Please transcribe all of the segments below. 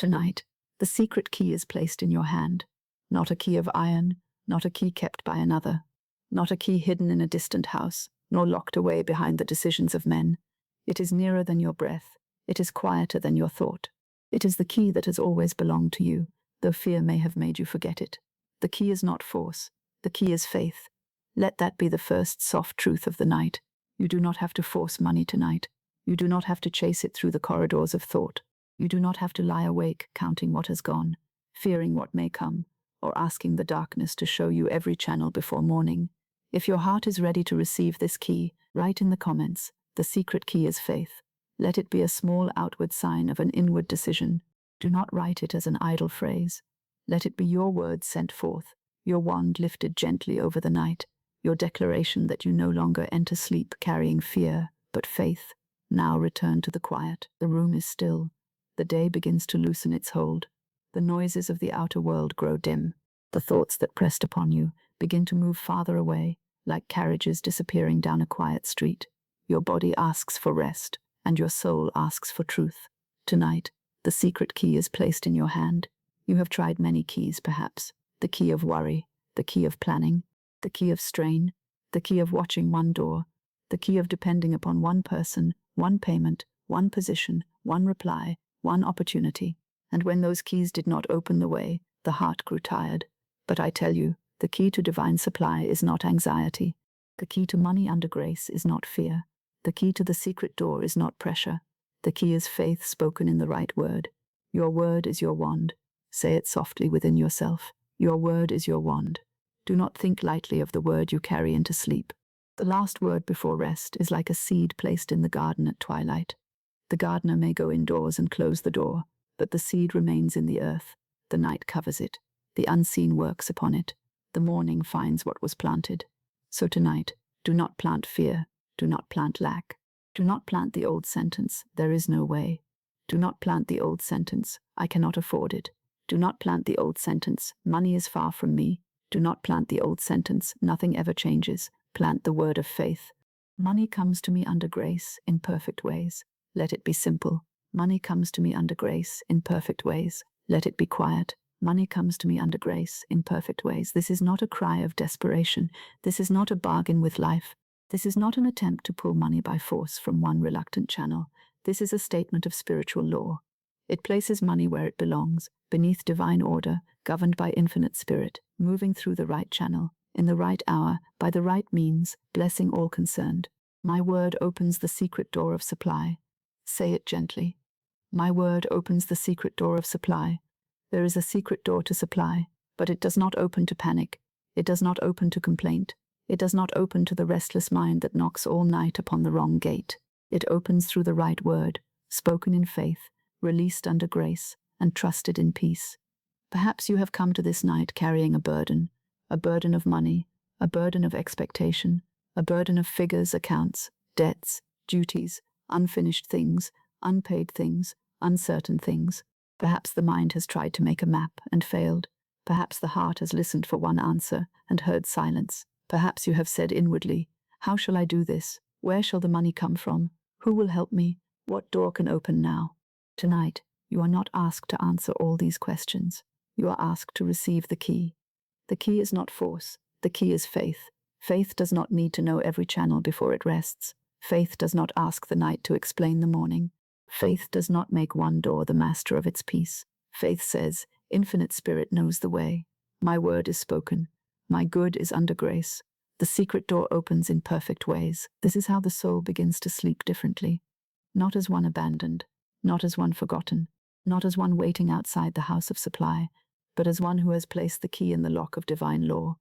Tonight, the secret key is placed in your hand. Not a key of iron, not a key kept by another, not a key hidden in a distant house, nor locked away behind the decisions of men. It is nearer than your breath. It is quieter than your thought. It is the key that has always belonged to you, though fear may have made you forget it. The key is not force. The key is faith. Let that be the first soft truth of the night. You do not have to force money tonight. You do not have to chase it through the corridors of thought. You do not have to lie awake counting what has gone, fearing what may come, or asking the darkness to show you every channel before morning. If your heart is ready to receive this key, write in the comments, "The secret key is faith." Let it be a small outward sign of an inward decision. Do not write it as an idle phrase. Let it be your words sent forth, your wand lifted gently over the night, your declaration that you no longer enter sleep carrying fear, but faith. Now return to the quiet. The room is still. The day begins to loosen its hold. The noises of the outer world grow dim. The thoughts that pressed upon you begin to move farther away, like carriages disappearing down a quiet street. Your body asks for rest, and your soul asks for truth. Tonight, the secret key is placed in your hand. You have tried many keys, perhaps. The key of worry, the key of planning, the key of strain, the key of watching one door, the key of depending upon one person, one payment, one position, one reply, one opportunity. And when those keys did not open the way, the heart grew tired. But I tell you, the key to divine supply is not anxiety. The key to money under grace is not fear. The key to the secret door is not pressure. The key is faith spoken in the right word. Your word is your wand. Say it softly within yourself. Your word is your wand. Do not think lightly of the word you carry into sleep. The last word before rest is like a seed placed in the garden at twilight. The gardener may go indoors and close the door, but the seed remains in the earth. The night covers it. The unseen works upon it. The morning finds what was planted. So tonight, do not plant fear. Do not plant lack. Do not plant the old sentence, "There is no way." Do not plant the old sentence, "I cannot afford it." Do not plant the old sentence, "Money is far from me." Do not plant the old sentence, "Nothing ever changes." Plant the word of faith. Money comes to me under grace in perfect ways. Let it be simple. Money comes to me under grace in perfect ways. Let it be quiet. Money comes to me under grace in perfect ways. This is not a cry of desperation. This is not a bargain with life. This is not an attempt to pull money by force from one reluctant channel. This is a statement of spiritual law. It places money where it belongs, beneath divine order, governed by infinite spirit, moving through the right channel, in the right hour, by the right means, blessing all concerned. My word opens the secret door of supply. Say it gently. My word opens the secret door of supply. There is a secret door to supply, but it does not open to panic. It does not open to complaint. It does not open to the restless mind that knocks all night upon the wrong gate. It opens through the right word, spoken in faith, released under grace, and trusted in peace. Perhaps you have come to this night carrying a burden of money, a burden of expectation, a burden of figures, accounts, debts, duties, unfinished things, unpaid things, uncertain things. Perhaps the mind has tried to make a map and failed. Perhaps the heart has listened for one answer and heard silence. Perhaps you have said inwardly, "How shall I do this? Where shall the money come from? Who will help me? What door can open now?" Tonight, you are not asked to answer all these questions. You are asked to receive the key. The key is not force. The key is faith. Faith does not need to know every channel before it rests. Faith does not ask the night to explain the morning. Faith does not make one door the master of its peace. Faith says, "Infinite Spirit knows the way. My word is spoken. My good is under grace. The secret door opens in perfect ways." This is how the soul begins to sleep differently. Not as one abandoned, not as one forgotten, not as one waiting outside the house of supply, but as one who has placed the key in the lock of divine law.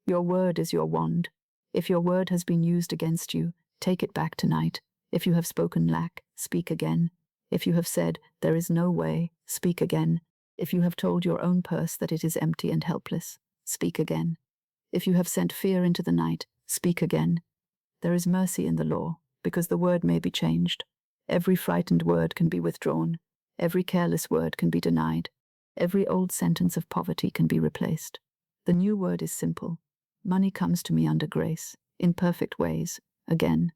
Your word is your wand. If your word has been used against you, take it back tonight. If you have spoken lack, speak again. If you have said, "There is no way," speak again. If you have told your own purse that it is empty and helpless, speak again. If you have sent fear into the night, speak again. There is mercy in the law, because the word may be changed. Every frightened word can be withdrawn. Every careless word can be denied. Every old sentence of poverty can be replaced. The new word is simple. Money comes to me under grace, in perfect ways. Again.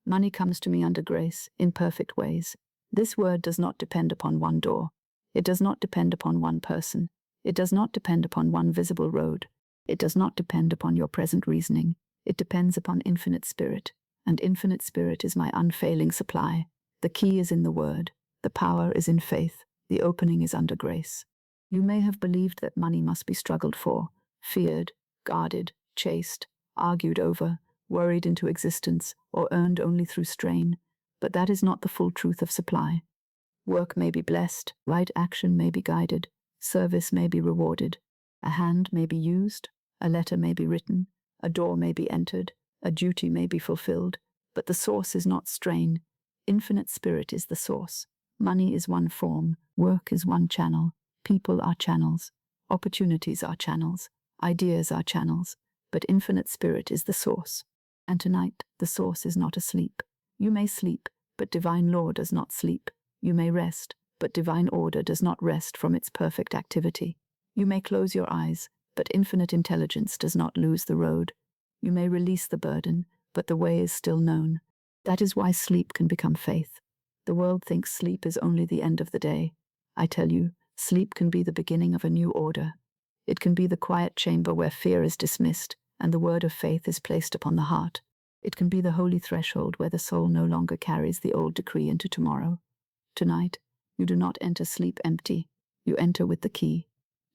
Money comes to me under grace, in perfect ways. This word does not depend upon one door. It does not depend upon one person. It does not depend upon one visible road. It does not depend upon your present reasoning. It depends upon infinite spirit, and infinite spirit is my unfailing supply. The key is in the word. The power is in faith. The opening is under grace. You may have believed that money must be struggled for, feared, guarded, chased, argued over, worried into existence, or earned only through strain, but that is not the full truth of supply. Work may be blessed, right action may be guided, service may be rewarded, a hand may be used, a letter may be written, a door may be entered, a duty may be fulfilled, but the source is not strain. Infinite spirit is the source. Money is one form, work is one channel, people are channels, opportunities are channels, ideas are channels, but infinite spirit is the source. And tonight, the source is not asleep. You may sleep, but divine law does not sleep. You may rest, but divine order does not rest from its perfect activity. You may close your eyes, but infinite intelligence does not lose the road. You may release the burden, but the way is still known. That is why sleep can become faith. The world thinks sleep is only the end of the day. I tell you, sleep can be the beginning of a new order. It can be the quiet chamber where fear is dismissed and the word of faith is placed upon the heart. It can be the holy threshold where the soul no longer carries the old decree into tomorrow. Tonight, you do not enter sleep empty. You enter with the key.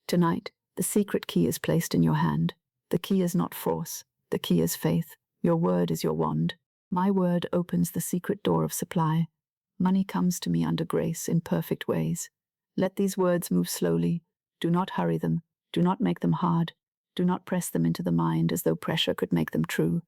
Tonight, the secret key is placed in your hand. The key is not force. The key is faith. Your word is your wand. My word opens the secret door of supply. Money comes to me under grace in perfect ways. Let these words move slowly. Do not hurry them. Do not make them hard. Do not press them into the mind as though pressure could make them true.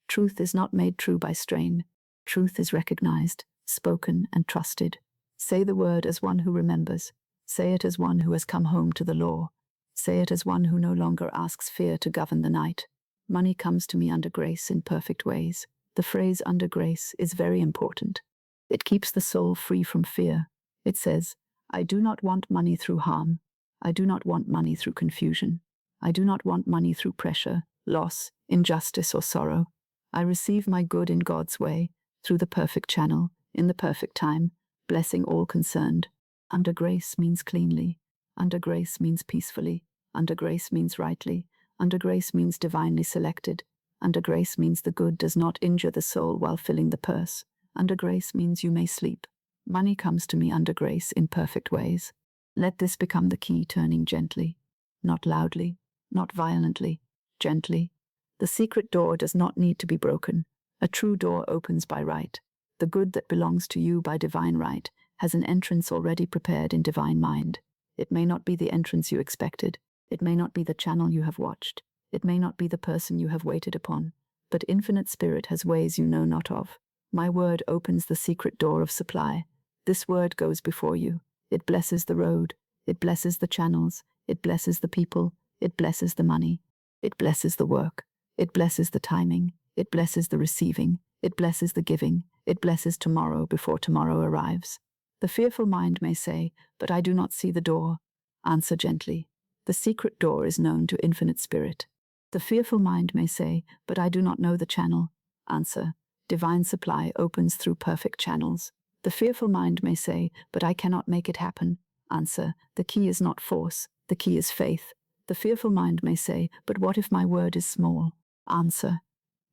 Truth is not made true by strain. Truth is recognized, spoken, and trusted. Say the word as one who remembers. Say it as one who has come home to the law. Say it as one who no longer asks fear to govern the night. Money comes to me under grace in perfect ways. The phrase under grace is very important. It keeps the soul free from fear. It says, I do not want money through harm. I do not want money through confusion. I do not want money through pressure, loss, injustice, or sorrow. I receive my good in God's way, through the perfect channel, in the perfect time, blessing all concerned. Under grace means cleanly. Under grace means peacefully. Under grace means rightly. Under grace means divinely selected. Under grace means the good does not injure the soul while filling the purse. Under grace means you may sleep. Money comes to me under grace in perfect ways. Let this become the key turning gently, not loudly, not violently, gently. The secret door does not need to be broken. A true door opens by right. The good that belongs to you by divine right has an entrance already prepared in divine mind. It may not be the entrance you expected. It may not be the channel you have watched. It may not be the person you have waited upon. But infinite spirit has ways you know not of. My word opens the secret door of supply. This word goes before you. It blesses the road. It blesses the channels. It blesses the people. It blesses the money. It blesses the work. It blesses the timing. It blesses the receiving. It blesses the giving. It blesses tomorrow before tomorrow arrives. The fearful mind may say, but I do not see the door. Answer gently. The secret door is known to infinite spirit. The fearful mind may say, but I do not know the channel. Answer. Divine supply opens through perfect channels. The fearful mind may say, but I cannot make it happen. Answer. The key is not force. The key is faith. The fearful mind may say, but what if my word is small? Answer.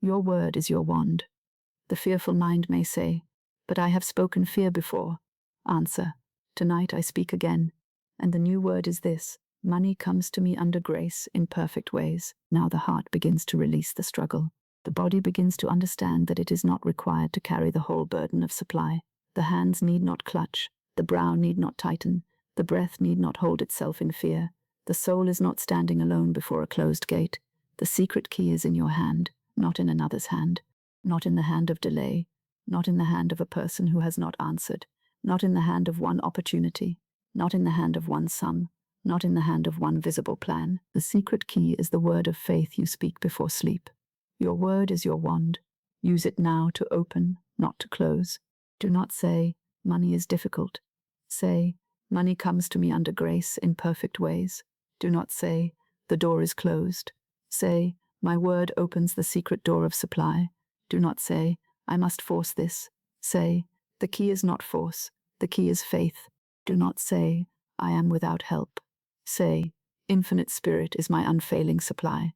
Your word is your wand. The fearful mind may say, but I have spoken fear before. Answer. Tonight I speak again. And the new word is this. Money comes to me under grace in perfect ways. Now the heart begins to release the struggle. The body begins to understand that it is not required to carry the whole burden of supply. The hands need not clutch. The brow need not tighten. The breath need not hold itself in fear. The soul is not standing alone before a closed gate. The secret key is in your hand, not in another's hand. Not in the hand of delay. Not in the hand of a person who has not answered. Not in the hand of one opportunity. Not in the hand of one sum. Not in the hand of one visible plan. The secret key is the word of faith you speak before sleep. Your word is your wand. Use it now to open, not to close. Do not say, money is difficult. Say, money comes to me under grace in perfect ways. Do not say, the door is closed. Say, my word opens the secret door of supply. Do not say, I must force this. Say, the key is not force. The key is faith. Do not say, I am without help. Say, Infinite Spirit is my unfailing supply.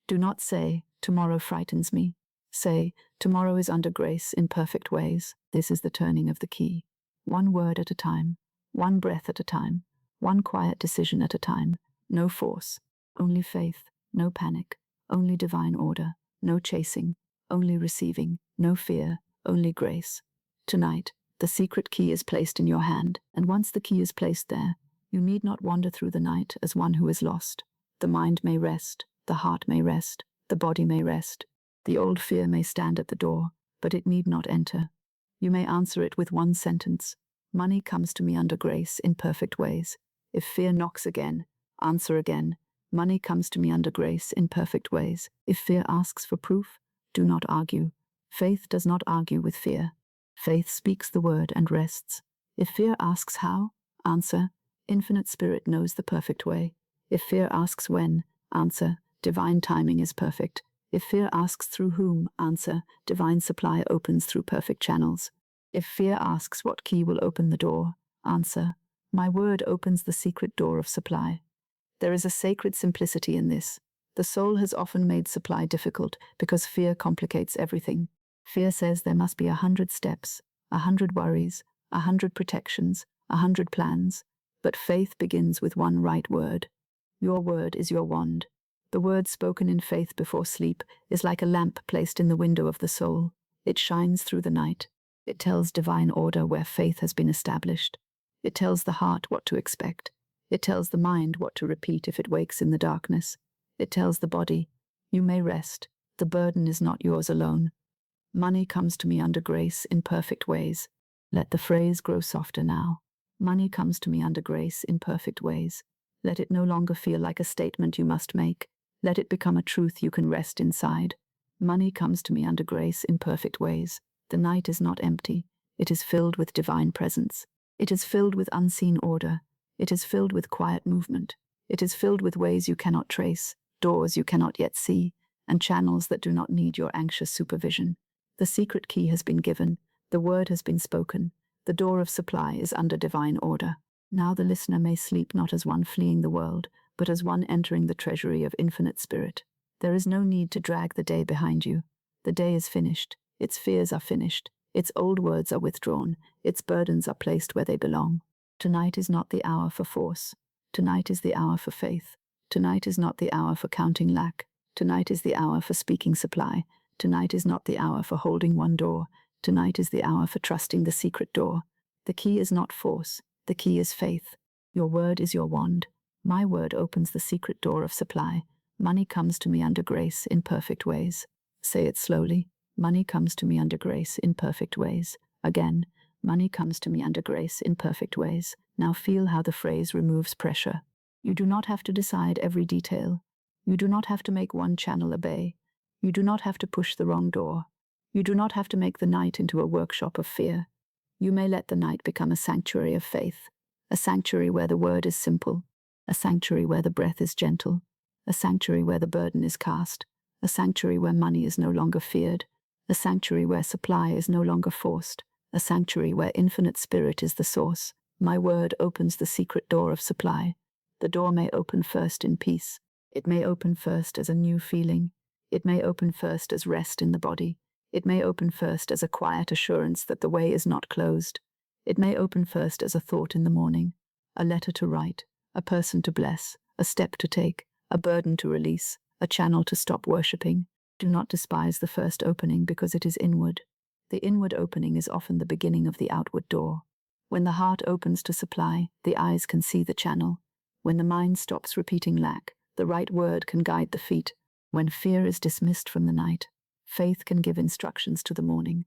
Do not say, tomorrow frightens me. Say, tomorrow is under grace in perfect ways. This is the turning of the key. One word at a time, one breath at a time, one quiet decision at a time. No force, only faith, no panic, only divine order, no chasing, only receiving, no fear, only grace. Tonight, the secret key is placed in your hand, and once the key is placed there, you need not wander through the night as one who is lost. The mind may rest, the heart may rest, the body may rest. The old fear may stand at the door, but it need not enter. You may answer it with one sentence. Money comes to me under grace in perfect ways. If fear knocks again, answer again. Money comes to me under grace in perfect ways. If fear asks for proof, do not argue. Faith does not argue with fear. Faith speaks the word and rests. If fear asks how, answer, Infinite Spirit knows the perfect way. If fear asks when, answer, divine timing is perfect. If fear asks through whom, answer, divine supply opens through perfect channels. If fear asks what key will open the door, answer, my word opens the secret door of supply. There is a sacred simplicity in this. The soul has often made supply difficult because fear complicates everything. Fear says there must be 100 steps, 100 worries, 100 protections, 100 plans. But faith begins with one right word. Your word is your wand. The word spoken in faith before sleep is like a lamp placed in the window of the soul. It shines through the night. It tells divine order where faith has been established. It tells the heart what to expect. It tells the mind what to repeat if it wakes in the darkness. It tells the body, you may rest. The burden is not yours alone. Money comes to me under grace in perfect ways. Let the phrase grow softer now. Money comes to me under grace in perfect ways. Let it no longer feel like a statement you must make. Let it become a truth you can rest inside. Money comes to me under grace in perfect ways. The night is not empty. It is filled with divine presence. It is filled with unseen order. It is filled with quiet movement. It is filled with ways you cannot trace, doors you cannot yet see, and channels that do not need your anxious supervision. The secret key has been given. The word has been spoken. The door of supply is under divine order. Now the listener may sleep not as one fleeing the world, but as one entering the treasury of Infinite Spirit. There is no need to drag the day behind you. The day is finished. Its fears are finished. Its old words are withdrawn. Its burdens are placed where they belong. Tonight is not the hour for force. Tonight is the hour for faith. Tonight is not the hour for counting lack. Tonight is the hour for speaking supply. Tonight is not the hour for holding one door. Tonight is the hour for trusting the secret door. The key is not force. The key is faith. Your word is your wand. My word opens the secret door of supply. Money comes to me under grace in perfect ways. Say it slowly. Money comes to me under grace in perfect ways. Again, money comes to me under grace in perfect ways. Now feel how the phrase removes pressure. You do not have to decide every detail. You do not have to make one channel obey. You do not have to push the wrong door. You do not have to make the night into a workshop of fear. You may let the night become a sanctuary of faith, a sanctuary where the word is simple, a sanctuary where the breath is gentle, a sanctuary where the burden is cast, a sanctuary where money is no longer feared, a sanctuary where supply is no longer forced, a sanctuary where Infinite Spirit is the source. My word opens the secret door of supply. The door may open first in peace. It may open first as a new feeling. It may open first as rest in the body. It may open first as a quiet assurance that the way is not closed. It may open first as a thought in the morning, a letter to write, a person to bless, a step to take, a burden to release, a channel to stop worshipping. Do not despise the first opening because it is inward. The inward opening is often the beginning of the outward door. When the heart opens to supply, the eyes can see the channel. When the mind stops repeating lack, the right word can guide the feet. When fear is dismissed from the night, faith can give instructions to the morning.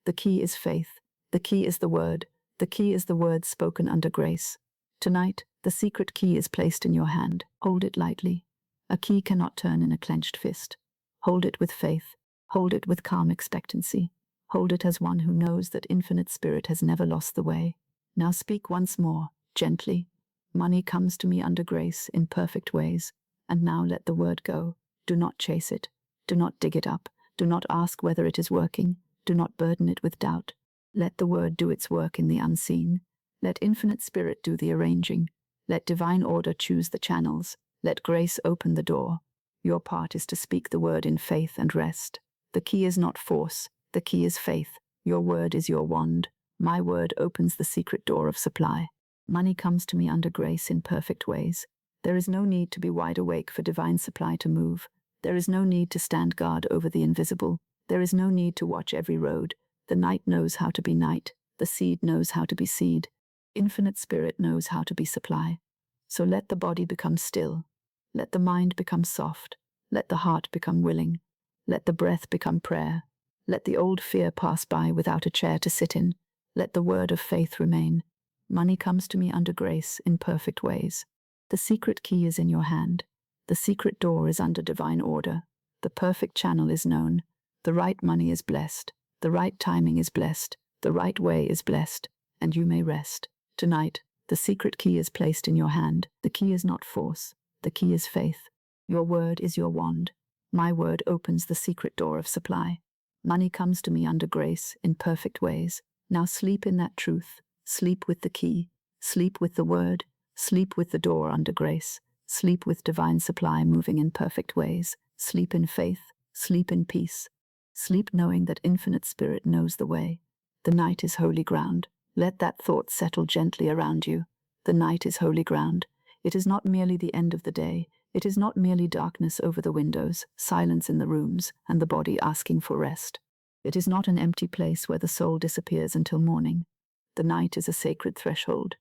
The key is faith. The key is the word. The key is the word spoken under grace. Tonight, the secret key is placed in your hand. Hold it lightly. A key cannot turn in a clenched fist. Hold it with faith. Hold it with calm expectancy. Hold it as one who knows that Infinite Spirit has never lost the way. Now speak once more, gently. Money comes to me under grace in perfect ways. And now let the word go. Do not chase it. Do not dig it up. Do not ask whether it is working. Do not burden it with doubt. Let the word do its work in the unseen. Let Infinite Spirit do the arranging. Let divine order choose the channels. Let grace open the door. Your part is to speak the word in faith and rest. The key is not force, the key is faith. Your word is your wand. My word opens the secret door of supply. Money comes to me under grace in perfect ways. There is no need to be wide awake for divine supply to move. There is no need to stand guard over the invisible. There is no need to watch every road. The night knows how to be night. The seed knows how to be seed. Infinite Spirit knows how to be supply. So let the body become still. Let the mind become soft. Let the heart become willing. Let the breath become prayer. Let the old fear pass by without a chair to sit in. Let the word of faith remain. Money comes to me under grace in perfect ways. The secret key is in your hand. The secret door is under divine order. The perfect channel is known. The right money is blessed. The right timing is blessed. The right way is blessed. And you may rest. Tonight, the secret key is placed in your hand. The key is not force. The key is faith. Your word is your wand. My word opens the secret door of supply. Money comes to me under grace in perfect ways. Now sleep in that truth. Sleep with the key. Sleep with the word. Sleep with the door under grace. Sleep with divine supply moving in perfect ways. Sleep in faith. Sleep in peace. Sleep knowing that infinite spirit knows the way. The night is holy ground. Let that thought settle gently around you. The night is holy ground. It is not merely the end of the day. It is not merely darkness over the windows, silence in the rooms, and the body asking for rest. It is not an empty place where the soul disappears until morning. The night is a sacred threshold.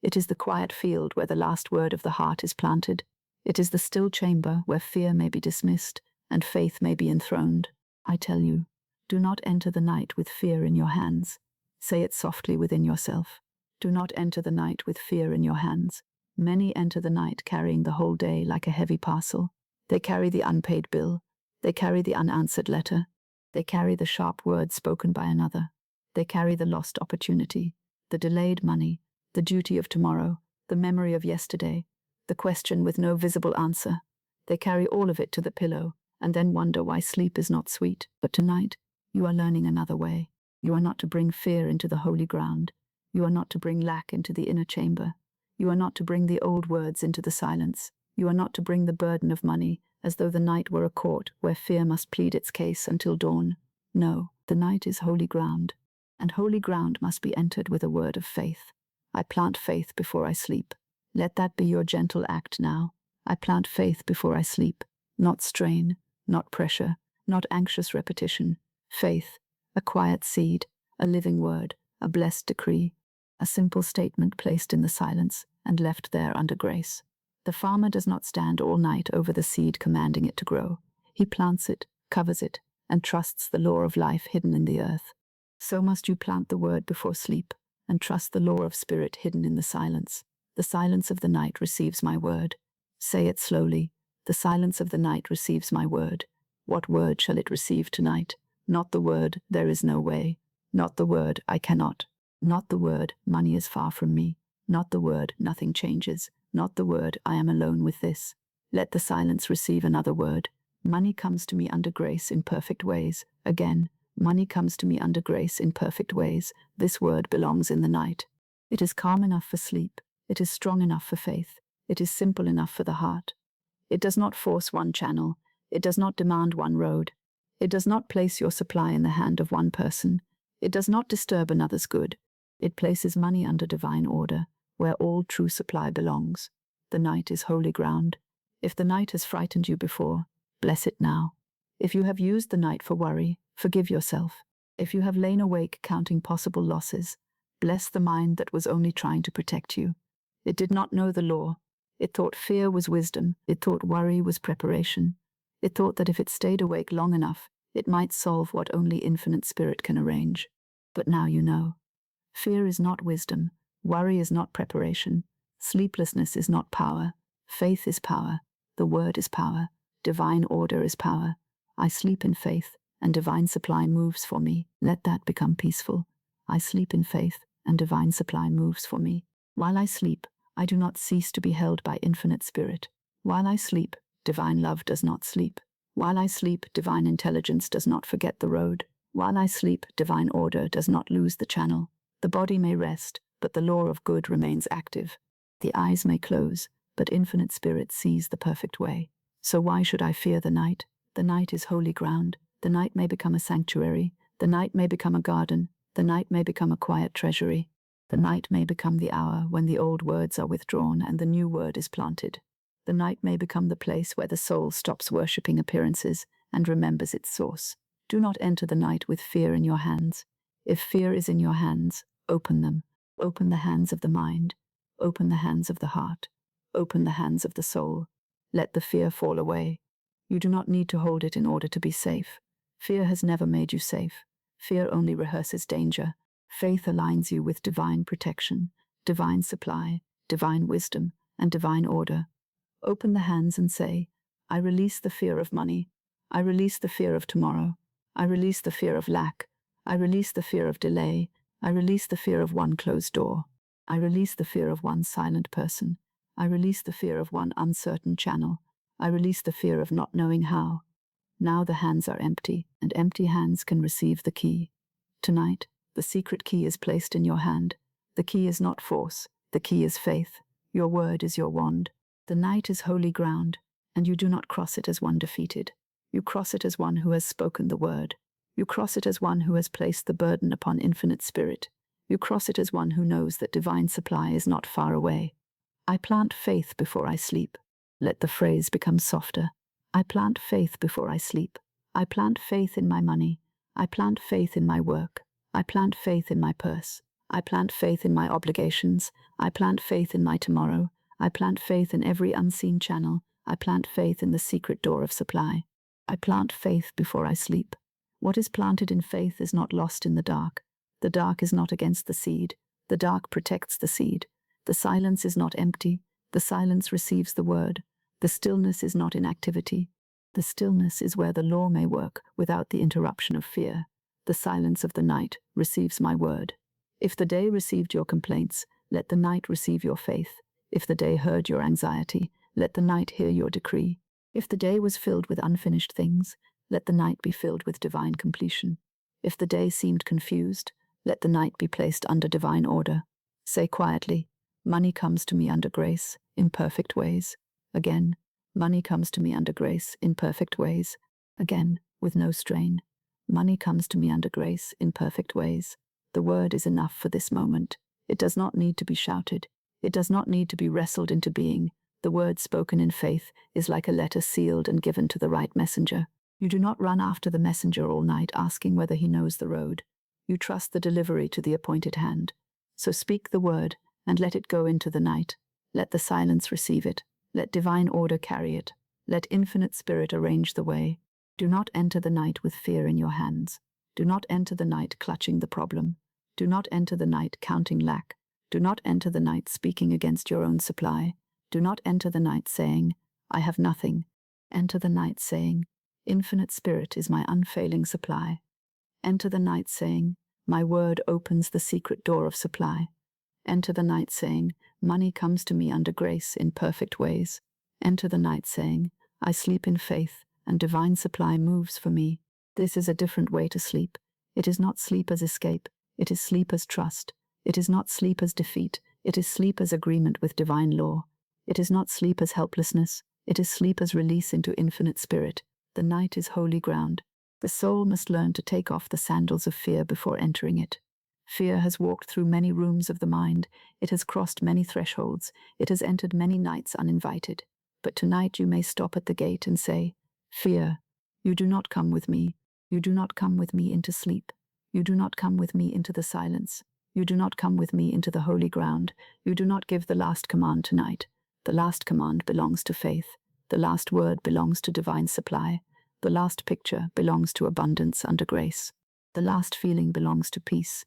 It is the quiet field where the last word of the heart is planted. It is the still chamber where fear may be dismissed and faith may be enthroned. I tell you, do not enter the night with fear in your hands. Say it softly within yourself. Do not enter the night with fear in your hands. Many enter the night carrying the whole day like a heavy parcel. They carry the unpaid bill. They carry the unanswered letter. They carry the sharp word spoken by another. They carry the lost opportunity, the delayed money, the duty of tomorrow, the memory of yesterday, the question with no visible answer. They carry all of it to the pillow and then wonder why sleep is not sweet. But tonight, you are learning another way. You are not to bring fear into the holy ground. You are not to bring lack into the inner chamber. You are not to bring the old words into the silence. You are not to bring the burden of money as though the night were a court where fear must plead its case until dawn. No, the night is holy ground, and holy ground must be entered with a word of faith. I plant faith before I sleep. Let that be your gentle act now. I plant faith before I sleep. Not strain, not pressure, not anxious repetition. Faith, a quiet seed, a living word, a blessed decree, a simple statement placed in the silence and left there under grace. The farmer does not stand all night over the seed commanding it to grow. He plants it, covers it, and trusts the law of life hidden in the earth. So must you plant the word before sleep, and trust the law of spirit hidden in the silence. The silence of the night receives my word. Say it slowly. The silence of the night receives my word. What word shall it receive tonight? Not the word, there is no way. Not the word, I cannot. Not the word, money is far from me. Not the word, nothing changes. Not the word, I am alone with this. Let the silence receive another word. Money comes to me under grace in perfect ways. Again, money comes to me under grace in perfect ways. This word belongs in the night. It is calm enough for sleep. It is strong enough for faith. It is simple enough for the heart. It does not force one channel. It does not demand one road. It does not place your supply in the hand of one person. It does not disturb another's good. It places money under divine order, where all true supply belongs. The night is holy ground. If the night has frightened you before, bless it now. If you have used the night for worry, forgive yourself. If you have lain awake counting possible losses, bless the mind that was only trying to protect you. It did not know the law. It thought fear was wisdom. It thought worry was preparation. It thought that if it stayed awake long enough, it might solve what only infinite spirit can arrange. But now you know. Fear is not wisdom. Worry is not preparation. Sleeplessness is not power. Faith is power. The word is power. Divine order is power. I sleep in faith, and divine supply moves for me. Let that become peaceful. I sleep in faith, and divine supply moves for me. While I sleep, I do not cease to be held by infinite spirit. While I sleep, divine love does not sleep. While I sleep, divine intelligence does not forget the road. While I sleep, divine order does not lose the channel. The body may rest, but the law of good remains active. The eyes may close, but infinite spirit sees the perfect way. So why should I fear the night? The night is holy ground. The night may become a sanctuary. The night may become a garden. The night may become a quiet treasury. The night may become the hour when the old words are withdrawn and the new word is planted. The night may become the place where the soul stops worshipping appearances and remembers its source. Do not enter the night with fear in your hands. If fear is in your hands, open them. Open the hands of the mind. Open the hands of the heart. Open the hands of the soul. Let the fear fall away. You do not need to hold it in order to be safe. Fear has never made you safe. Fear only rehearses danger. Faith aligns you with divine protection, divine supply, divine wisdom, and divine order. Open the hands and say, I release the fear of money. I release the fear of tomorrow. I release the fear of lack. I release the fear of delay. I release the fear of one closed door. I release the fear of one silent person. I release the fear of one uncertain channel. I release the fear of not knowing how. Now the hands are empty, and empty hands can receive the key. Tonight, the secret key is placed in your hand. The key is not force. The key is faith. Your word is your wand. The night is holy ground, and you do not cross it as one defeated. You cross it as one who has spoken the word. You cross it as one who has placed the burden upon infinite spirit. You cross it as one who knows that divine supply is not far away. I plant faith before I sleep. Let the phrase become softer. I plant faith before I sleep. I plant faith in my money. I plant faith in my work. I plant faith in my purse. I plant faith in my obligations. I plant faith in my tomorrow. I plant faith in every unseen channel. I plant faith in the secret door of supply. I plant faith before I sleep. What is planted in faith is not lost in the dark. The dark is not against the seed. The dark protects the seed. The silence is not empty. The silence receives the word. The stillness is not inactivity. The stillness is where the law may work without the interruption of fear. The silence of the night receives my word. If the day received your complaints, let the night receive your faith. If the day heard your anxiety, let the night hear your decree. If the day was filled with unfinished things, let the night be filled with divine completion. If the day seemed confused, let the night be placed under divine order. Say quietly, money comes to me under grace, in perfect ways. Again, money comes to me under grace, in perfect ways. Again, with no strain. Money comes to me under grace, in perfect ways. The word is enough for this moment. It does not need to be shouted. It does not need to be wrestled into being. The word spoken in faith is like a letter sealed and given to the right messenger. You do not run after the messenger all night asking whether he knows the road. You trust the delivery to the appointed hand. So speak the word and let it go into the night. Let the silence receive it. Let divine order carry it. Let infinite spirit arrange the way. Do not enter the night with fear in your hands. Do not enter the night clutching the problem. Do not enter the night counting lack. Do not enter the night speaking against your own supply. Do not enter the night saying, I have nothing. Enter the night saying, Infinite Spirit is my unfailing supply. Enter the night saying, my word opens the secret door of supply. Enter the night saying, money comes to me under grace in perfect ways. Enter the night saying, I sleep in faith, and divine supply moves for me. This is a different way to sleep. It is not sleep as escape. It is sleep as trust. It is not sleep as defeat. It is sleep as agreement with divine law. It is not sleep as helplessness. It is sleep as release into infinite spirit. The night is holy ground. The soul must learn to take off the sandals of fear before entering it. Fear has walked through many rooms of the mind. It has crossed many thresholds. It has entered many nights uninvited. But tonight you may stop at the gate and say, Fear, you do not come with me. You do not come with me into sleep. You do not come with me into the silence. You do not come with me into the holy ground. You do not give the last command tonight. The last command belongs to faith. The last word belongs to divine supply. The last picture belongs to abundance under grace. The last feeling belongs to peace.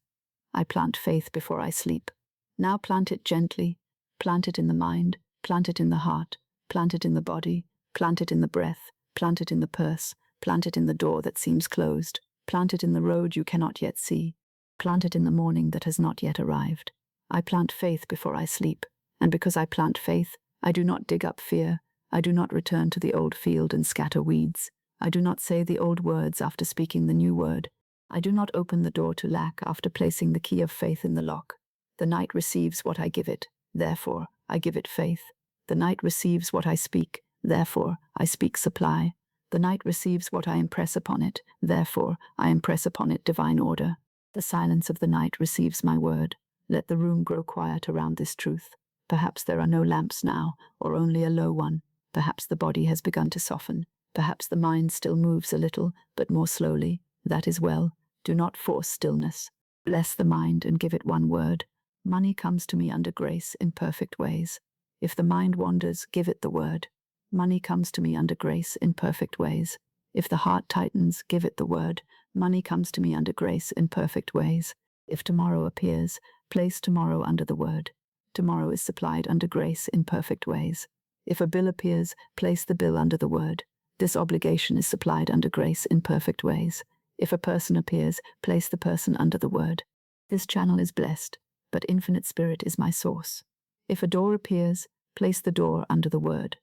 I plant faith before I sleep. Now plant it gently. Plant it in the mind. Plant it in the heart. Plant it in the body. Plant it in the breath. Plant it in the purse. Plant it in the door that seems closed. Plant it in the road you cannot yet see. Plant it in the morning that has not yet arrived. I plant faith before I sleep. And because I plant faith, I do not dig up fear. I do not return to the old field and scatter weeds. I do not say the old words after speaking the new word. I do not open the door to lack after placing the key of faith in the lock. The night receives what I give it. Therefore, I give it faith. The night receives what I speak, therefore I speak supply. The night receives what I impress upon it, therefore I impress upon it divine order. The silence of the night receives my word. Let the room grow quiet around this truth. Perhaps there are no lamps now, or only a low one. Perhaps the body has begun to soften. Perhaps the mind still moves a little, but more slowly. That is well. Do not force stillness. Bless the mind and give it one word. Money comes to me under grace in perfect ways. If the mind wanders, give it the word. Money comes to me under grace in perfect ways. If the heart tightens, give it the word. Money comes to me under grace in perfect ways. If tomorrow appears, place tomorrow under the word. Tomorrow is supplied under grace in perfect ways. If a bill appears, place the bill under the word. This obligation is supplied under grace in perfect ways. If a person appears, place the person under the word. This channel is blessed, but infinite spirit is my source. If a door appears, place the door under the word.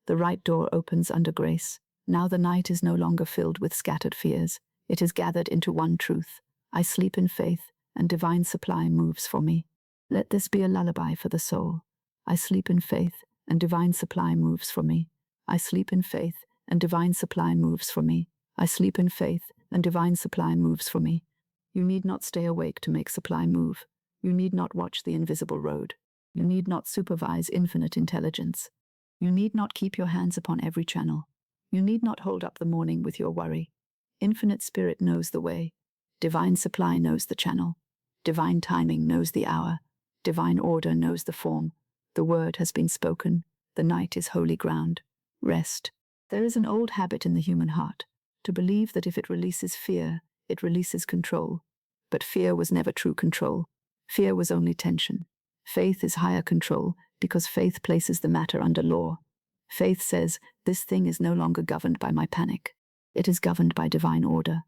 The right door opens under grace. Now the night is no longer filled with scattered fears. It is gathered into one truth. I sleep in faith, and divine supply moves for me. Let this be a lullaby for the soul. I sleep in faith, and divine supply moves for me. I sleep in faith, and divine supply moves for me. I sleep in faith, and divine supply moves for me. You need not stay awake to make supply move. You need not watch the invisible road. You need not supervise infinite intelligence. You need not keep your hands upon every channel. You need not hold up the morning with your worry. Infinite spirit knows the way. Divine supply knows the channel. Divine timing knows the hour. Divine order knows the form. The word has been spoken. The night is holy ground. Rest. There is an old habit in the human heart, to believe that if it releases fear, it releases control. But fear was never true control. Fear was only tension. Faith is higher control, because faith places the matter under law. Faith says, this thing is no longer governed by my panic. It is governed by divine order.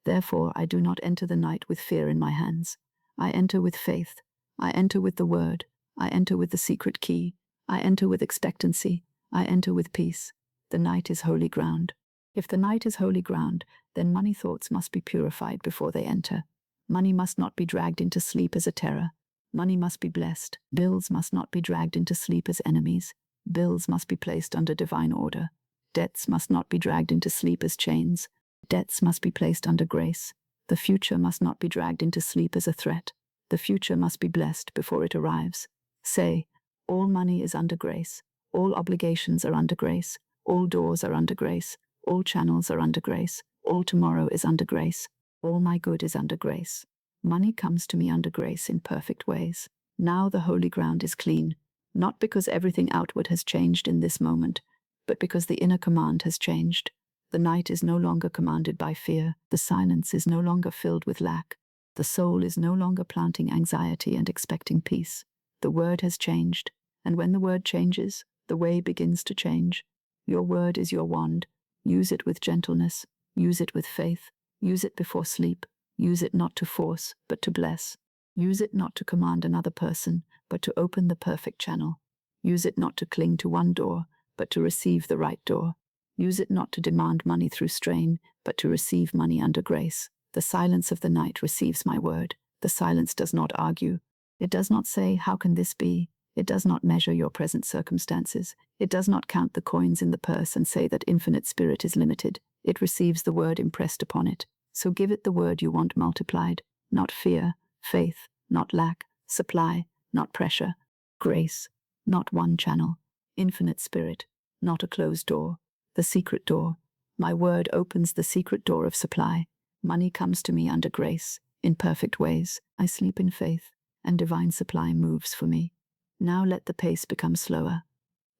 Therefore, I do not enter the night with fear in my hands. I enter with faith. I enter with the word. I enter with the secret key. I enter with expectancy. I enter with peace. The night is holy ground. If the night is holy ground, then money thoughts must be purified before they enter. Money must not be dragged into sleep as a terror. Money must be blessed. Bills must not be dragged into sleep as enemies. Bills must be placed under divine order. Debts must not be dragged into sleep as chains. Debts must be placed under grace. The future must not be dragged into sleep as a threat. The future must be blessed before it arrives. Say, all money is under grace. All obligations are under grace. All doors are under grace. All channels are under grace. All tomorrow is under grace. All my good is under grace. Money comes to me under grace in perfect ways. Now the holy ground is clean, not because everything outward has changed in this moment, but because the inner command has changed. The night is no longer commanded by fear. The silence is no longer filled with lack. The soul is no longer planting anxiety and expecting peace. The word has changed, and when the word changes, the way begins to change. Your word is your wand. Use it with gentleness. Use it with faith. Use it before sleep. Use it not to force, but to bless. Use it not to command another person, but to open the perfect channel. Use it not to cling to one door, but to receive the right door. Use it not to demand money through strain, but to receive money under grace. The silence of the night receives my word. The silence does not argue. It does not say, how can this be? It does not measure your present circumstances. It does not count the coins in the purse and say that infinite spirit is limited. It receives the word impressed upon it. So give it the word you want multiplied. Not fear, faith, not lack, supply, not pressure, grace, not one channel, infinite spirit, not a closed door, the secret door. My word opens the secret door of supply. Money comes to me under grace, in perfect ways. I sleep in faith, and divine supply moves for me. Now let the pace become slower.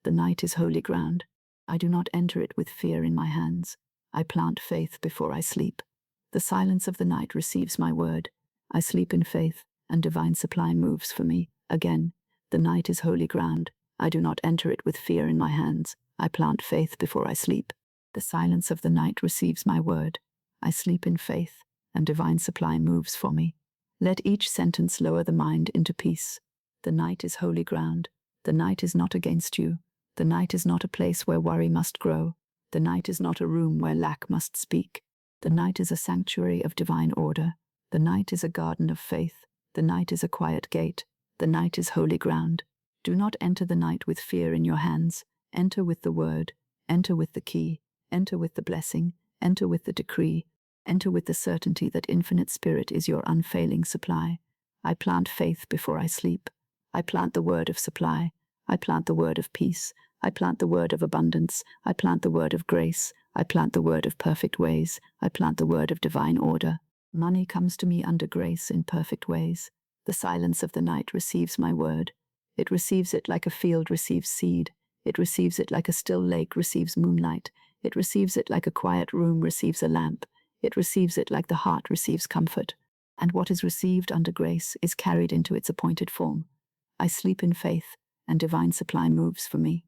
The night is holy ground. I do not enter it with fear in my hands. I plant faith before I sleep. The silence of the night receives my word. I sleep in faith, and divine supply moves for me. Again, the night is holy ground. I do not enter it with fear in my hands. I plant faith before I sleep. The silence of the night receives my word. I sleep in faith, and divine supply moves for me. Let each sentence lower the mind into peace. The night is holy ground. The night is not against you. The night is not a place where worry must grow. The night is not a room where lack must speak. The night is a sanctuary of divine order. The night is a garden of faith. The night is a quiet gate. The night is holy ground. Do not enter the night with fear in your hands. Enter with the word, enter with the key, enter with the blessing, enter with the decree, enter with the certainty that infinite spirit is your unfailing supply. I plant faith before I sleep. I plant the word of supply. I plant the word of peace. I plant the word of abundance. I plant the word of grace. I plant the word of perfect ways. I plant the word of divine order. Money comes to me under grace in perfect ways. The silence of the night receives my word. It receives it like a field receives seed. It receives it like a still lake receives moonlight. It receives it like a quiet room receives a lamp. It receives it like the heart receives comfort. And what is received under grace is carried into its appointed form. I sleep in faith, and divine supply moves for me.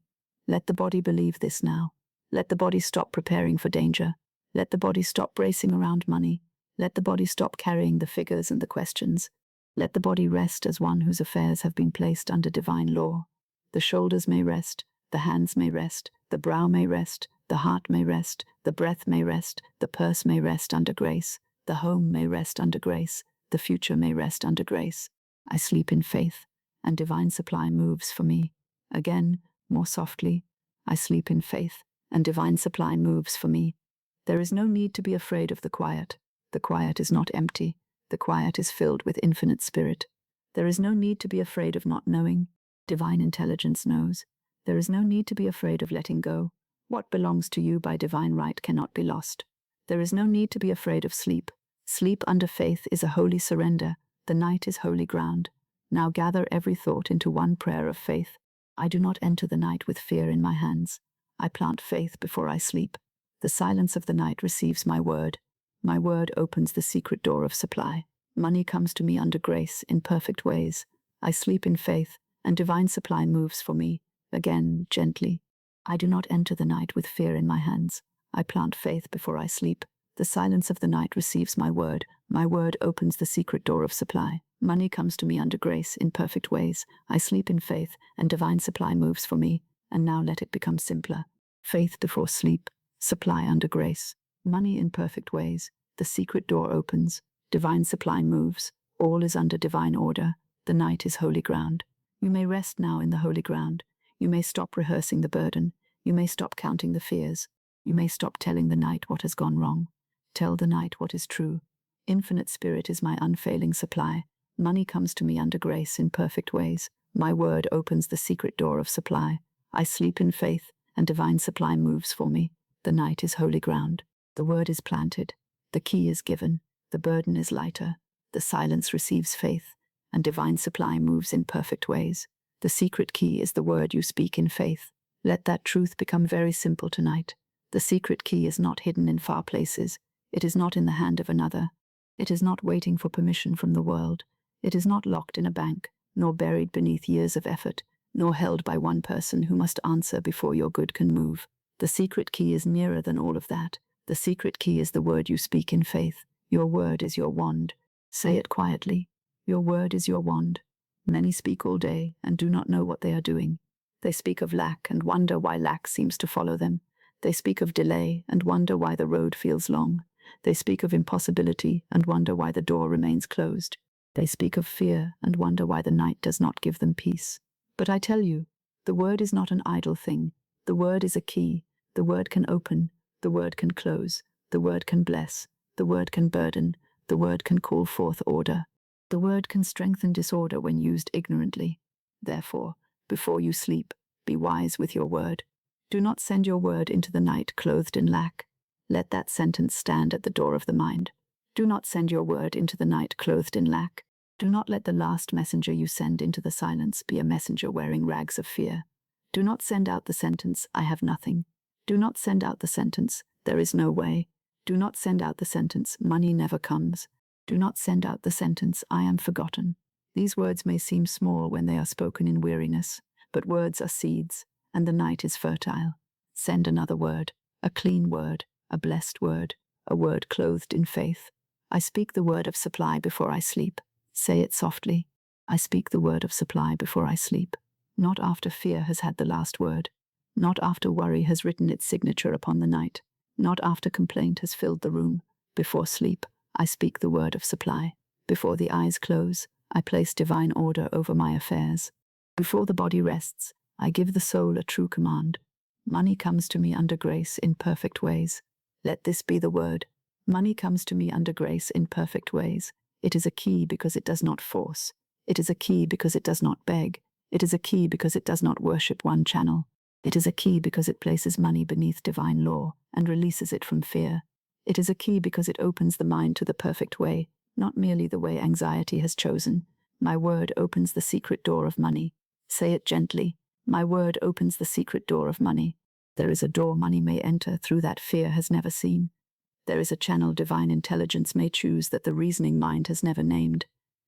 Let the body believe this now. Let the body stop preparing for danger. Let the body stop bracing around money. Let the body stop carrying the figures and the questions. Let the body rest as one whose affairs have been placed under divine law. The shoulders may rest, the hands may rest, the brow may rest, the heart may rest, the breath may rest, the purse may rest under grace, the home may rest under grace, the future may rest under grace. I sleep in faith, and divine supply moves for me. Again, more softly, I sleep in faith, and divine supply moves for me. There is no need to be afraid of the quiet. The quiet is not empty. The quiet is filled with infinite spirit. There is no need to be afraid of not knowing. Divine intelligence knows. There is no need to be afraid of letting go. What belongs to you by divine right cannot be lost. There is no need to be afraid of sleep. Sleep under faith is a holy surrender. The night is holy ground. Now gather every thought into one prayer of faith. I do not enter the night with fear in my hands. I plant faith before I sleep. The silence of the night receives my word. My word opens the secret door of supply. Money comes to me under grace in perfect ways. I sleep in faith, and divine supply moves for me, again, gently. I do not enter the night with fear in my hands. I plant faith before I sleep. The silence of the night receives my word. My word opens the secret door of supply. Money comes to me under grace in perfect ways. I sleep in faith, and divine supply moves for me. And now let it become simpler. Faith before sleep, supply under grace. Money in perfect ways. The secret door opens. Divine supply moves. All is under divine order. The night is holy ground. You may rest now in the holy ground. You may stop rehearsing the burden. You may stop counting the fears. You may stop telling the night what has gone wrong. Tell the night what is true. Infinite spirit is my unfailing supply. Money comes to me under grace in perfect ways. My word opens the secret door of supply. I sleep in faith, and divine supply moves for me. The night is holy ground. The word is planted. The key is given. The burden is lighter. The silence receives faith, and divine supply moves in perfect ways. The secret key is the word you speak in faith. Let that truth become very simple tonight. The secret key is not hidden in far places. It is not in the hand of another. It is not waiting for permission from the world. It is not locked in a bank, nor buried beneath years of effort, nor held by one person who must answer before your good can move. The secret key is nearer than all of that. The secret key is the word you speak in faith. Your word is your wand. Say it quietly. Your word is your wand. Many speak all day and do not know what they are doing. They speak of lack and wonder why lack seems to follow them. They speak of delay and wonder why the road feels long. They speak of impossibility and wonder why the door remains closed. They speak of fear and wonder why the night does not give them peace. But I tell you, the word is not an idle thing. The word is a key. The word can open. The word can close. The word can bless. The word can burden. The word can call forth order. The word can strengthen disorder when used ignorantly. Therefore, before you sleep, be wise with your word. Do not send your word into the night clothed in lack. Let that sentence stand at the door of the mind. Do not send your word into the night clothed in lack. Do not let the last messenger you send into the silence be a messenger wearing rags of fear. Do not send out the sentence, I have nothing. Do not send out the sentence, there is no way. Do not send out the sentence, money never comes. Do not send out the sentence, I am forgotten. These words may seem small when they are spoken in weariness, but words are seeds, and the night is fertile. Send another word, a clean word, a blessed word, a word clothed in faith. I speak the word of supply before I sleep. Say it softly. I speak the word of supply before I sleep. Not after fear has had the last word. Not after worry has written its signature upon the night. Not after complaint has filled the room. Before sleep, I speak the word of supply. Before the eyes close, I place divine order over my affairs. Before the body rests, I give the soul a true command. Money comes to me under grace in perfect ways. Let this be the word. Money comes to me under grace in perfect ways. It is a key because it does not force. It is a key because it does not beg. It is a key because it does not worship one channel. It is a key because it places money beneath divine law and releases it from fear. It is a key because it opens the mind to the perfect way, not merely the way anxiety has chosen. My word opens the secret door of money. Say it gently. My word opens the secret door of money. There is a door money may enter through that fear has never seen. There is a channel divine intelligence may choose that the reasoning mind has never named.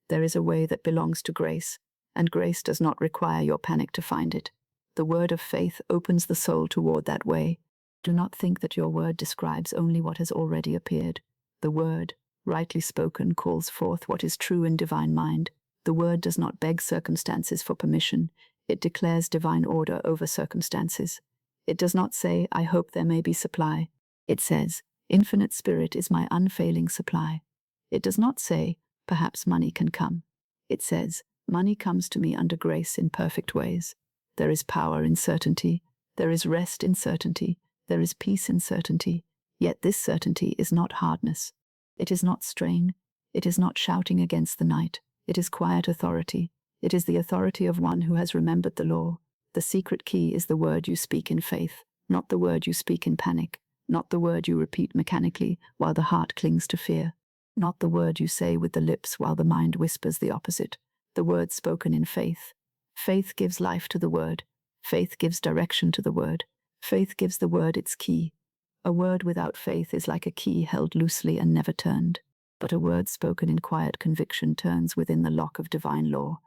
There is a way that belongs to grace, and grace does not require your panic to find it. The word of faith opens the soul toward that way. Do not think that your word describes only what has already appeared. The word, rightly spoken, calls forth what is true in divine mind. The word does not beg circumstances for permission. It declares divine order over circumstances. It does not say, I hope there may be supply. It says, Infinite Spirit is my unfailing supply. It does not say, perhaps money can come. It says, money comes to me under grace in perfect ways. There is power in certainty. There is rest in certainty. There is peace in certainty. Yet this certainty is not hardness. It is not strain. It is not shouting against the night. It is quiet authority. It is the authority of one who has remembered the law. The secret key is the word you speak in faith, not the word you speak in panic, not the word you repeat mechanically while the heart clings to fear, not the word you say with the lips while the mind whispers the opposite, the word spoken in faith. Faith gives life to the word. Faith gives direction to the word. Faith gives the word its key. A word without faith is like a key held loosely and never turned. But a word spoken in quiet conviction turns within the lock of divine law.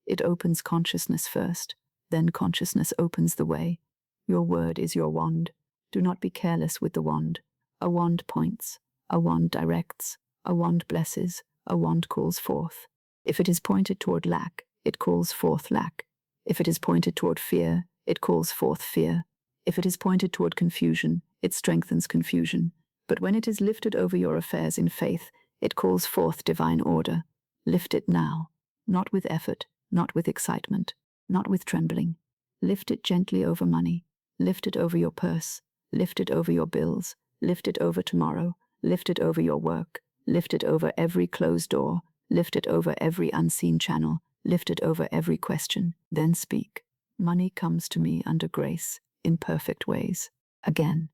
It opens consciousness first, then consciousness opens the way. Your word is your wand. Do not be careless with the wand. A wand points, a wand directs, a wand blesses, a wand calls forth. If it is pointed toward lack, it calls forth lack. If it is pointed toward fear, it calls forth fear. If it is pointed toward confusion, it strengthens confusion. But when it is lifted over your affairs in faith, it calls forth divine order. Lift it now, not with effort, not with excitement, not with trembling. Lift it gently over money. Lift it over your purse. Lift it over your bills. Lift it over tomorrow. Lift it over your work. Lift it over every closed door. Lift it over every unseen channel. Lift it over every question. Then speak. Money comes to me under grace in perfect ways. Again.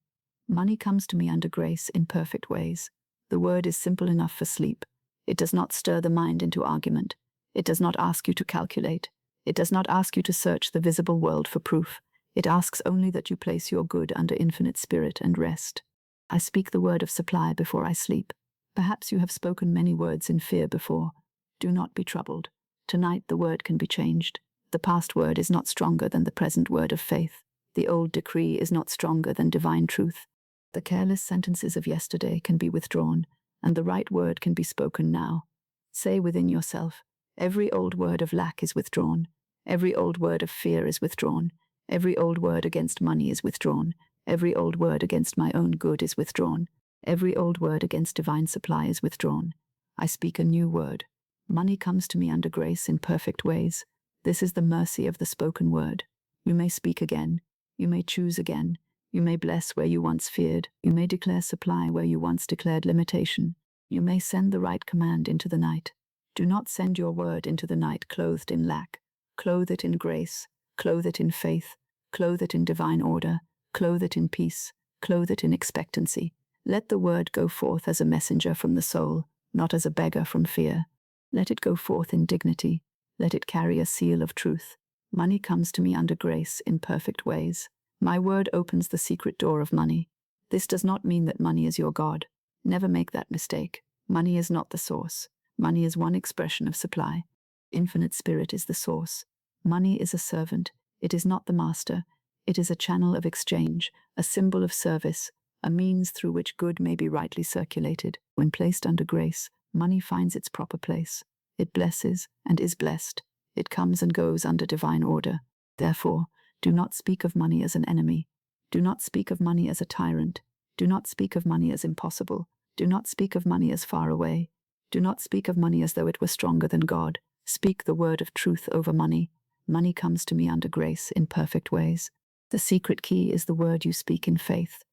Money comes to me under grace in perfect ways. The word is simple enough for sleep. It does not stir the mind into argument. It does not ask you to calculate. It does not ask you to search the visible world for proof. It asks only that you place your good under infinite spirit and rest. I speak the word of supply before I sleep. Perhaps you have spoken many words in fear before. Do not be troubled. Tonight the word can be changed. The past word is not stronger than the present word of faith. The old decree is not stronger than divine truth. The careless sentences of yesterday can be withdrawn, and the right word can be spoken now. Say within yourself, every old word of lack is withdrawn. Every old word of fear is withdrawn. Every old word against money is withdrawn. Every old word against my own good is withdrawn. Every old word against divine supply is withdrawn. I speak a new word. Money comes to me under grace in perfect ways. This is the mercy of the spoken word. You may speak again. You may choose again. You may bless where you once feared. You may declare supply where you once declared limitation. You may send the right command into the night. Do not send your word into the night clothed in lack. Clothe it in grace. Clothe it in faith. Clothe it in divine order. Clothe it in peace. Clothe it in expectancy. Let the word go forth as a messenger from the soul, not as a beggar from fear. Let it go forth in dignity. Let it carry a seal of truth. Money comes to me under grace in perfect ways. My word opens the secret door of money. This does not mean that money is your God. Never make that mistake. Money is not the source. Money is one expression of supply. Infinite Spirit is the source. Money is a servant. It is not the master. It is a channel of exchange, a symbol of service, a means through which good may be rightly circulated. When placed under grace, money finds its proper place. It blesses and is blessed. It comes and goes under divine order. Therefore, do not speak of money as an enemy. Do not speak of money as a tyrant. Do not speak of money as impossible. Do not speak of money as far away. Do not speak of money as though it were stronger than God. Speak the word of truth over money. Money comes to me under grace in perfect ways. The secret key is the word you speak in faith.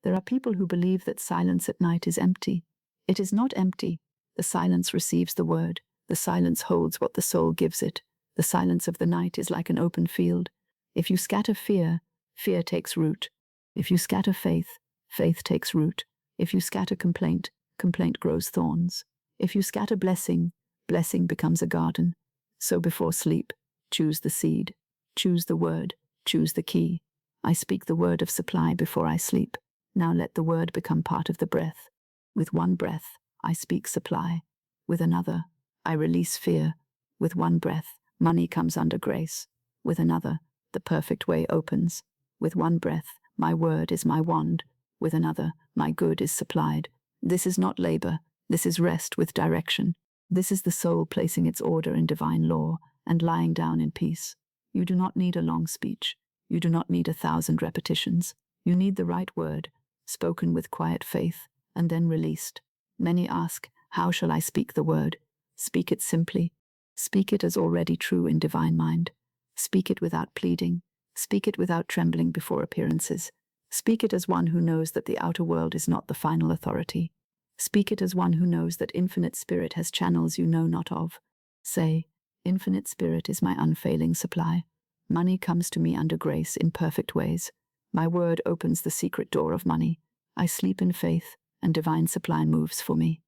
There are people who believe that silence at night is empty. It is not empty. The silence receives the word. The silence holds what the soul gives it. The silence of the night is like an open field. If you scatter fear, fear takes root. If you scatter faith, faith takes root. If you scatter complaint, complaint grows thorns. If you scatter blessing, blessing becomes a garden. So before sleep, choose the seed, choose the word, choose the key. I speak the word of supply before I sleep. Now let the word become part of the breath. With one breath, I speak supply. With another, I release fear. With one breath, money comes under grace. With another, the perfect way opens. With one breath, my word is my wand. With another, my good is supplied. This is not labor. This is rest with direction. This is the soul placing its order in divine law and lying down in peace. You do not need a long speech. You do not need 1,000 repetitions. You need the right word, spoken with quiet faith, and then released. Many ask, how shall I speak the word? Speak it simply. Speak it as already true in divine mind. Speak it without pleading. Speak it without trembling before appearances. Speak it as one who knows that the outer world is not the final authority. Speak it as one who knows that infinite spirit has channels you know not of. Say, infinite spirit is my unfailing supply. Money comes to me under grace in perfect ways. My word opens the secret door of money. I sleep in faith, and divine supply moves for me.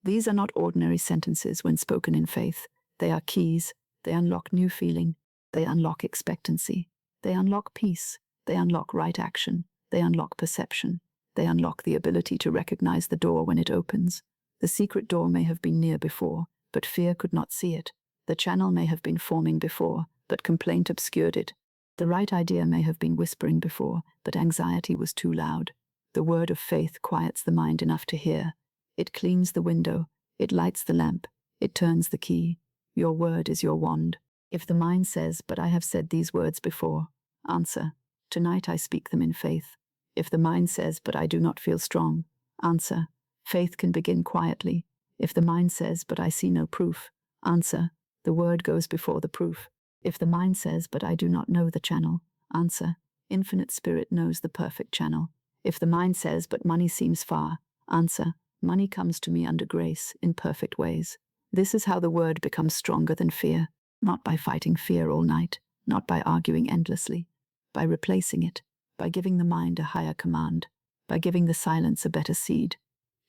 These are not ordinary sentences when spoken in faith. They are keys. They unlock new feeling. They unlock expectancy. They unlock peace. They unlock right action. They unlock perception. They unlock the ability to recognize the door when it opens. The secret door may have been near before, but fear could not see it. The channel may have been forming before, but complaint obscured it. The right idea may have been whispering before, but anxiety was too loud. The word of faith quiets the mind enough to hear. It cleans the window. It lights the lamp. It turns the key. Your word is your wand. If the mind says, but I have said these words before, answer, tonight I speak them in faith. If the mind says, but I do not feel strong, answer, faith can begin quietly. If the mind says, but I see no proof, answer, the word goes before the proof. If the mind says, but I do not know the channel, answer, infinite spirit knows the perfect channel. If the mind says, but money seems far, answer, money comes to me under grace in perfect ways. This is how the word becomes stronger than fear, not by fighting fear all night, not by arguing endlessly, by replacing it, by giving the mind a higher command, by giving the silence a better seed.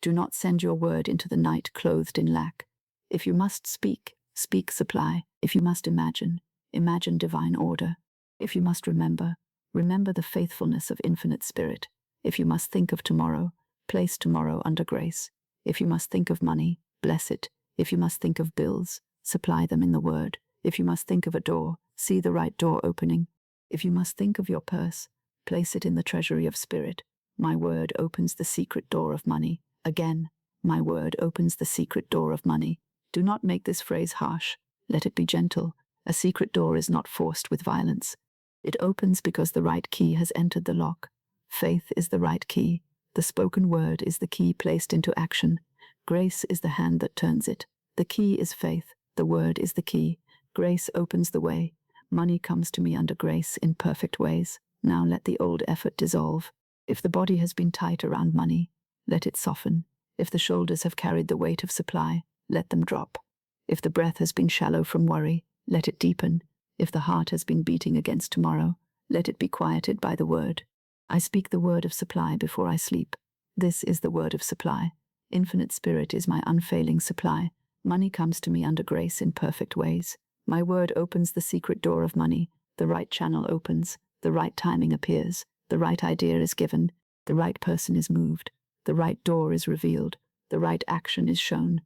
Do not send your word into the night clothed in lack. If you must speak, speak supply. If you must imagine, imagine divine order. If you must remember, remember the faithfulness of infinite spirit. If you must think of tomorrow, place tomorrow under grace. If you must think of money, bless it. If you must think of bills, supply them in the word. If you must think of a door, see the right door opening. If you must think of your purse, place it in the treasury of spirit. My word opens the secret door of money. Again, my word opens the secret door of money. Do not make this phrase harsh. Let it be gentle. A secret door is not forced with violence. It opens because the right key has entered the lock. Faith is the right key. The spoken word is the key placed into action. Grace is the hand that turns it. The key is faith. The word is the key. Grace opens the way. Money comes to me under grace in perfect ways. Now let the old effort dissolve. If the body has been tight around money, let it soften. If the shoulders have carried the weight of supply, let them drop. If the breath has been shallow from worry, let it deepen. If the heart has been beating against tomorrow, let it be quieted by the word. I speak the word of supply before I sleep. This is the word of supply. Infinite spirit is my unfailing supply. Money comes to me under grace in perfect ways. My word opens the secret door of money. The right channel opens. The right timing appears. The right idea is given. The right person is moved. The right door is revealed. The right action is shown.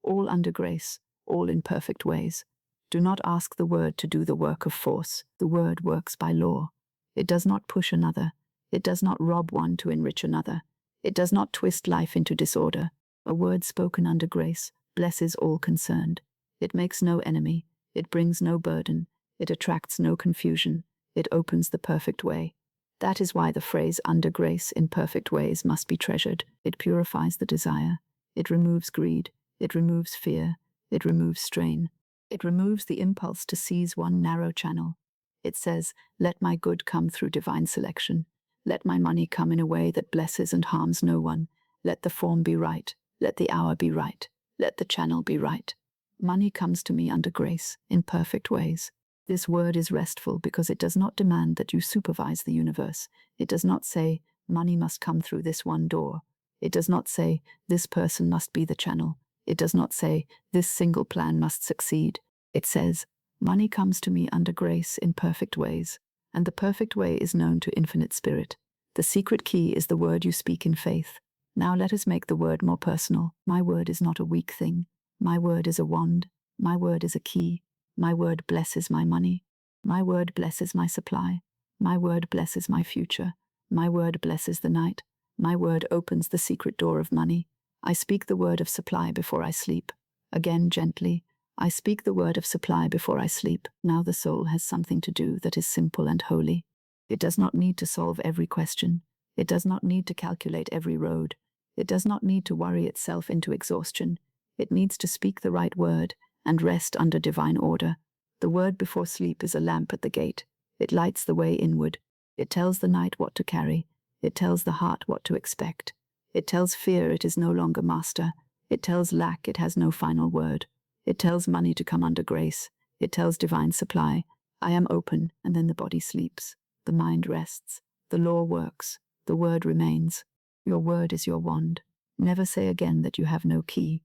All under grace, all in perfect ways. Do not ask the word to do the work of force. The word works by law. It does not push another. It does not rob one to enrich another. It does not twist life into disorder. A word spoken under grace blesses all concerned. It makes no enemy. It brings no burden. It attracts no confusion. It opens the perfect way. That is why the phrase under grace in perfect ways must be treasured. It purifies the desire. It removes greed. It removes fear. It removes strain. It removes the impulse to seize one narrow channel. It says, let my good come through divine selection. Let my money come in a way that blesses and harms no one. Let the form be right. Let the hour be right. Let the channel be right. Money comes to me under grace, in perfect ways. This word is restful because it does not demand that you supervise the universe. It does not say, money must come through this one door. It does not say, this person must be the channel. It does not say, this single plan must succeed. It says, money comes to me under grace in perfect ways, and the perfect way is known to infinite spirit. The secret key is the word you speak in faith. Now let us make the word more personal. My word is not a weak thing. My word is a wand. My word is a key. My word blesses my money. My word blesses my supply. My word blesses my future. My word blesses the night. My word opens the secret door of money. I speak the word of supply before I sleep. Again, gently, I speak the word of supply before I sleep. Now the soul has something to do that is simple and holy. It does not need to solve every question. It does not need to calculate every road. It does not need to worry itself into exhaustion. It needs to speak the right word and rest under divine order. The word before sleep is a lamp at the gate. It lights the way inward. It tells the night what to carry. It tells the heart what to expect. It tells fear it is no longer master. It tells lack it has no final word. It tells money to come under grace. It tells divine supply, I am open, and then the body sleeps. The mind rests. The law works. The word remains. Your word is your wand. Never say again that you have no key.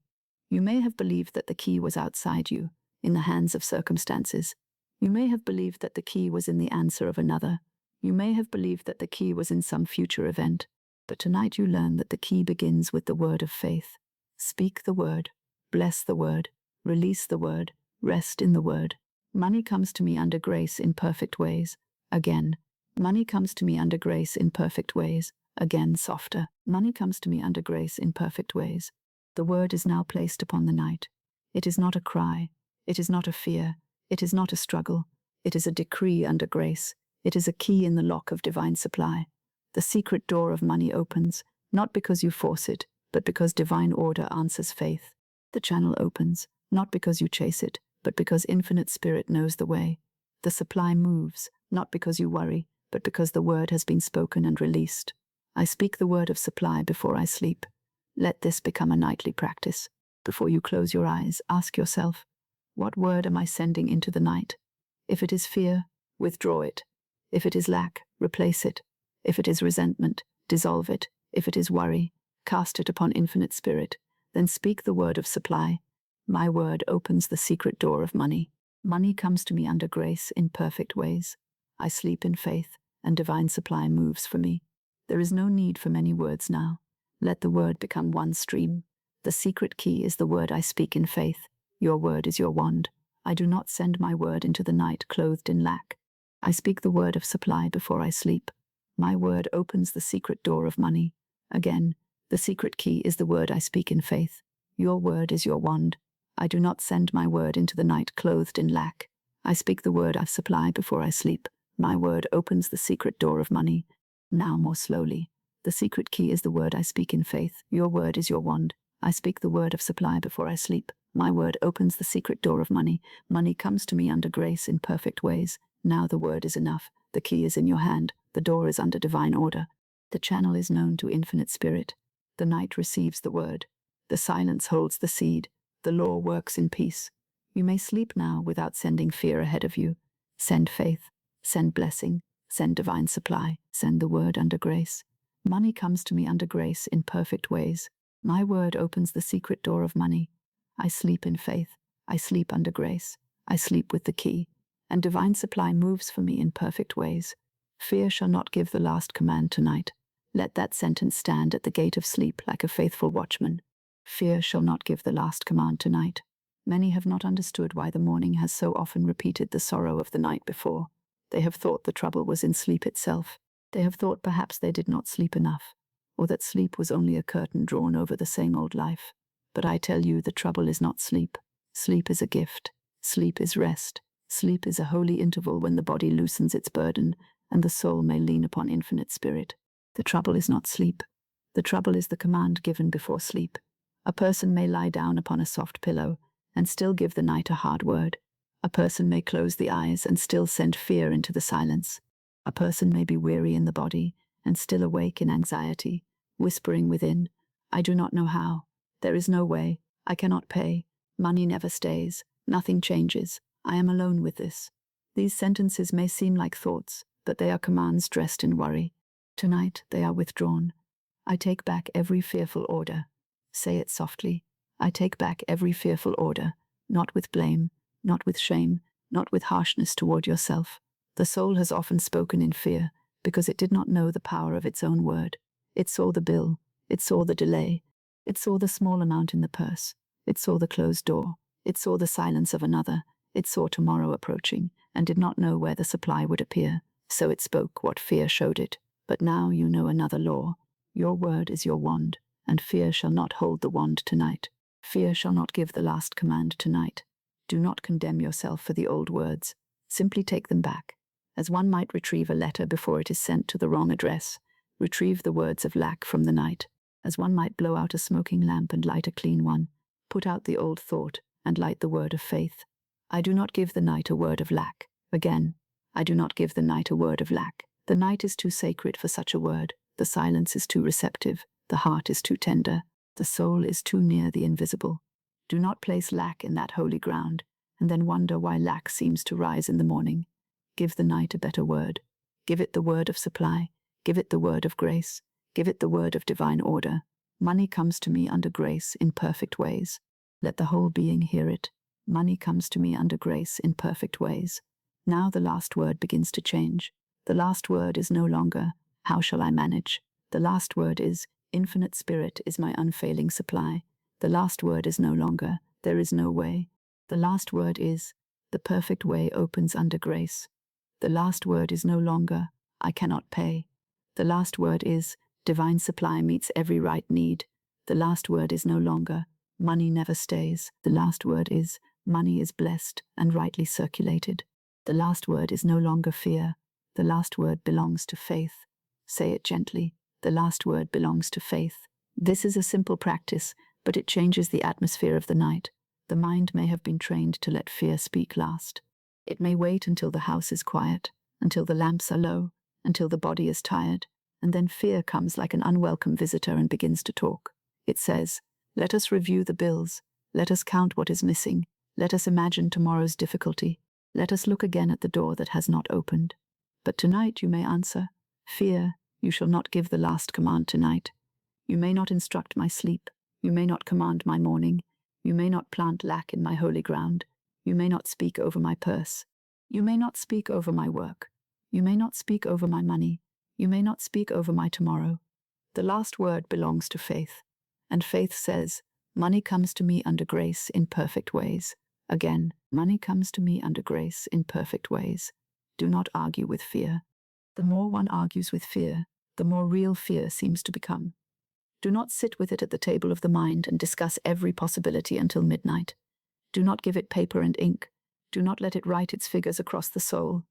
You may have believed that the key was outside you, in the hands of circumstances. You may have believed that the key was in the answer of another. You may have believed that the key was in some future event. But tonight you learn that the key begins with the word of faith. Speak the word. Bless the word. Release the word. Rest in the word. Money comes to me under grace in perfect ways. Again. Money comes to me under grace in perfect ways. Again, softer. Money comes to me under grace in perfect ways. The word is now placed upon the night. It is not a cry. It is not a fear. It is not a struggle. It is a decree under grace. It is a key in the lock of divine supply. The secret door of money opens, not because you force it, but because divine order answers faith. The channel opens, not because you chase it, but because infinite spirit knows the way. The supply moves, not because you worry, but because the word has been spoken and released. I speak the word of supply before I sleep. Let this become a nightly practice. Before you close your eyes, ask yourself, what word am I sending into the night? If it is fear, withdraw it. If it is lack, replace it. If it is resentment, dissolve it. If it is worry, cast it upon infinite spirit. Then speak the word of supply. My word opens the secret door of money. Money comes to me under grace in perfect ways. I sleep in faith, and divine supply moves for me. There is no need for many words now. Let the word become one stream. The secret key is the word I speak in faith. Your word is your wand. I do not send my word into the night clothed in lack. I speak the word of supply before I sleep. My word opens the secret door of money. Again, the secret key is the word I speak in faith. Your word is your wand. I do not send my word into the night clothed in lack. I speak the word of supply before I sleep. My word opens the secret door of money. Now more slowly. The secret key is the word I speak in faith. Your word is your wand. I speak the word of supply before I sleep. My word opens the secret door of money. Money comes to me under grace in perfect ways. Now the word is enough. The key is in your hand. The door is under divine order. The channel is known to infinite spirit. The night receives the word. The silence holds the seed. The law works in peace. You may sleep now without sending fear ahead of you. Send faith. Send blessing. Send divine supply. Send the word under grace. Money comes to me under grace in perfect ways. My word opens the secret door of money. I sleep in faith. I sleep under grace. I sleep with the key. And divine supply moves for me in perfect ways. Fear shall not give the last command tonight. Let that sentence stand at the gate of sleep like a faithful watchman. Fear shall not give the last command tonight. Many have not understood why the morning has so often repeated the sorrow of the night before. They have thought the trouble was in sleep itself. They have thought perhaps they did not sleep enough, or that sleep was only a curtain drawn over the same old life. But I tell you, the trouble is not sleep. Sleep is a gift. Sleep is rest. Sleep is a holy interval when the body loosens its burden, and the soul may lean upon infinite spirit. The trouble is not sleep. The trouble is the command given before sleep. A person may lie down upon a soft pillow, and still give the night a hard word. A person may close the eyes and still send fear into the silence. A person may be weary in the body and still awake in anxiety, whispering within, I do not know how. There is no way. I cannot pay. Money never stays. Nothing changes. I am alone with this. These sentences may seem like thoughts, but they are commands dressed in worry. Tonight they are withdrawn. I take back every fearful order. Say it softly. I take back every fearful order, not with blame, not with shame, not with harshness toward yourself. The soul has often spoken in fear, because it did not know the power of its own word. It saw the bill. It saw the delay. It saw the small amount in the purse. It saw the closed door. It saw the silence of another. It saw tomorrow approaching, and did not know where the supply would appear. So it spoke what fear showed it. But now you know another law. Your word is your wand, and fear shall not hold the wand tonight. Fear shall not give the last command tonight. Do not condemn yourself for the old words. Simply take them back. As one might retrieve a letter before it is sent to the wrong address, retrieve the words of lack from the night. As one might blow out a smoking lamp and light a clean one, put out the old thought and light the word of faith. I do not give the night a word of lack. Again, I do not give the night a word of lack. The night is too sacred for such a word. The silence is too receptive. The heart is too tender. The soul is too near the invisible. Do not place lack in that holy ground, and then wonder why lack seems to rise in the morning. Give the night a better word. Give it the word of supply. Give it the word of grace. Give it the word of divine order. Money comes to me under grace in perfect ways. Let the whole being hear it. Money comes to me under grace in perfect ways. Now the last word begins to change. The last word is no longer, how shall I manage? The last word is, infinite spirit is my unfailing supply. The last word is no longer, there is no way. The last word is, the perfect way opens under grace. The last word is no longer, I cannot pay. The last word is, divine supply meets every right need. The last word is no longer, money never stays. The last word is, money is blessed and rightly circulated. The last word is no longer fear. The last word belongs to faith. Say it gently. The last word belongs to faith. This is a simple practice, but it changes the atmosphere of the night. The mind may have been trained to let fear speak last. It may wait until the house is quiet, until the lamps are low, until the body is tired, and then fear comes like an unwelcome visitor and begins to talk. It says, let us review the bills. Let us count what is missing. Let us imagine tomorrow's difficulty. Let us look again at the door that has not opened. But tonight you may answer, fear, you shall not give the last command tonight. You may not instruct my sleep. You may not command my morning. You may not plant lack in my holy ground. You may not speak over my purse. You may not speak over my work. You may not speak over my money. You may not speak over my tomorrow. The last word belongs to faith. And faith says, money comes to me under grace in perfect ways. Again, money comes to me under grace in perfect ways. Do not argue with fear. The more one argues with fear, the more real fear seems to become. Do not sit with it at the table of the mind and discuss every possibility until midnight. Do not give it paper and ink. Do not let it write its figures across the soul.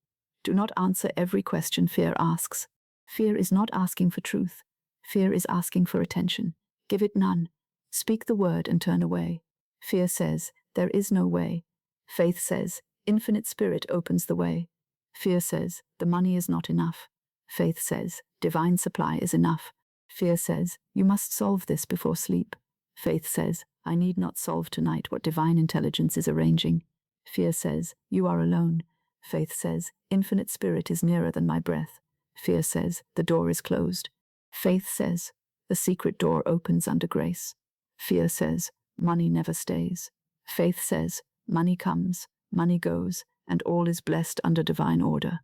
Do not answer every question fear asks. Fear is not asking for truth. Fear is asking for attention. Give it none. Speak the word and turn away. Fear says, there is no way. Faith says, infinite spirit opens the way. Fear says, the money is not enough. Faith says, divine supply is enough. Fear says, you must solve this before sleep. Faith says, I need not solve tonight what divine intelligence is arranging. Fear says, you are alone. Faith says, infinite spirit is nearer than my breath. Fear says, the door is closed. Faith says, the secret door opens under grace. Fear says, money never stays. Faith says, money comes, money goes, and all is blessed under divine order.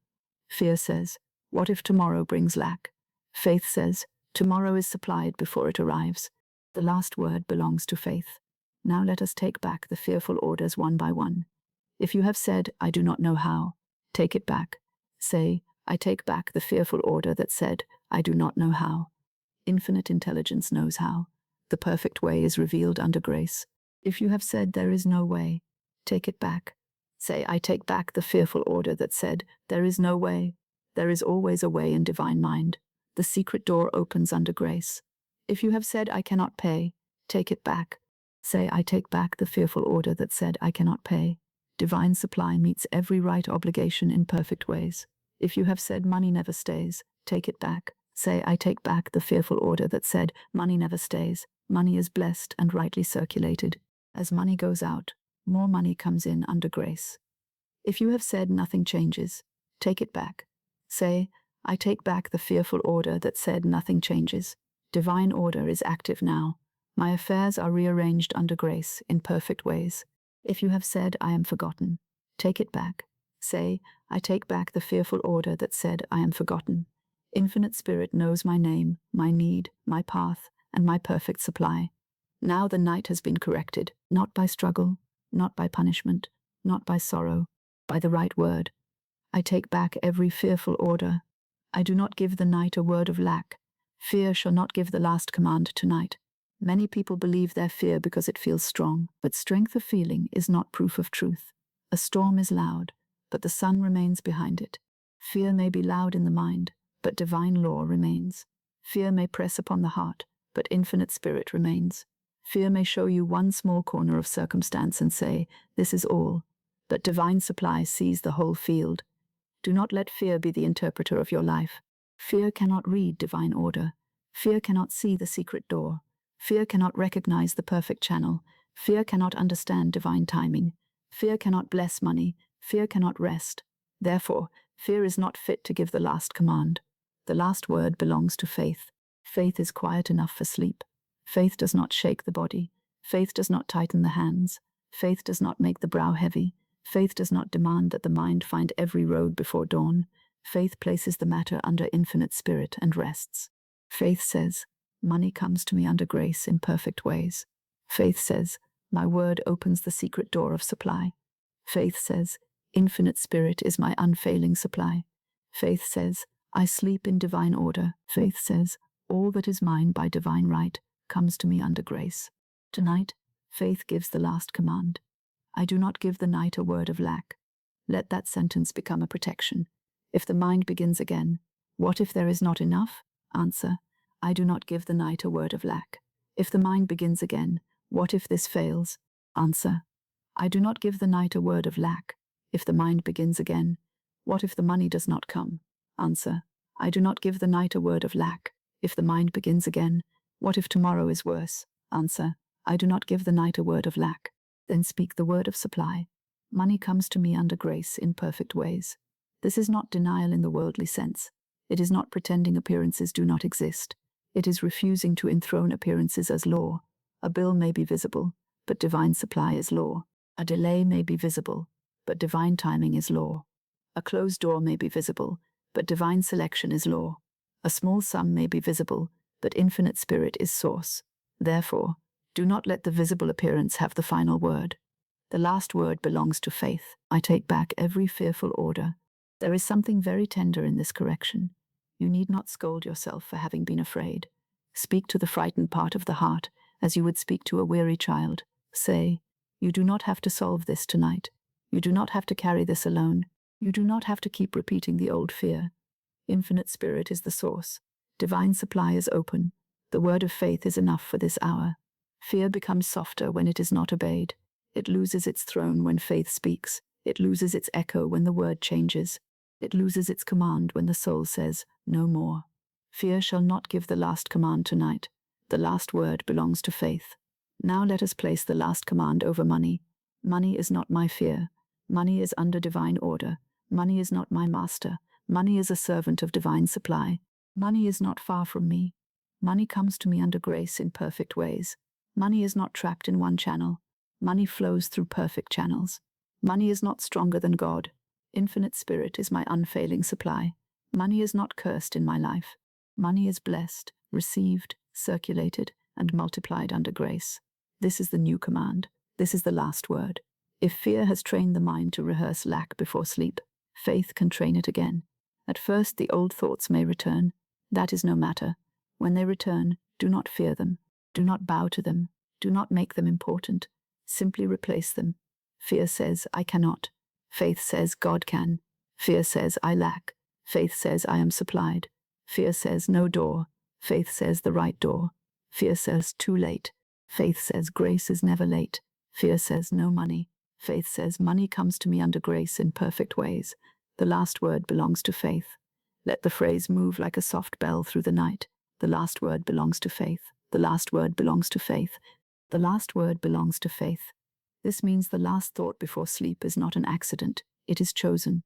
Fear says, what if tomorrow brings lack? Faith says, tomorrow is supplied before it arrives. The last word belongs to faith. Now let us take back the fearful orders one by one. If you have said, I do not know how, take it back. Say, I take back the fearful order that said, I do not know how. Infinite intelligence knows how. The perfect way is revealed under grace. If you have said there is no way, take it back. Say, I take back the fearful order that said, there is no way. There is always a way in divine mind. The secret door opens under grace. If you have said, I cannot pay, take it back. Say, I take back the fearful order that said, I cannot pay. Divine supply meets every right obligation in perfect ways. If you have said money never stays, take it back. Say, I take back the fearful order that said money never stays. Money is blessed and rightly circulated. As money goes out, more money comes in under grace. If you have said nothing changes, take it back. Say, I take back the fearful order that said nothing changes. Divine order is active now. My affairs are rearranged under grace in perfect ways. If you have said, I am forgotten, take it back. Say, I take back the fearful order that said, I am forgotten. Infinite Spirit knows my name, my need, my path, and my perfect supply. Now the night has been corrected, not by struggle, not by punishment, not by sorrow, by the right word. I take back every fearful order. I do not give the night a word of lack. Fear shall not give the last command tonight. Many people believe their fear because it feels strong, but strength of feeling is not proof of truth. A storm is loud, but the sun remains behind it. Fear may be loud in the mind, but divine law remains. Fear may press upon the heart, but infinite spirit remains. Fear may show you one small corner of circumstance and say, this is all, but divine supply sees the whole field. Do not let fear be the interpreter of your life. Fear cannot read divine order. Fear cannot see the secret door. Fear cannot recognize the perfect channel. Fear cannot understand divine timing. Fear cannot bless money. Fear cannot rest. Therefore, fear is not fit to give the last command. The last word belongs to faith. Faith is quiet enough for sleep. Faith does not shake the body. Faith does not tighten the hands. Faith does not make the brow heavy. Faith does not demand that the mind find every road before dawn. Faith places the matter under infinite spirit and rests. Faith says, money comes to me under grace in perfect ways. Faith says, my word opens the secret door of supply. Faith says, infinite spirit is my unfailing supply. Faith says, I sleep in divine order. Faith says, all that is mine by divine right comes to me under grace. Tonight, faith gives the last command. I do not give the night a word of lack. Let that sentence become a protection. If the mind begins again, what if there is not enough? Answer, I do not give the night a word of lack. If the mind begins again, what if this fails? Answer, I do not give the night a word of lack. If the mind begins again, what if the money does not come? Answer, I do not give the night a word of lack. If the mind begins again, what if tomorrow is worse? Answer, I do not give the night a word of lack. Then speak the word of supply. Money comes to me under grace in perfect ways. This is not denial in the worldly sense. It is not pretending appearances do not exist. It is refusing to enthrone appearances as law. A bill may be visible, but divine supply is law. A delay may be visible, but divine timing is law. A closed door may be visible, but divine selection is law. A small sum may be visible, but infinite spirit is source. Therefore, do not let the visible appearance have the final word. The last word belongs to faith. I take back every fearful order. There is something very tender in this correction. You need not scold yourself for having been afraid. Speak to the frightened part of the heart as you would speak to a weary child. Say, you do not have to solve this tonight. You do not have to carry this alone. You do not have to keep repeating the old fear. Infinite Spirit is the source. Divine supply is open. The word of faith is enough for this hour. Fear becomes softer when it is not obeyed. It loses its throne when faith speaks. It loses its echo when the word changes. It loses its command when the soul says, no more. Fear shall not give the last command tonight. The last word belongs to faith. Now let us place the last command over money. Money is not my fear. Money is under divine order. Money is not my master. Money is a servant of divine supply. Money is not far from me. Money comes to me under grace in perfect ways. Money is not trapped in one channel. Money flows through perfect channels. Money is not stronger than God. Infinite Spirit is my unfailing supply. Money is not cursed in my life. Money is blessed, received, circulated, and multiplied under grace. This is the new command. This is the last word. If fear has trained the mind to rehearse lack before sleep, faith can train it again. At first the old thoughts may return. That is no matter. When they return, do not fear them. Do not bow to them. Do not make them important. Simply replace them. Fear says, I cannot. Faith says, God can. Fear says, I lack. Faith says, I am supplied. Fear says, no door. Faith says, the right door. Fear says, too late. Faith says, grace is never late. Fear says, no money. Faith says, money comes to me under grace in perfect ways. The last word belongs to faith. Let the phrase move like a soft bell through the night. The last word belongs to faith. The last word belongs to faith. The last word belongs to faith. This means the last thought before sleep is not an accident. It is chosen.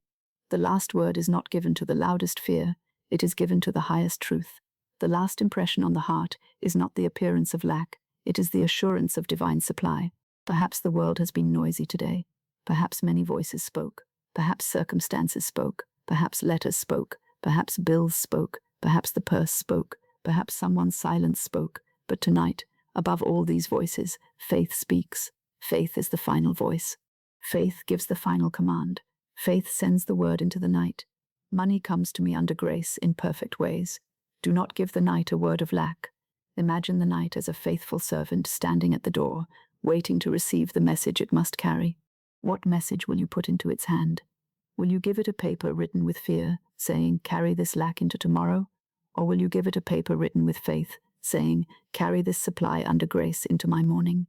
The last word is not given to the loudest fear. It is given to the highest truth. The last impression on the heart is not the appearance of lack. It is the assurance of divine supply. Perhaps the world has been noisy today. Perhaps many voices spoke. Perhaps circumstances spoke. Perhaps letters spoke. Perhaps bills spoke. Perhaps the purse spoke. Perhaps someone's silence spoke. But tonight, above all these voices, faith speaks. Faith is the final voice. Faith gives the final command. Faith sends the word into the night. Money comes to me under grace in perfect ways. Do not give the night a word of lack. Imagine the night as a faithful servant standing at the door, waiting to receive the message it must carry. What message will you put into its hand? Will you give it a paper written with fear, saying, carry this lack into tomorrow? Or will you give it a paper written with faith, saying, carry this supply under grace into my morning?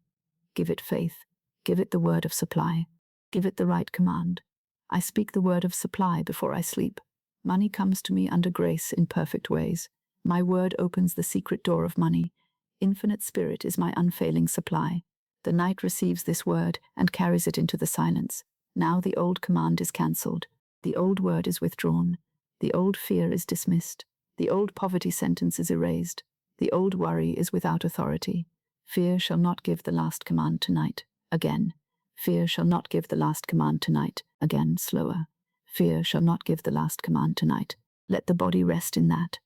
Give it faith. Give it the word of supply. Give it the right command. I speak the word of supply before I sleep. Money comes to me under grace in perfect ways. My word opens the secret door of money. Infinite Spirit is my unfailing supply. The night receives this word and carries it into the silence. Now the old command is cancelled. The old word is withdrawn. The old fear is dismissed. The old poverty sentence is erased. The old worry is without authority. Fear shall not give the last command tonight. Again. Fear shall not give the last command tonight. Again, slower. Fear shall not give the last command tonight. Let the body rest in that.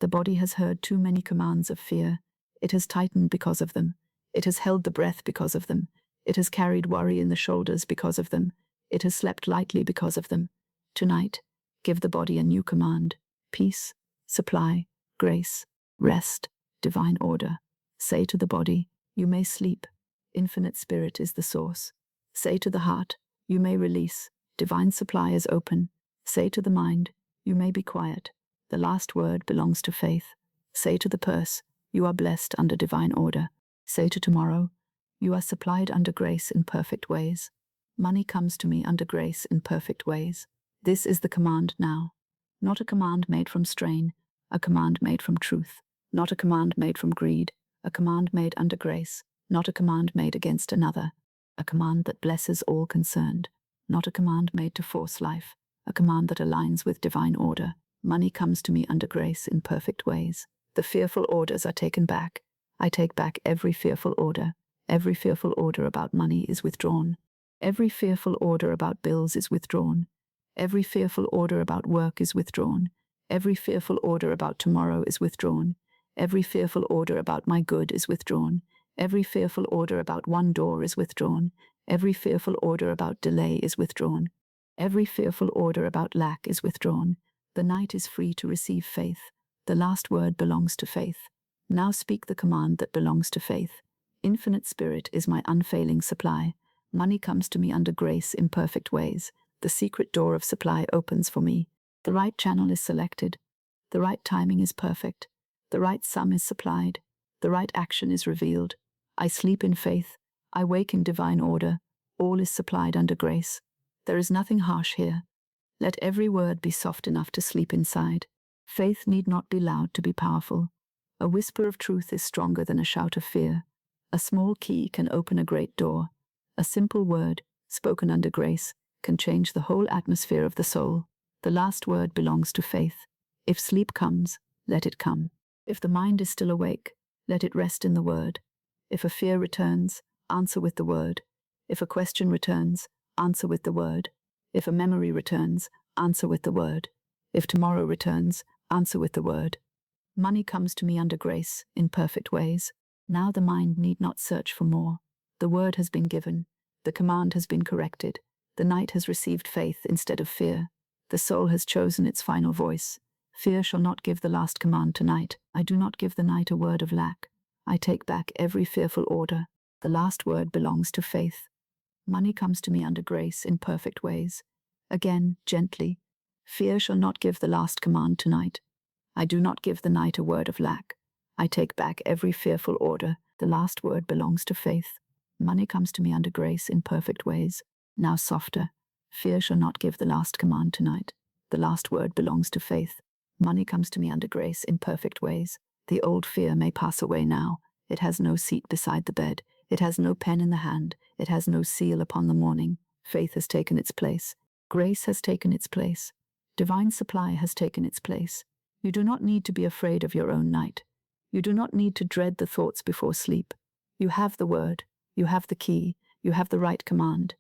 The body has heard too many commands of fear. It has tightened because of them. It has held the breath because of them. It has carried worry in the shoulders because of them. It has slept lightly because of them. Tonight, give the body a new command. Peace, supply, grace, rest, divine order. Say to the body, you may sleep. Infinite Spirit is the source. Say to the heart, you may release. Divine supply is open. Say to the mind, you may be quiet. The last word belongs to faith. Say to the purse, you are blessed under divine order. Say to tomorrow, you are supplied under grace in perfect ways. Money comes to me under grace in perfect ways. This is the command now. Not a command made from strain, a command made from truth. Not a command made from greed, a command made under grace. Not a command made against another. A command that blesses all concerned. Not a command made to force life. A command that aligns with divine order. Money comes to me under grace in perfect ways. The fearful orders are taken back. I take back every fearful order. Every fearful order about money is withdrawn. Every fearful order about bills is withdrawn. Every fearful order about work is withdrawn. Every fearful order about tomorrow is withdrawn. Every fearful order about my good is withdrawn. Every fearful order about one door is withdrawn. Every fearful order about delay is withdrawn. Every fearful order about lack is withdrawn. The night is free to receive faith. The last word belongs to faith. Now speak the command that belongs to faith. Infinite Spirit is my unfailing supply. Money comes to me under grace in perfect ways. The secret door of supply opens for me. The right channel is selected. The right timing is perfect. The right sum is supplied. The right action is revealed. I sleep in faith. I wake in divine order. All is supplied under grace. There is nothing harsh here. Let every word be soft enough to sleep inside. Faith need not be loud to be powerful. A whisper of truth is stronger than a shout of fear. A small key can open a great door. A simple word, spoken under grace, can change the whole atmosphere of the soul. The last word belongs to faith. If sleep comes, let it come. If the mind is still awake, let it rest in the word. If a fear returns, answer with the word. If a question returns, answer with the word. If a memory returns, answer with the word. If tomorrow returns, answer with the word. Money comes to me under grace, in perfect ways. Now the mind need not search for more. The word has been given. The command has been corrected. The night has received faith instead of fear. The soul has chosen its final voice. Fear shall not give the last command tonight. I do not give the night a word of lack. I take back every fearful order. The last word belongs to faith. Money comes to me under grace in perfect ways. Again, gently. Fear shall not give the last command tonight. I do not give the night a word of lack. I take back every fearful order. The last word belongs to faith. Money comes to me under grace in perfect ways. Now softer. Fear shall not give the last command tonight. The last word belongs to faith. Money comes to me under grace in perfect ways. The old fear may pass away now. It has no seat beside the bed. It has no pen in the hand. It has no seal upon the morning. Faith has taken its place. Grace has taken its place. Divine supply has taken its place. You do not need to be afraid of your own night. You do not need to dread the thoughts before sleep. You have the word. You have the key. You have the right command.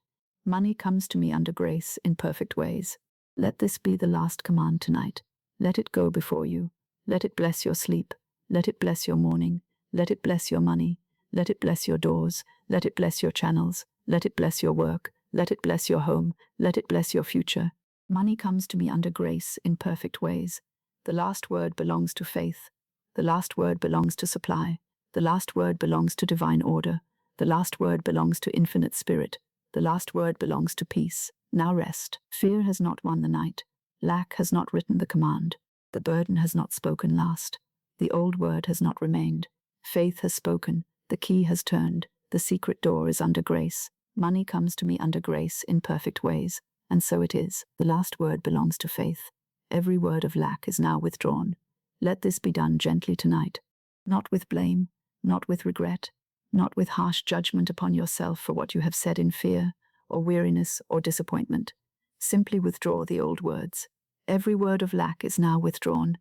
Money comes to me under grace in perfect ways. Let this be the last command tonight. Let it go before you. Let it bless your sleep. Let it bless your morning. Let it bless your money. Let it bless your doors. Let it bless your channels. Let it bless your work. Let it bless your home. Let it bless your future. Money comes to me under grace in perfect ways. The last word belongs to faith. The last word belongs to supply. The last word belongs to divine order. The last word belongs to infinite spirit. The last word belongs to peace. Now rest. Fear has not won the night. Lack has not written the command. The burden has not spoken last. The old word has not remained. Faith has spoken. The key has turned. The secret door is under grace. Money comes to me under grace in perfect ways. And so it is. The last word belongs to faith. Every word of lack is now withdrawn. Let this be done gently tonight. Not with blame, not with regret, not with harsh judgment upon yourself for what you have said in fear, or weariness, or disappointment. Simply withdraw the old words. Every word of lack is now withdrawn.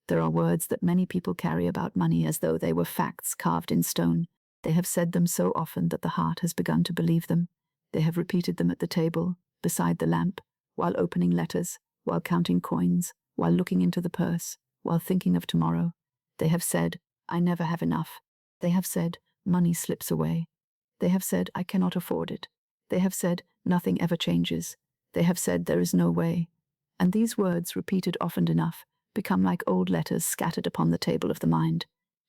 There are words that many people carry about money as though they were facts carved in stone. They have said them so often that the heart has begun to believe them. They have repeated them at the table, beside the lamp, while opening letters, while counting coins, while looking into the purse, while thinking of tomorrow. They have said, I never have enough. They have said, money slips away. They have said, I cannot afford it. They have said, nothing ever changes. They have said, there is no way. And these words, repeated often enough, become like old letters scattered upon the table of the mind.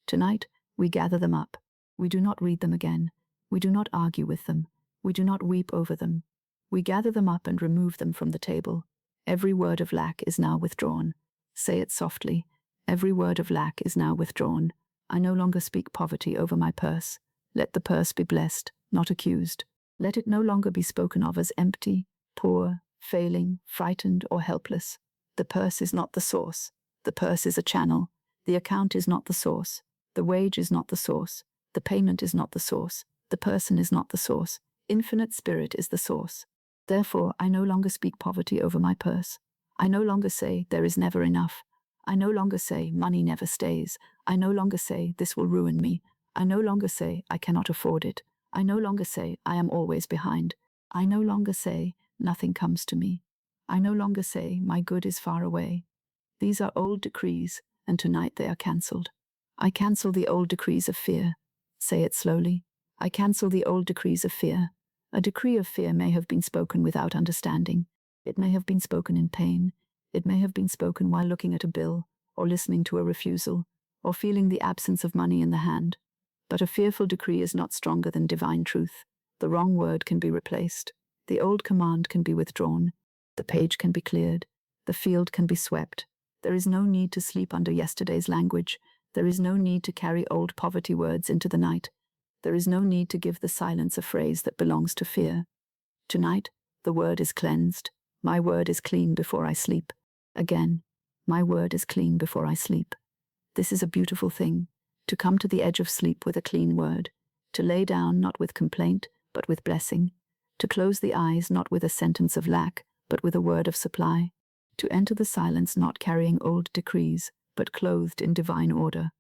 Tonight, we gather them up. We do not read them again. We do not argue with them. We do not weep over them. We gather them up and remove them from the table. Every word of lack is now withdrawn. Say it softly. Every word of lack is now withdrawn. I no longer speak poverty over my purse. Let the purse be blessed, not accused. Let it no longer be spoken of as empty, poor, failing, frightened, or helpless. The purse is not the source. The purse is a channel. The account is not the source. The wage is not the source. The payment is not the source. The person is not the source. Infinite Spirit is the source. Therefore, I no longer speak poverty over my purse. I no longer say, there is never enough. I no longer say, money never stays. I no longer say, this will ruin me. I no longer say, I cannot afford it. I no longer say, I am always behind. I no longer say, nothing comes to me. I no longer say, my good is far away. These are old decrees, and tonight they are cancelled. I cancel the old decrees of fear. Say it slowly. I cancel the old decrees of fear. A decree of fear may have been spoken without understanding. It may have been spoken in pain. It may have been spoken while looking at a bill, or listening to a refusal, or feeling the absence of money in the hand. But a fearful decree is not stronger than divine truth. The wrong word can be replaced. The old command can be withdrawn. The page can be cleared. The field can be swept. There is no need to sleep under yesterday's language. There is no need to carry old poverty words into the night. There is no need to give the silence a phrase that belongs to fear. Tonight, the word is cleansed. My word is clean before I sleep. Again, my word is clean before I sleep. This is a beautiful thing, to come to the edge of sleep with a clean word, to lay down not with complaint, but with blessing, to close the eyes not with a sentence of lack, but with a word of supply, to enter the silence not carrying old decrees, but clothed in divine order.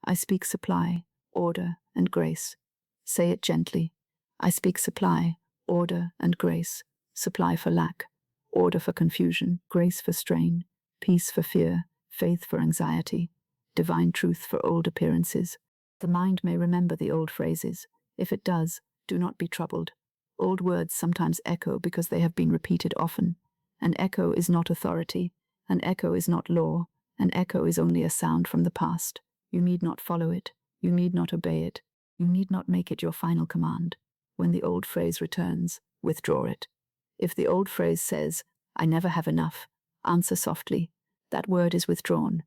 I speak supply, order, and grace. Say it gently. I speak supply, order, and grace. Supply for lack, order for confusion, grace for strain, peace for fear, faith for anxiety, divine truth for old appearances. The mind may remember the old phrases. If it does, do not be troubled. Old words sometimes echo because they have been repeated often. An echo is not authority. An echo is not law. An echo is only a sound from the past. You need not follow it. You need not obey it. You need not make it your final command. When the old phrase returns, withdraw it. If the old phrase says, I never have enough, answer softly, that word is withdrawn.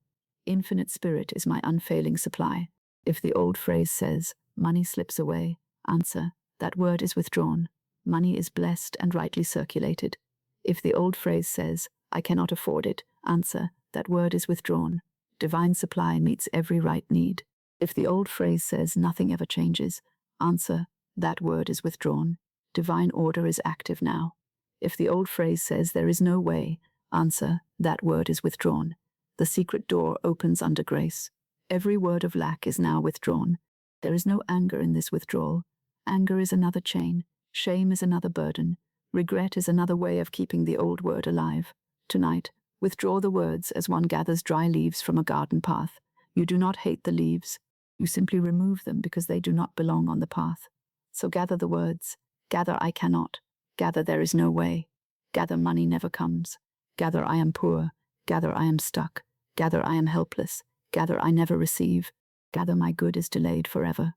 Infinite Spirit is my unfailing supply. If the old phrase says, money slips away, answer, that word is withdrawn. Money is blessed and rightly circulated. If the old phrase says, I cannot afford it, answer, that word is withdrawn. Divine supply meets every right need. If the old phrase says nothing ever changes, answer, that word is withdrawn. Divine order is active now. If the old phrase says there is no way, answer, that word is withdrawn. The secret door opens under grace. Every word of lack is now withdrawn. There is no anger in this withdrawal. Anger is another chain. Shame is another burden. Regret is another way of keeping the old word alive. Tonight, withdraw the words as one gathers dry leaves from a garden path. You do not hate the leaves. You simply remove them because they do not belong on the path. So gather the words. Gather I cannot. Gather there is no way. Gather money never comes. Gather I am poor. Gather I am stuck. Gather I am helpless. Gather I never receive. Gather my good is delayed forever.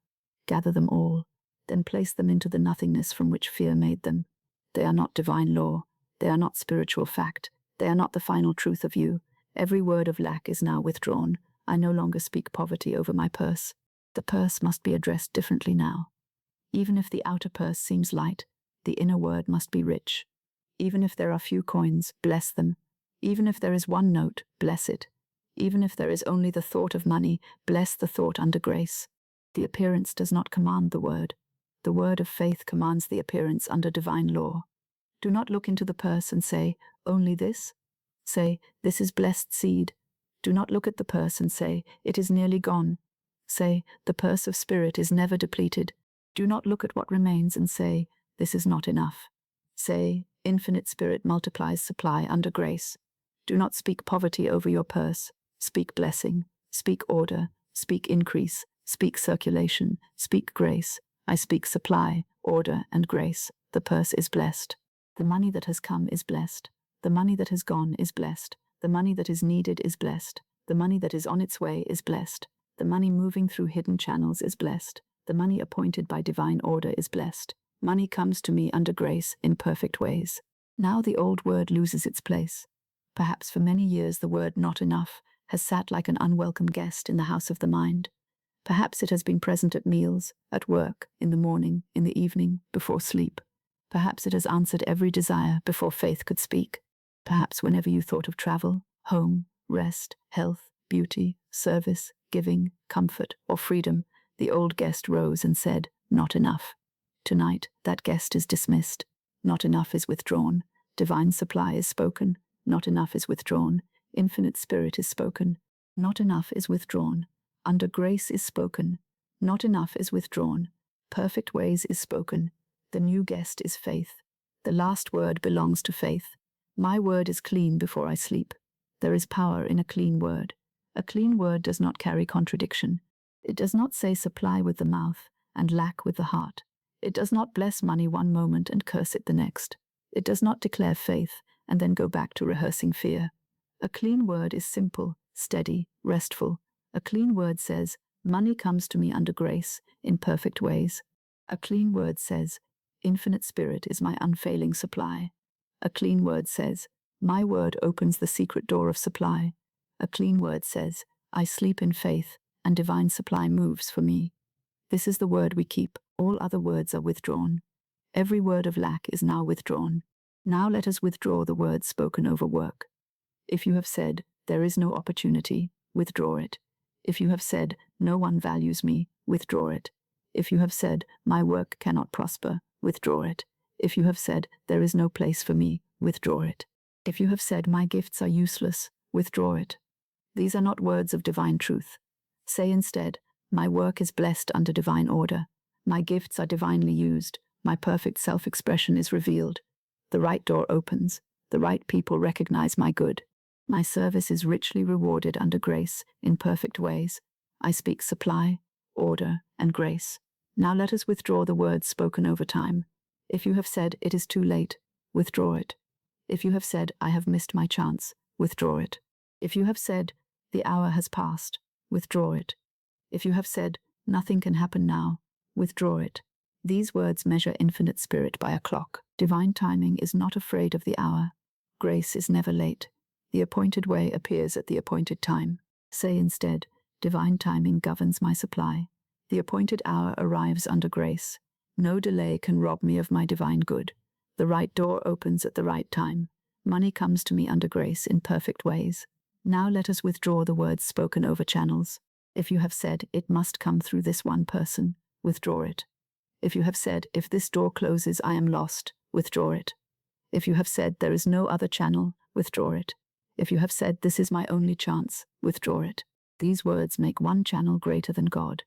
Gather them all. Then place them into the nothingness from which fear made them. They are not divine law. They are not spiritual fact. They are not the final truth of you. Every word of lack is now withdrawn. I no longer speak poverty over my purse. The purse must be addressed differently now. Even if the outer purse seems light, the inner word must be rich. Even if there are few coins, bless them. Even if there is one note, bless it. Even if there is only the thought of money, bless the thought under grace. The appearance does not command the word. The word of faith commands the appearance under divine law. Do not look into the purse and say, only this? Say, this is blessed seed. Do not look at the purse and say, it is nearly gone. Say, the purse of spirit is never depleted. Do not look at what remains and say, this is not enough. Say, infinite spirit multiplies supply under grace. Do not speak poverty over your purse. Speak blessing. Speak order. Speak increase. Speak circulation. Speak grace. I speak supply, order, and grace. The purse is blessed. The money that has come is blessed. The money that has gone is blessed. The money that is needed is blessed. The money that is on its way is blessed. The money moving through hidden channels is blessed. The money appointed by divine order is blessed. Money comes to me under grace in perfect ways. Now the old word loses its place. Perhaps for many years the word not enough has sat like an unwelcome guest in the house of the mind. Perhaps it has been present at meals, at work, in the morning, in the evening, before sleep. Perhaps it has answered every desire before faith could speak. Perhaps whenever you thought of travel, home, rest, health, beauty, service, giving, comfort, or freedom, the old guest rose and said, not enough. Tonight, that guest is dismissed. Not enough is withdrawn. Divine supply is spoken. Not enough is withdrawn. Infinite spirit is spoken. Not enough is withdrawn. Under grace is spoken. Not enough is withdrawn. Perfect ways is spoken. The new guest is faith. The last word belongs to faith. My word is clean before I sleep. There is power in a clean word. A clean word does not carry contradiction. It does not say supply with the mouth and lack with the heart. It does not bless money one moment and curse it the next. It does not declare faith and then go back to rehearsing fear. A clean word is simple, steady, restful. A clean word says, money comes to me under grace, in perfect ways. A clean word says, infinite spirit is my unfailing supply. A clean word says, my word opens the secret door of supply. A clean word says, I sleep in faith, and divine supply moves for me. This is the word we keep. All other words are withdrawn. Every word of lack is now withdrawn. Now let us withdraw the words spoken over work. If you have said, there is no opportunity, withdraw it. If you have said, no one values me, withdraw it. If you have said, my work cannot prosper, withdraw it. If you have said, there is no place for me, withdraw it. If you have said, my gifts are useless, withdraw it. These are not words of divine truth. Say instead, my work is blessed under divine order. My gifts are divinely used. My perfect self-expression is revealed. The right door opens. The right people recognize my good. My service is richly rewarded under grace in perfect ways. I speak supply, order, and grace. Now let us withdraw the words spoken over time. If you have said, it is too late, withdraw it. If you have said, I have missed my chance, withdraw it. If you have said, the hour has passed, withdraw it. If you have said, nothing can happen now, withdraw it. These words measure infinite spirit by a clock. Divine timing is not afraid of the hour. Grace is never late. The appointed way appears at the appointed time. Say instead, divine timing governs my supply. The appointed hour arrives under grace. No delay can rob me of my divine good. The right door opens at the right time. Money comes to me under grace in perfect ways. Now let us withdraw the words spoken over channels. If you have said, it must come through this one person, withdraw it. If you have said, if this door closes, I am lost, withdraw it. If you have said, there is no other channel, withdraw it. If you have said, this is my only chance, withdraw it. These words make one channel greater than God.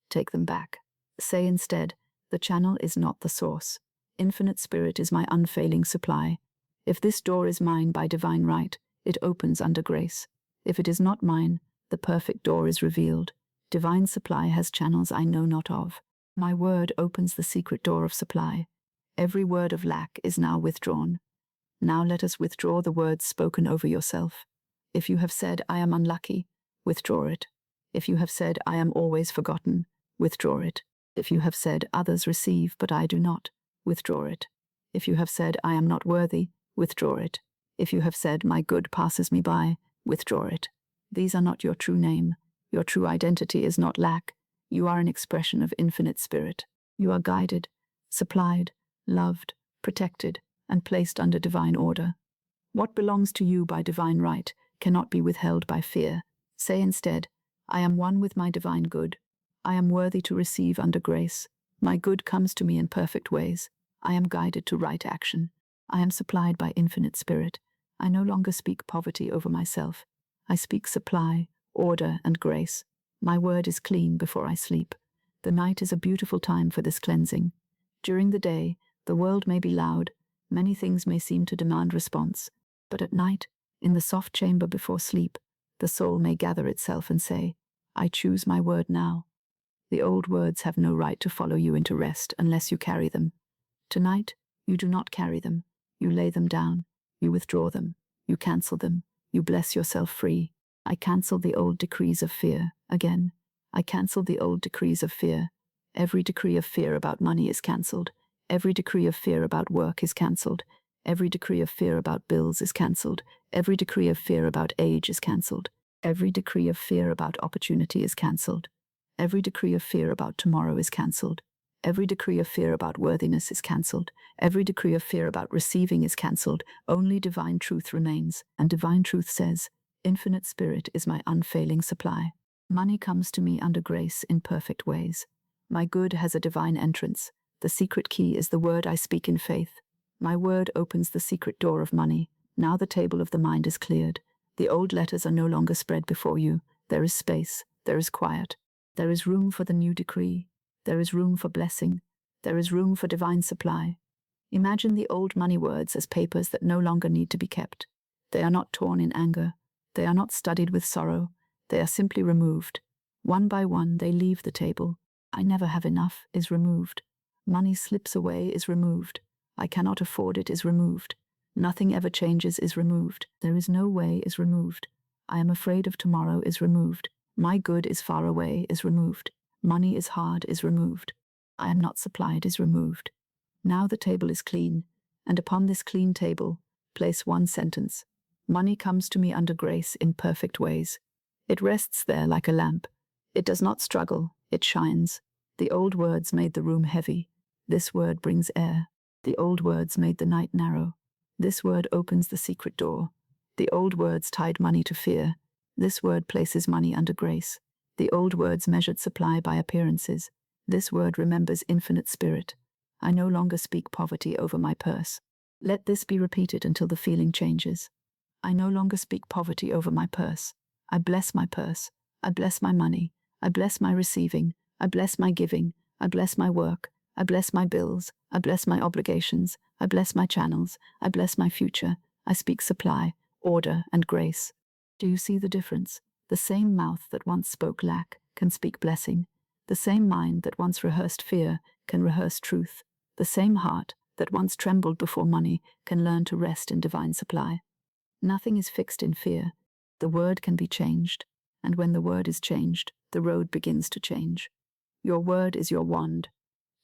Take them back. Say instead, the channel is not the source. Infinite Spirit is my unfailing supply. If this door is mine by divine right, it opens under grace. If it is not mine, the perfect door is revealed. Divine supply has channels I know not of. My word opens the secret door of supply. Every word of lack is now withdrawn. Now let us withdraw the words spoken over yourself. If you have said, I am unlucky, withdraw it. If you have said, I am always forgotten, withdraw it. If you have said, others receive but I do not, withdraw it. If you have said, I am not worthy, withdraw it. If you have said, my good passes me by, withdraw it. These are not your true name. Your true identity is not lack. You are an expression of infinite spirit. You are guided, supplied, loved, protected, and placed under divine order. What belongs to you by divine right cannot be withheld by fear. Say instead, I am one with my divine good. I am worthy to receive under grace. My good comes to me in perfect ways. I am guided to right action. I am supplied by infinite spirit. I no longer speak poverty over myself. I speak supply, order, and grace. My word is clean before I sleep. The night is a beautiful time for this cleansing. During the day, the world may be loud, many things may seem to demand response, but at night, in the soft chamber before sleep, the soul may gather itself and say, I choose my word now. The old words have no right to follow you into rest unless you carry them. Tonight, you do not carry them. You lay them down. You withdraw them. You cancel them. You bless yourself free. I cancel the old decrees of fear. Again, I cancel the old decrees of fear. Every decree of fear about money is cancelled. Every decree of fear about work is cancelled. Every decree of fear about bills is cancelled. Every decree of fear about age is cancelled. Every decree of fear about opportunity is cancelled. Every decree of fear about tomorrow is cancelled. Every decree of fear about worthiness is cancelled. Every decree of fear about receiving is cancelled. Only divine truth remains, and divine truth says, Infinite Spirit is my unfailing supply. Money comes to me under grace in perfect ways. My good has a divine entrance. The secret key is the word I speak in faith. My word opens the secret door of money. Now the table of the mind is cleared. The old letters are no longer spread before you. There is space. There is quiet. There is room for the new decree. There is room for blessing. There is room for divine supply. Imagine the old money words as papers that no longer need to be kept. They are not torn in anger. They are not studied with sorrow. They are simply removed. One by one, they leave the table. I never have enough is removed. Money slips away is removed. I cannot afford it is removed. Nothing ever changes is removed. There is no way is removed. I am afraid of tomorrow is removed. My good is far away is removed. Money is hard is removed. I am not supplied is removed. Now the table is clean, and upon this clean table, place one sentence. Money comes to me under grace in perfect ways. It rests there like a lamp. It does not struggle, it shines. The old words made the room heavy. This word brings air. The old words made the night narrow. This word opens the secret door. The old words tied money to fear. This word places money under grace. The old words measured supply by appearances. This word remembers infinite spirit. I no longer speak poverty over my purse. Let this be repeated until the feeling changes. I no longer speak poverty over my purse. I bless my purse. I bless my money. I bless my receiving. I bless my giving. I bless my work. I bless my bills. I bless my obligations. I bless my channels. I bless my future. I speak supply, order, and grace. Do you see the difference? The same mouth that once spoke lack can speak blessing. The same mind that once rehearsed fear can rehearse truth. The same heart that once trembled before money can learn to rest in divine supply. Nothing is fixed in fear. The word can be changed, and when the word is changed, the road begins to change. Your word is your wand.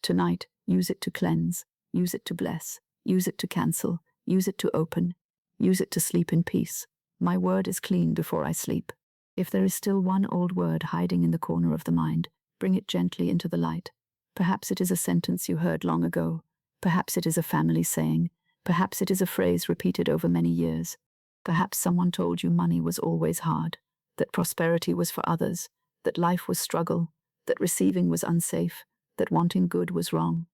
Tonight, use it to cleanse, use it to bless, use it to cancel, use it to open, use it to sleep in peace. My word is clean before I sleep. If there is still one old word hiding in the corner of the mind, bring it gently into the light. Perhaps it is a sentence you heard long ago. Perhaps it is a family saying. Perhaps it is a phrase repeated over many years. Perhaps someone told you money was always hard, that prosperity was for others, that life was struggle, that receiving was unsafe, that wanting good was wrong.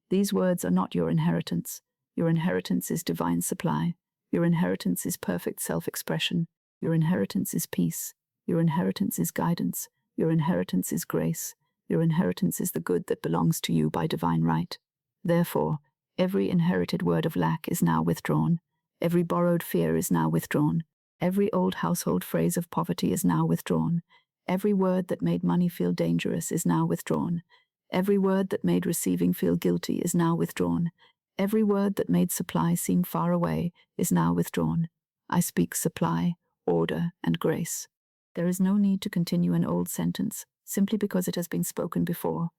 These words are not your inheritance. Your inheritance is divine supply. Your inheritance is perfect self-expression. Your inheritance is peace. Your inheritance is guidance. Your inheritance is grace. Your inheritance is the good that belongs to you by divine right. Therefore, every inherited word of lack is now withdrawn. Every borrowed fear is now withdrawn. Every old household phrase of poverty is now withdrawn. Every word that made money feel dangerous is now withdrawn. Every word that made receiving feel guilty is now withdrawn. Every word that made supply seem far away is now withdrawn. I speak supply, order, and grace. There is no need to continue an old sentence, simply because it has been spoken before.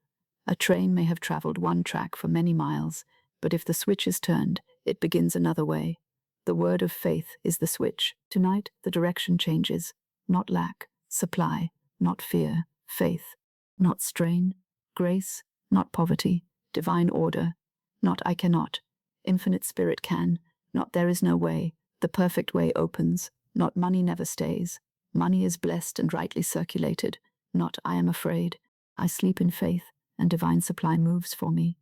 A train may have traveled one track for many miles, but if the switch is turned, it begins another way. The word of faith is the switch. Tonight, the direction changes. Not lack, supply, not fear, faith. Not strain, grace, not poverty, divine order. Not I cannot, infinite spirit can. Not there is no way, the perfect way opens. Not money never stays. Money is blessed and rightly circulated. Not I am afraid. I sleep in faith, and divine supply moves for me.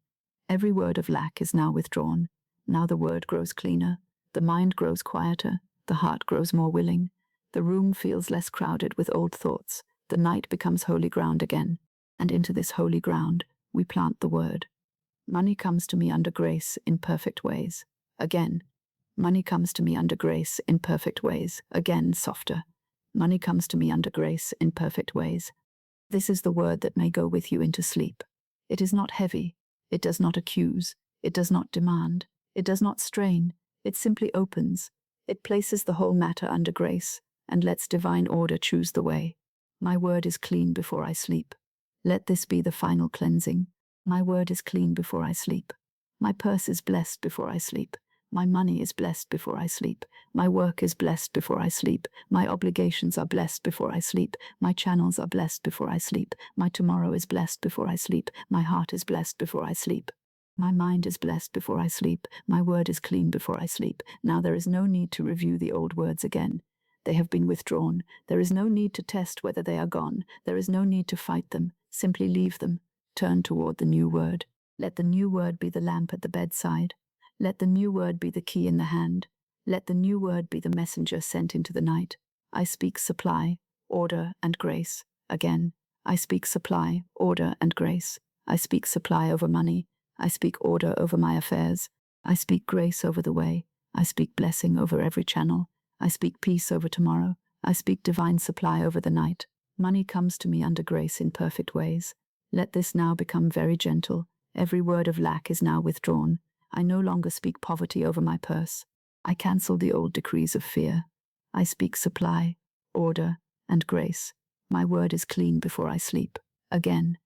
Every word of lack is now withdrawn. Now the word grows cleaner. The mind grows quieter. The heart grows more willing. The room feels less crowded with old thoughts. The night becomes holy ground again. And into this holy ground, we plant the word. Money comes to me under grace in perfect ways. Again. Money comes to me under grace in perfect ways. Again, softer. Money comes to me under grace in perfect ways. This is the word that may go with you into sleep. It is not heavy. It does not accuse. It does not demand. It does not strain. It simply opens. It places the whole matter under grace and lets divine order choose the way. My word is clean before I sleep. Let this be the final cleansing. My word is clean before I sleep. My purse is blessed before I sleep. My money is blessed before I sleep. My work is blessed before I sleep. My obligations are blessed before I sleep. My channels are blessed before I sleep. My tomorrow is blessed before I sleep. My heart is blessed before I sleep. My mind is blessed before I sleep. My word is clean before I sleep. Now there is no need to review the old words again. They have been withdrawn. There is no need to test whether they are gone. There is no need to fight them. Simply leave them. Turn toward the new word. Let the new word be the lamp at the bedside. Let the new word be the key in the hand. Let the new word be the messenger sent into the night. I speak supply, order, and grace. Again, I speak supply, order, and grace. I speak supply over money. I speak order over my affairs. I speak grace over the way. I speak blessing over every channel. I speak peace over tomorrow. I speak divine supply over the night. Money comes to me under grace in perfect ways. Let this now become very gentle. Every word of lack is now withdrawn. I no longer speak poverty over my purse. I cancel the old decrees of fear. I speak supply, order, and grace. My word is clean before I sleep. Again,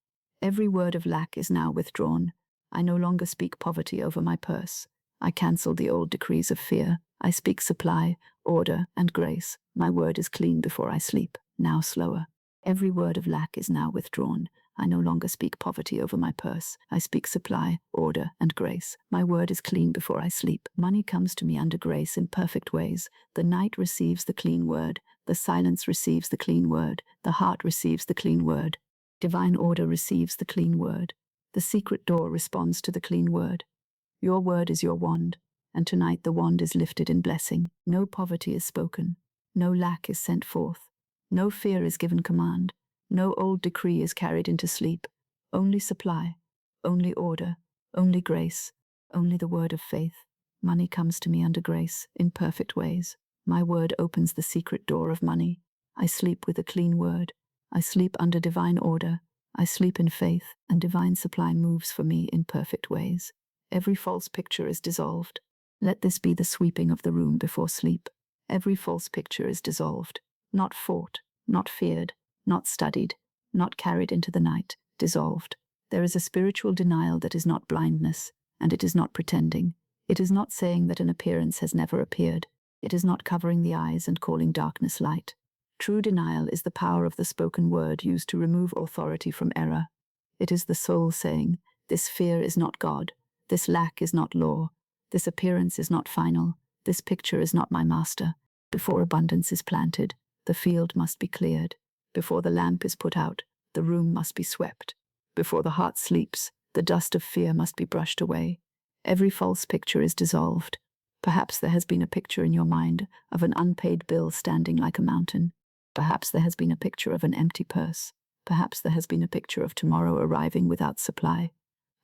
every word of lack is now withdrawn. I no longer speak poverty over my purse. I cancel the old decrees of fear. I speak supply, order, and grace. My word is clean before I sleep. Now slower. Every word of lack is now withdrawn. I no longer speak poverty over my purse. I speak supply, order, and grace. My word is clean before I sleep. Money comes to me under grace in perfect ways. The night receives the clean word. The silence receives the clean word. The heart receives the clean word. Divine order receives the clean word. The secret door responds to the clean word. Your word is your wand, and tonight the wand is lifted in blessing. No poverty is spoken. No lack is sent forth. No fear is given command. No old decree is carried into sleep. Only supply, only order, only grace, only the word of faith. Money comes to me under grace in perfect ways. My word opens the secret door of money. I sleep with a clean word. I sleep under divine order. I sleep in faith, and divine supply moves for me in perfect ways. Every false picture is dissolved. Let this be the sweeping of the room before sleep. Every false picture is dissolved, not fought, not feared, not studied, not carried into the night, dissolved. There is a spiritual denial that is not blindness, and it is not pretending. It is not saying that an appearance has never appeared. It is not covering the eyes and calling darkness light. True denial is the power of the spoken word used to remove authority from error. It is the soul saying, this fear is not God, this lack is not law, this appearance is not final, this picture is not my master. Before abundance is planted, the field must be cleared. Before the lamp is put out, the room must be swept. Before the heart sleeps, the dust of fear must be brushed away. Every false picture is dissolved. Perhaps there has been a picture in your mind of an unpaid bill standing like a mountain. Perhaps there has been a picture of an empty purse. Perhaps there has been a picture of tomorrow arriving without supply.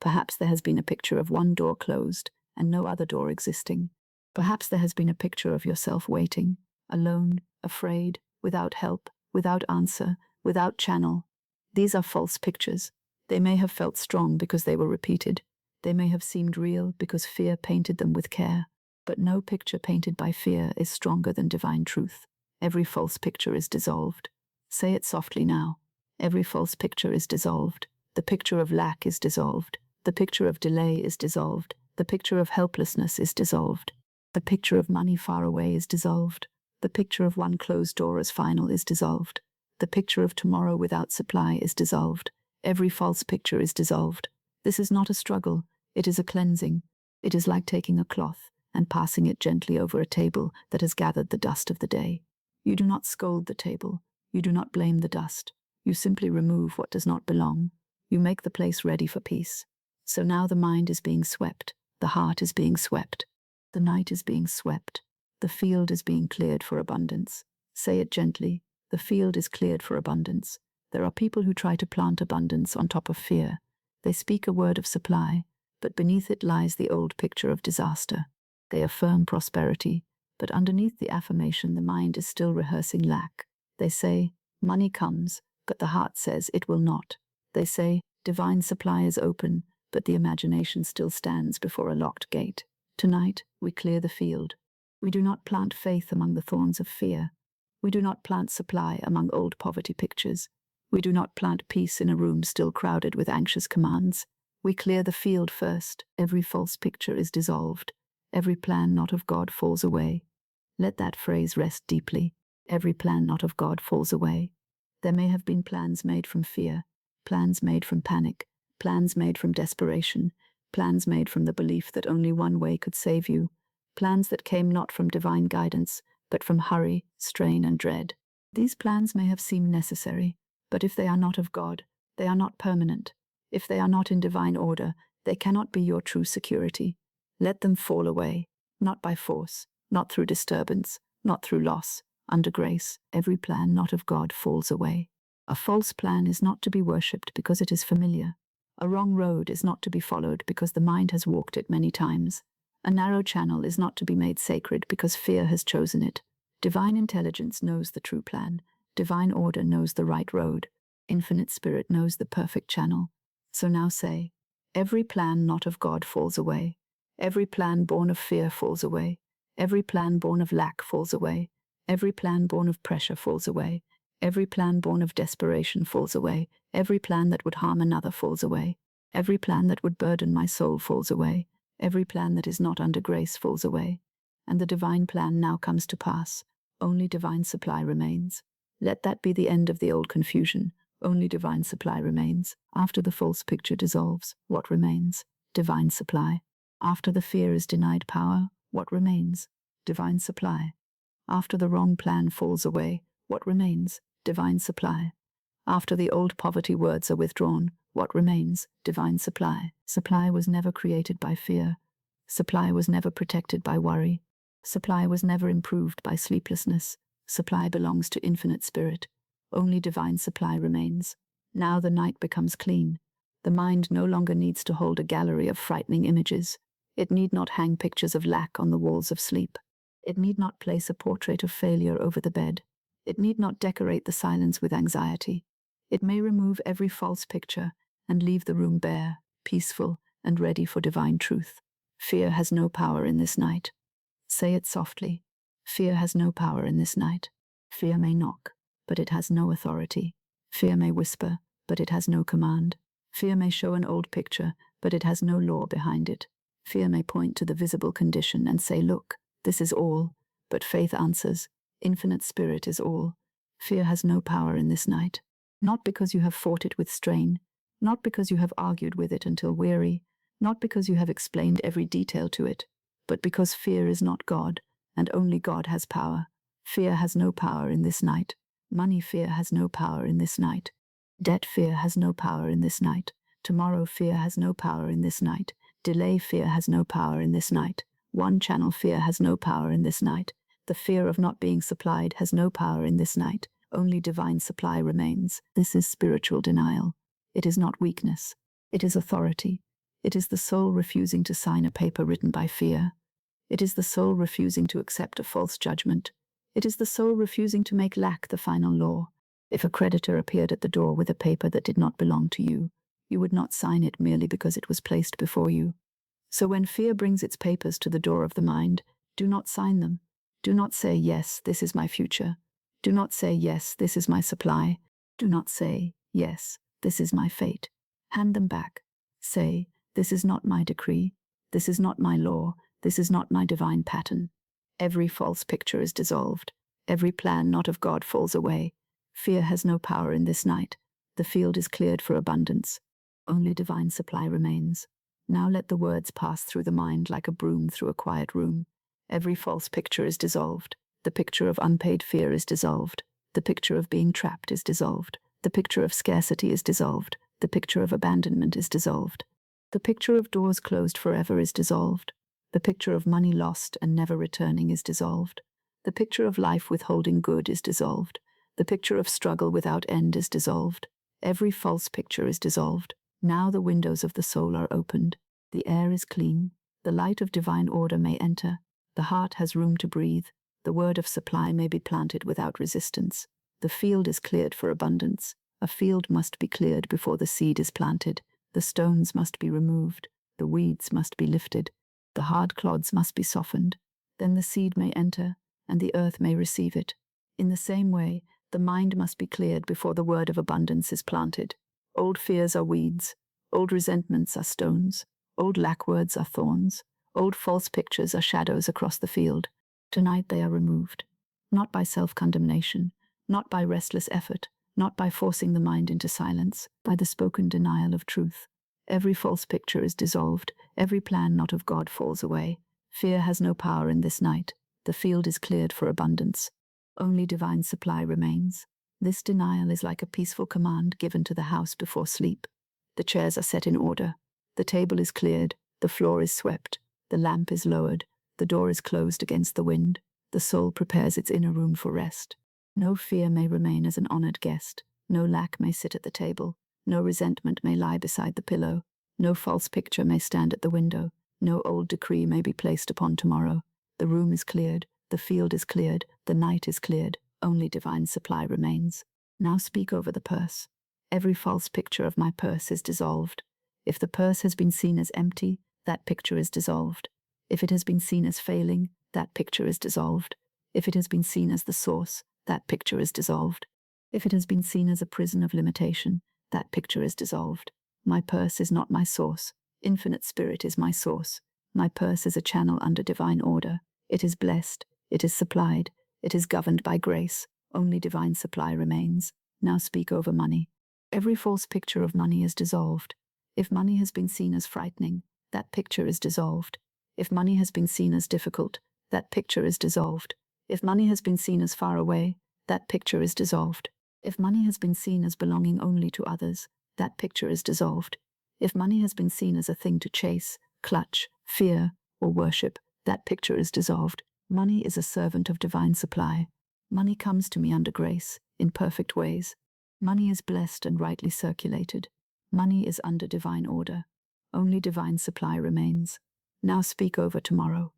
Perhaps there has been a picture of one door closed and no other door existing. Perhaps there has been a picture of yourself waiting, alone, afraid, without help, without answer, without channel. These are false pictures. They may have felt strong because they were repeated. They may have seemed real because fear painted them with care. But no picture painted by fear is stronger than divine truth. Every false picture is dissolved. Say it softly now. Every false picture is dissolved. The picture of lack is dissolved. The picture of delay is dissolved. The picture of helplessness is dissolved. The picture of money far away is dissolved. The picture of one closed door as final is dissolved. The picture of tomorrow without supply is dissolved. Every false picture is dissolved. This is not a struggle. It is a cleansing. It is like taking a cloth and passing it gently over a table that has gathered the dust of the day. You do not scold the table. You do not blame the dust. You simply remove what does not belong. You make the place ready for peace. So now the mind is being swept. The heart is being swept. The night is being swept. The field is being cleared for abundance. Say it gently. The field is cleared for abundance. There are people who try to plant abundance on top of fear. They speak a word of supply, but beneath it lies the old picture of disaster. They affirm prosperity, but underneath the affirmation the mind is still rehearsing lack. They say, money comes, but the heart says it will not. They say, divine supply is open, but the imagination still stands before a locked gate. Tonight, we clear the field. We do not plant faith among the thorns of fear. We do not plant supply among old poverty pictures. We do not plant peace in a room still crowded with anxious commands. We clear the field first. Every false picture is dissolved. Every plan not of God falls away. Let that phrase rest deeply. Every plan not of God falls away. There may have been plans made from fear, plans made from panic, plans made from desperation, plans made from the belief that only one way could save you, plans that came not from divine guidance, but from hurry, strain, and dread. These plans may have seemed necessary, but if they are not of God, they are not permanent. If they are not in divine order, they cannot be your true security. Let them fall away, not by force, not through disturbance, not through loss. Under grace, every plan not of God falls away. A false plan is not to be worshipped because it is familiar. A wrong road is not to be followed because the mind has walked it many times. A narrow channel is not to be made sacred because fear has chosen it. Divine intelligence knows the true plan. Divine order knows the right road. Infinite Spirit knows the perfect channel. So now say, every plan not of God falls away. Every plan born of fear falls away. Every plan born of lack falls away. Every plan born of pressure falls away. Every plan born of desperation falls away. Every plan that would harm another falls away. Every plan that would burden my soul falls away. Every plan that is not under grace falls away. And the divine plan now comes to pass. Only divine supply remains. Let that be the end of the old confusion. Only divine supply remains. After the false picture dissolves, what remains? Divine supply. After the fear is denied power, what remains? Divine supply. After the wrong plan falls away, what remains? Divine supply. After the old poverty words are withdrawn, what remains? Divine supply. Supply was never created by fear. Supply was never protected by worry. Supply was never improved by sleeplessness. Supply belongs to Infinite Spirit. Only divine supply remains. Now the night becomes clean. The mind no longer needs to hold a gallery of frightening images. It need not hang pictures of lack on the walls of sleep. It need not place a portrait of failure over the bed. It need not decorate the silence with anxiety. It may remove every false picture and leave the room bare, peaceful, and ready for divine truth. Fear has no power in this night. Say it softly. Fear has no power in this night. Fear may knock, but it has no authority. Fear may whisper, but it has no command. Fear may show an old picture, but it has no law behind it. Fear may point to the visible condition and say, look, this is all. But faith answers, Infinite Spirit is all. Fear has no power in this night. Not because you have fought it with strain, Not because you have argued with it until weary, not because you have explained every detail to it, but because fear is not God, and only God has power. Fear has no power in this night. Money fear has no power in this night. Debt fear has no power in this night. Tomorrow fear has no power in this night. Delay fear has no power in this night. One channel fear has no power in this night. The fear of not being supplied has no power in this night. Only divine supply remains. This is spiritual denial. It is not weakness. It is authority. It is the soul refusing to sign a paper written by fear. It is the soul refusing to accept a false judgment. It is the soul refusing to make lack the final law. If a creditor appeared at the door with a paper that did not belong to you, you would not sign it merely because it was placed before you. So when fear brings its papers to the door of the mind, do not sign them. Do not say, yes, this is my future. Do not say, yes, this is my supply. Do not say, yes, this is my fate. Hand them back. Say, this is not my decree. This is not my law. This is not my divine pattern. Every false picture is dissolved. Every plan not of God falls away. Fear has no power in this night. The field is cleared for abundance. Only divine supply remains. Now let the words pass through the mind like a broom through a quiet room. Every false picture is dissolved. The picture of unpaid fear is dissolved. The picture of being trapped is dissolved. The picture of scarcity is dissolved. The picture of abandonment is dissolved. The picture of doors closed forever is dissolved. The picture of money lost and never returning is dissolved. The picture of life withholding good is dissolved. The picture of struggle without end is dissolved. Every false picture is dissolved. Now the windows of the soul are opened. The air is clean. The light of divine order may enter. The heart has room to breathe. The word of supply may be planted without resistance. The field is cleared for abundance. A field must be cleared before the seed is planted. The stones must be removed. The weeds must be lifted. The hard clods must be softened. Then the seed may enter, and the earth may receive it. In the same way, the mind must be cleared before the word of abundance is planted. Old fears are weeds. Old resentments are stones. Old lack words are thorns. Old false pictures are shadows across the field. Tonight they are removed. Not by self-condemnation, not by restless effort, not by forcing the mind into silence, by the spoken denial of truth. Every false picture is dissolved. Every plan not of God falls away. Fear has no power in this night. The field is cleared for abundance. Only divine supply remains. This denial is like a peaceful command given to the house before sleep. The chairs are set in order. The table is cleared. The floor is swept. The lamp is lowered. The door is closed against the wind. The soul prepares its inner room for rest. No fear may remain as an honored guest. No lack may sit at the table. No resentment may lie beside the pillow. No false picture may stand at the window. No old decree may be placed upon tomorrow. The room is cleared. The field is cleared. The night is cleared. Only divine supply remains. Now speak over the purse. Every false picture of my purse is dissolved. If the purse has been seen as empty, that picture is dissolved. If it has been seen as failing, that picture is dissolved. If it has been seen as the source, that picture is dissolved. If it has been seen as a prison of limitation, that picture is dissolved. My purse is not my source. Infinite Spirit is my source. My purse is a channel under divine order. It is blessed. It is supplied. It is governed by grace. Only divine supply remains. Now speak over money. Every false picture of money is dissolved. If money has been seen as frightening, that picture is dissolved. If money has been seen as difficult, that picture is dissolved. If money has been seen as far away, that picture is dissolved. If money has been seen as belonging only to others, that picture is dissolved. If money has been seen as a thing to chase, clutch, fear, or worship, that picture is dissolved. Money is a servant of divine supply. Money comes to me under grace, in perfect ways. Money is blessed and rightly circulated. Money is under divine order. Only divine supply remains. Now speak over tomorrow.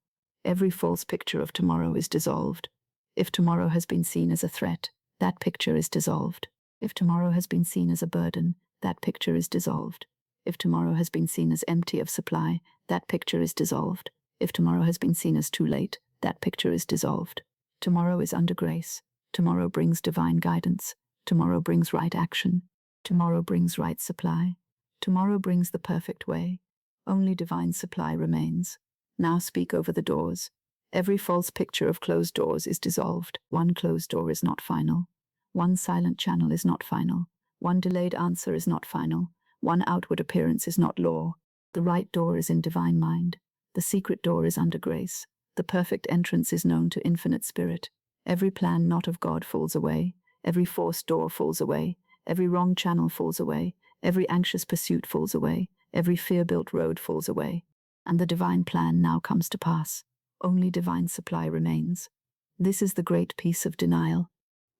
Every false picture of tomorrow is dissolved. If tomorrow has been seen as a threat, that picture is dissolved. If tomorrow has been seen as a burden, that picture is dissolved. If tomorrow has been seen as empty of supply, that picture is dissolved. If tomorrow has been seen as too late, that picture is dissolved. Tomorrow is under grace. Tomorrow brings divine guidance. Tomorrow brings right action. Tomorrow brings right supply. Tomorrow brings the perfect way. Only divine supply remains. Now speak over the doors. Every false picture of closed doors is dissolved. One closed door is not final. One silent channel is not final. One delayed answer is not final. One outward appearance is not law. The right door is in divine mind. The secret door is under grace. The perfect entrance is known to infinite spirit. Every plan not of God falls away. Every forced door falls away. Every wrong channel falls away. Every anxious pursuit falls away. Every fear-built road falls away. And the divine plan now comes to pass. Only divine supply remains. This is the great peace of denial.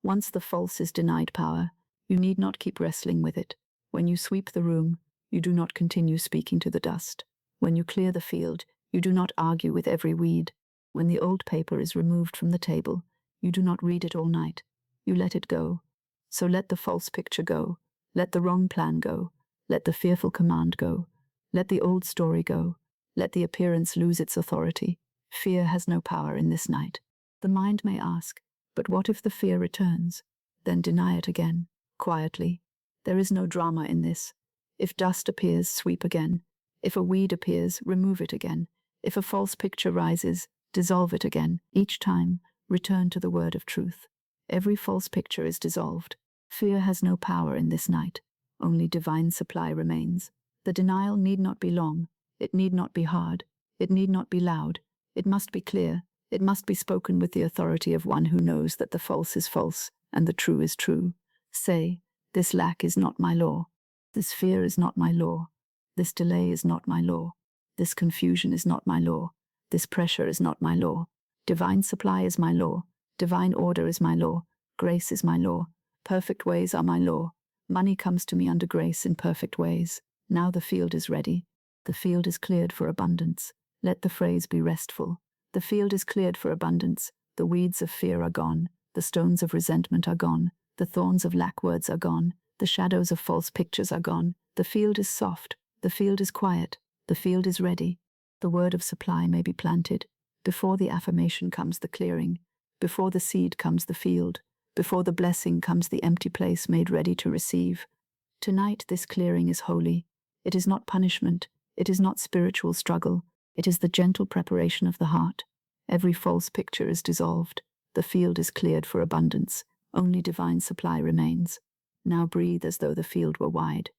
Once the false is denied power, you need not keep wrestling with it. When you sweep the room, you do not continue speaking to the dust. When you clear the field, you do not argue with every weed. When the old paper is removed from the table, you do not read it all night. You let it go. So let the false picture go. Let the wrong plan go. Let the fearful command go. Let the old story go. Let the appearance lose its authority. Fear has no power in this night. The mind may ask, but what if the fear returns? Then deny it again, quietly. There is no drama in this. If dust appears, sweep again. If a weed appears, remove it again. If a false picture rises, dissolve it again. Each time, return to the word of truth. Every false picture is dissolved. Fear has no power in this night. Only divine supply remains. The denial need not be long. It need not be hard. It need not be loud. It must be clear. It must be spoken with the authority of one who knows that the false is false and the true is true. Say, this lack is not my law. This fear is not my law. This delay is not my law. This confusion is not my law. This pressure is not my law. Divine supply is my law. Divine order is my law. Grace is my law. Perfect ways are my law. Money comes to me under grace in perfect ways. Now the field is ready. The field is cleared for abundance. Let the phrase be restful. The field is cleared for abundance. The weeds of fear are gone. The stones of resentment are gone. The thorns of lack words are gone. The shadows of false pictures are gone. The field is soft. The field is quiet. The field is ready. The word of supply may be planted. Before the affirmation comes the clearing. Before the seed comes the field. Before the blessing comes the empty place made ready to receive. Tonight this clearing is holy. It is not punishment. It is not spiritual struggle. It is the gentle preparation of the heart. Every false picture is dissolved. The field is cleared for abundance. Only divine supply remains. Now breathe as though the field were wide.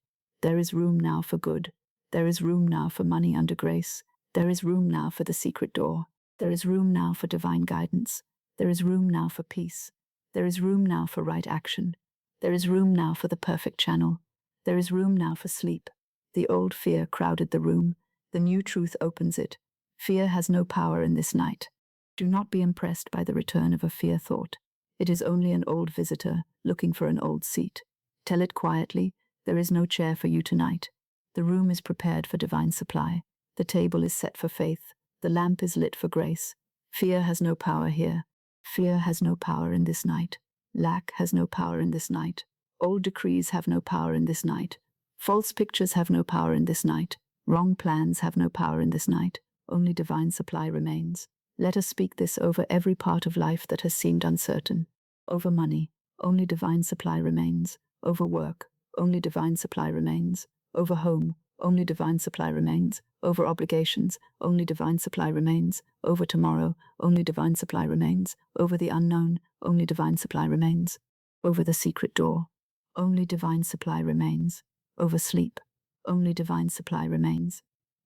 There is room now for good. There is room now for money under grace. There is room now for the secret door. There is room now for divine guidance. There is room now for peace. There is room now for right action. There is room now for the perfect channel. There is room now for sleep. The old fear crowded the room. The new truth opens it. Fear has no power in this night. Do not be impressed by the return of a fear thought. It is only an old visitor looking for an old seat. Tell it quietly, there is no chair for you tonight. The room is prepared for divine supply. The table is set for faith. The lamp is lit for grace. Fear has no power here. Fear has no power in this night. Lack has no power in this night. Old decrees have no power in this night. False pictures have no power in this night. Wrong plans have no power in this night. Only divine supply remains. Let us speak this over every part of life that has seemed uncertain. Over money, only divine supply remains. Over work, only divine supply remains. Over home, only divine supply remains. Over obligations, only divine supply remains. Over tomorrow, only divine supply remains. Over the unknown, only divine supply remains. Over the secret door, only divine supply remains. Over sleep, only divine supply remains.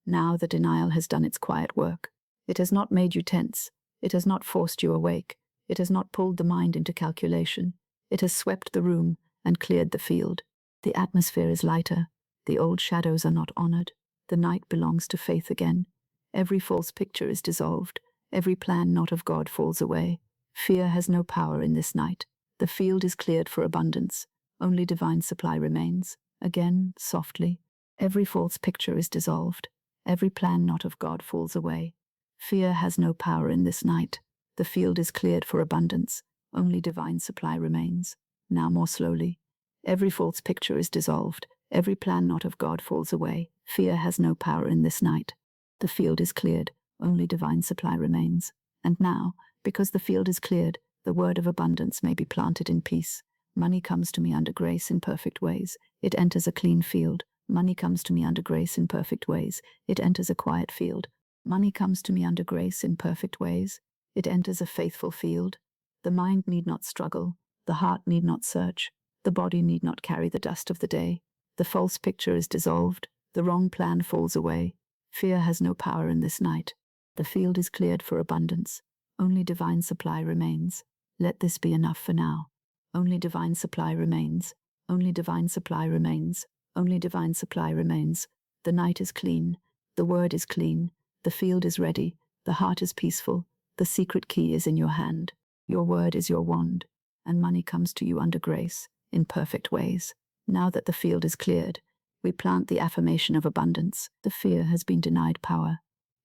Now the denial has done its quiet work. It has not made you tense. It has not forced you awake. It has not pulled the mind into calculation. It has swept the room and cleared the field. The atmosphere is lighter. The old shadows are not honored. The night belongs to faith again. Every false picture is dissolved. Every plan not of God falls away. Fear has no power in this night. The field is cleared for abundance. Only divine supply remains. Again, softly. Every false picture is dissolved. Every plan not of God falls away. Fear has no power in this night. The field is cleared for abundance. Only divine supply remains. Now more slowly. Every false picture is dissolved. Every plan not of God falls away. Fear has no power in this night. The field is cleared. Only divine supply remains. And now, because the field is cleared, the word of abundance may be planted in peace. Money comes to me under grace in perfect ways. It enters a clean field. Money comes to me under grace in perfect ways. It enters a quiet field. Money comes to me under grace in perfect ways. It enters a faithful field. The mind need not struggle. The heart need not search. The body need not carry the dust of the day. The false picture is dissolved, the wrong plan falls away. Fear has no power in this night. The field is cleared for abundance. Only divine supply remains. Let this be enough for now. Only divine supply remains. Only divine supply remains. Only divine supply remains. The night is clean. The word is clean. The field is ready. The heart is peaceful. The secret key is in your hand. Your word is your wand. And money comes to you under grace, in perfect ways. Now that the field is cleared, we plant the affirmation of abundance. The fear has been denied power.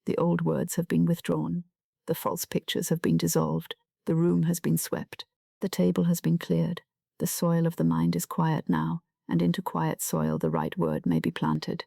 The old words have been withdrawn. The false pictures have been dissolved. The room has been swept. The table has been cleared. The soil of the mind is quiet now, and into quiet soil the right word may be planted.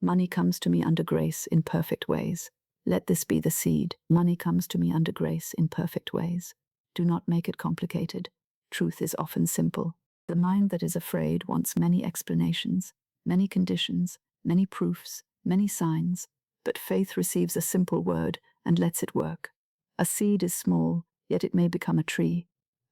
Money comes to me under grace in perfect ways. Let this be the seed. Money comes to me under grace in perfect ways. Do not make it complicated. Truth is often simple. The mind that is afraid wants many explanations, many conditions, many proofs, many signs, but faith receives a simple word and lets it work. A seed is small, yet it may become a tree.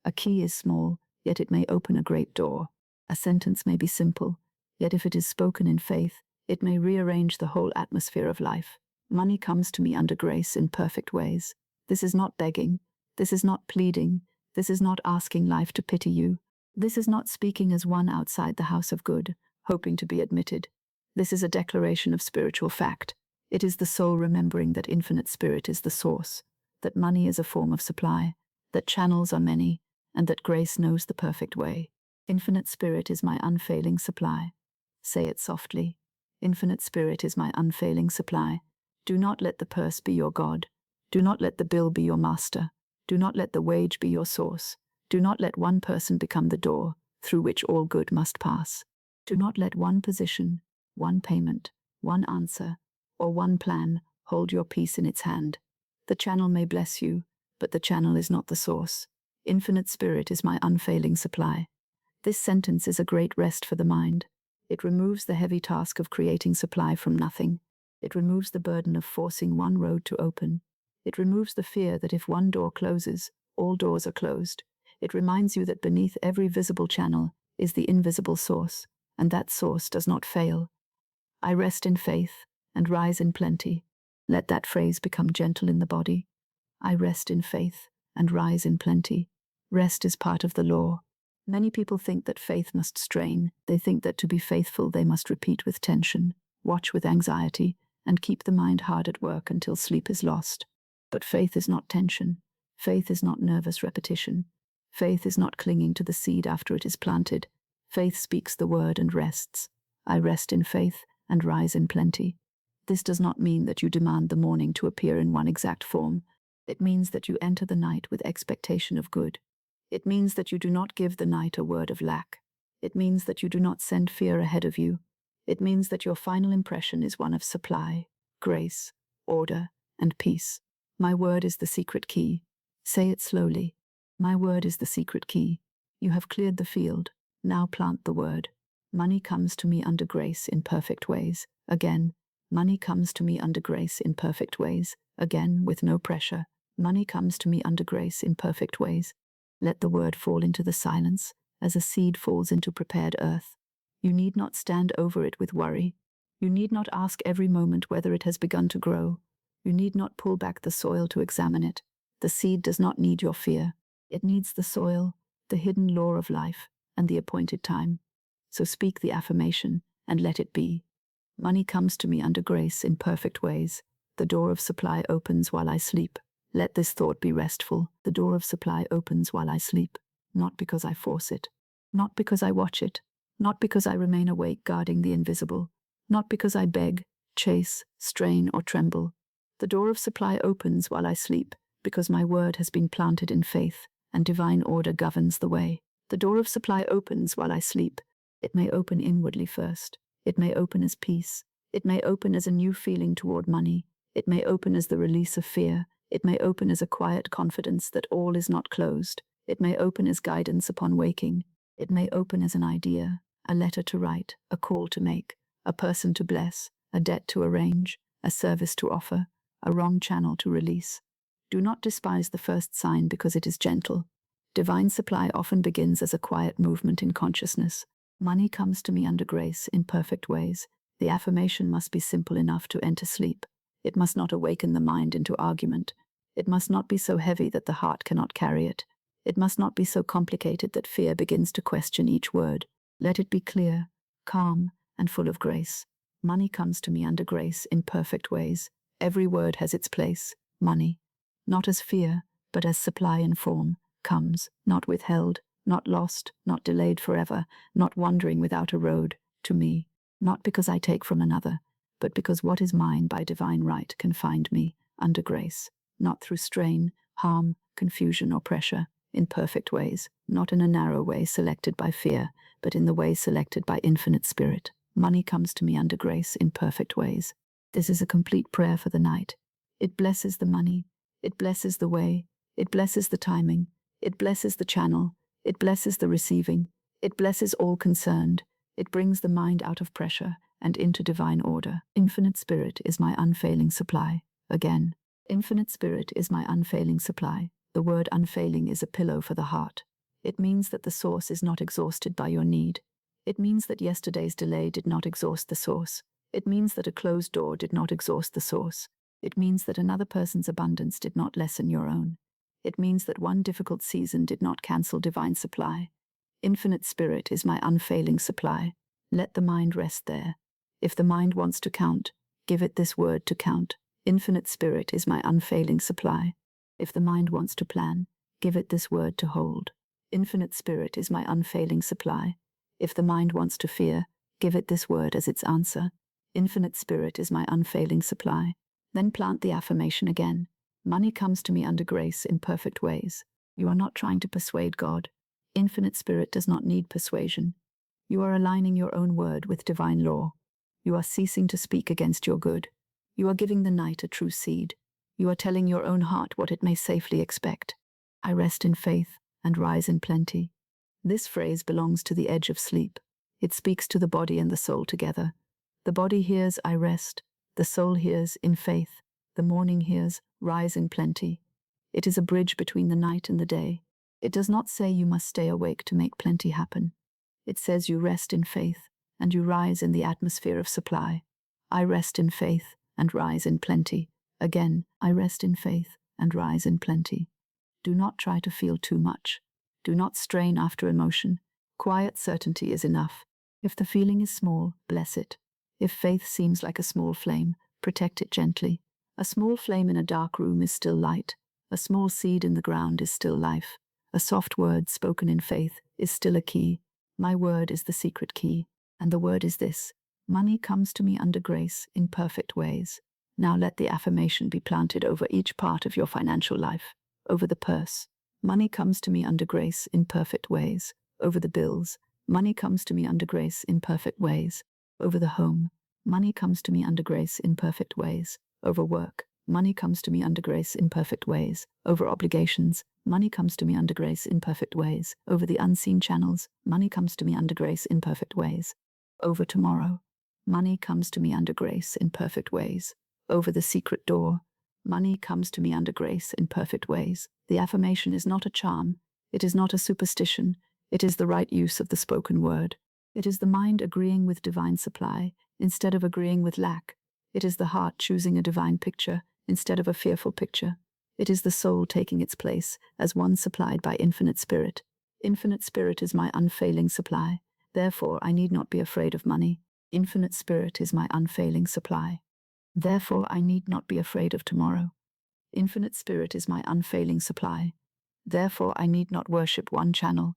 A key is small, yet it may open a great door. A sentence may be simple, yet if it is spoken in faith, it may rearrange the whole atmosphere of life. Money comes to me under grace in perfect ways. This is not begging. This is not pleading. This is not asking life to pity you. This is not speaking as one outside the house of good, hoping to be admitted. This is a declaration of spiritual fact. It is the soul remembering that infinite spirit is the source, that money is a form of supply, that channels are many, and that grace knows the perfect way. Infinite spirit is my unfailing supply. Say it softly. Infinite spirit is my unfailing supply. Do not let the purse be your God. Do not let the bill be your master. Do not let the wage be your source. Do not let one person become the door through which all good must pass. Do not let one position, one payment, one answer, or one plan hold your peace in its hand. The channel may bless you, but the channel is not the source. Infinite spirit is my unfailing supply. This sentence is a great rest for the mind. It removes the heavy task of creating supply from nothing. It removes the burden of forcing one road to open. It removes the fear that if one door closes, all doors are closed. It reminds you that beneath every visible channel is the invisible source, and that source does not fail. I rest in faith and rise in plenty. Let that phrase become gentle in the body. I rest in faith and rise in plenty. Rest is part of the law. Many people think that faith must strain. They think that to be faithful they must repeat with tension, watch with anxiety, and keep the mind hard at work until sleep is lost. But faith is not tension. Faith is not nervous repetition. Faith is not clinging to the seed after it is planted. Faith speaks the word and rests. I rest in faith and rise in plenty. This does not mean that you demand the morning to appear in one exact form. It means that you enter the night with expectation of good. It means that you do not give the night a word of lack. It means that you do not send fear ahead of you. It means that your final impression is one of supply, grace, order, and peace. My word is the secret key. Say it slowly. My word is the secret key. You have cleared the field. Now plant the word. Money comes to me under grace in perfect ways. Again, money comes to me under grace in perfect ways. Again, with no pressure. Money comes to me under grace in perfect ways. Let the word fall into the silence, as a seed falls into prepared earth. You need not stand over it with worry. You need not ask every moment whether it has begun to grow. You need not pull back the soil to examine it. The seed does not need your fear. It needs the soil, the hidden law of life, and the appointed time. So speak the affirmation, and let it be. Money comes to me under grace in perfect ways. The door of supply opens while I sleep. Let this thought be restful. The door of supply opens while I sleep, not because I force it, not because I watch it, not because I remain awake guarding the invisible, not because I beg, chase, strain, or tremble. The door of supply opens while I sleep, because my word has been planted in faith, and divine order governs the way. The door of supply opens while I sleep. It may open inwardly first. It may open as peace. It may open as a new feeling toward money. It may open as the release of fear. It may open as a quiet confidence that all is not closed. It may open as guidance upon waking. It may open as an idea, a letter to write, a call to make, a person to bless, a debt to arrange, a service to offer, a wrong channel to release. Do not despise the first sign because it is gentle. Divine supply often begins as a quiet movement in consciousness. Money comes to me under grace in perfect ways. The affirmation must be simple enough to enter sleep. It must not awaken the mind into argument. It must not be so heavy that the heart cannot carry it. It must not be so complicated that fear begins to question each word. Let it be clear, calm, and full of grace. Money comes to me under grace in perfect ways. Every word has its place. Money, not as fear, but as supply and form, comes, not withheld, not lost, not delayed forever, not wandering without a road, to me, not because I take from another, but because what is mine by divine right can find me, under grace, not through strain, harm, confusion, or pressure, in perfect ways, not in a narrow way selected by fear, but in the way selected by infinite spirit. Money comes to me under grace in perfect ways. This is a complete prayer for the night. It blesses the money, it blesses the way, it blesses the timing, it blesses the channel, it blesses the receiving, it blesses all concerned, it brings the mind out of pressure and into divine order. Infinite Spirit is my unfailing supply. Again, Infinite Spirit is my unfailing supply. The word unfailing is a pillow for the heart. It means that the source is not exhausted by your need. It means that yesterday's delay did not exhaust the source. It means that a closed door did not exhaust the source. It means that another person's abundance did not lessen your own. It means that one difficult season did not cancel divine supply. Infinite Spirit is my unfailing supply. Let the mind rest there. If the mind wants to count, give it this word to count. Infinite Spirit is my unfailing supply. If the mind wants to plan, give it this word to hold. Infinite Spirit is my unfailing supply. If the mind wants to fear, give it this word as its answer. Infinite Spirit is my unfailing supply. Then plant the affirmation again. Money comes to me under grace in perfect ways. You are not trying to persuade God. Infinite Spirit does not need persuasion. You are aligning your own word with divine law. You are ceasing to speak against your good. You are giving the night a true seed. You are telling your own heart what it may safely expect. I rest in faith and rise in plenty. This phrase belongs to the edge of sleep. It speaks to the body and the soul together. The body hears, I rest. The soul hears, in faith. The morning hears, rise in plenty. It is a bridge between the night and the day. It does not say you must stay awake to make plenty happen. It says you rest in faith, and you rise in the atmosphere of supply. I rest in faith and rise in plenty. Again, I rest in faith and rise in plenty. Do not try to feel too much. Do not strain after emotion. Quiet certainty is enough. If the feeling is small, bless it. If faith seems like a small flame, protect it gently. A small flame in a dark room is still light. A small seed in the ground is still life. A soft word spoken in faith is still a key. My word is the secret key, and the word is this: money comes to me under grace in perfect ways. Now let the affirmation be planted over each part of your financial life. Over the purse, money comes to me under grace in perfect ways. Over the bills, money comes to me under grace in perfect ways. Over the home, money comes to me under grace in perfect ways. Over work, money comes to me under grace in perfect ways. Over obligations, money comes to me under grace in perfect ways. Over the unseen channels, money comes to me under grace in perfect ways. Over tomorrow, money comes to me under grace in perfect ways. Over the secret door, money comes to me under grace in perfect ways. The affirmation is not a charm. It is not a superstition. It is the right use of the spoken word. It is the mind agreeing with divine supply instead of agreeing with lack. It is the heart choosing a divine picture instead of a fearful picture. It is the soul taking its place as one supplied by Infinite Spirit. Infinite Spirit is my unfailing supply. Therefore, I need not be afraid of money. Infinite Spirit is my unfailing supply. Therefore, I need not be afraid of tomorrow. Infinite Spirit is my unfailing supply. Therefore, I need not worship one channel.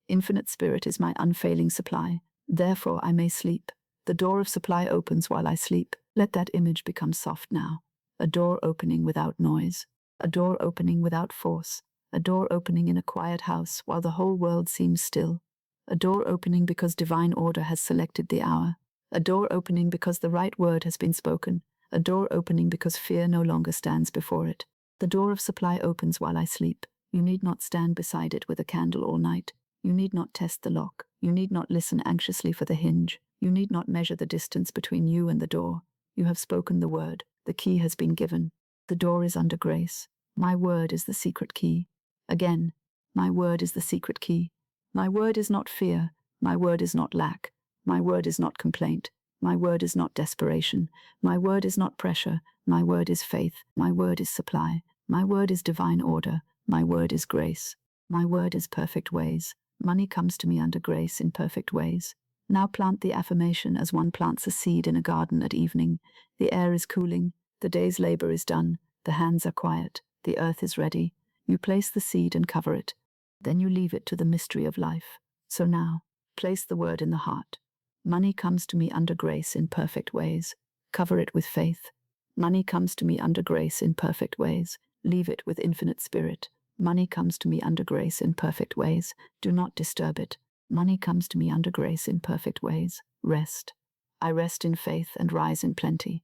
Infinite Spirit is my unfailing supply. Therefore, I may sleep. The door of supply opens while I sleep. Let that image become soft now. A door opening without noise. A door opening without force. A door opening in a quiet house while the whole world seems still. A door opening because divine order has selected the hour. A door opening because the right word has been spoken. A door opening because fear no longer stands before it. The door of supply opens while I sleep. You need not stand beside it with a candle all night. You need not test the lock. You need not listen anxiously for the hinge. You need not measure the distance between you and the door. You have spoken the word. The key has been given. The door is under grace. My word is the secret key. Again, my word is the secret key. My word is not fear. My word is not lack. My word is not complaint. My word is not desperation. My word is not pressure. My word is faith. My word is supply. My word is divine order. My word is grace. My word is perfect ways. Money comes to me under grace in perfect ways. Now plant the affirmation as one plants a seed in a garden at evening. The air is cooling. The day's labor is done. The hands are quiet. The earth is ready. You place the seed and cover it. Then you leave it to the mystery of life. So now, place the word in the heart. Money comes to me under grace in perfect ways. Cover it with faith. Money comes to me under grace in perfect ways. Leave it with infinite spirit. Money comes to me under grace in perfect ways. Do not disturb it. Money comes to me under grace in perfect ways. Rest. I rest in faith and rise in plenty.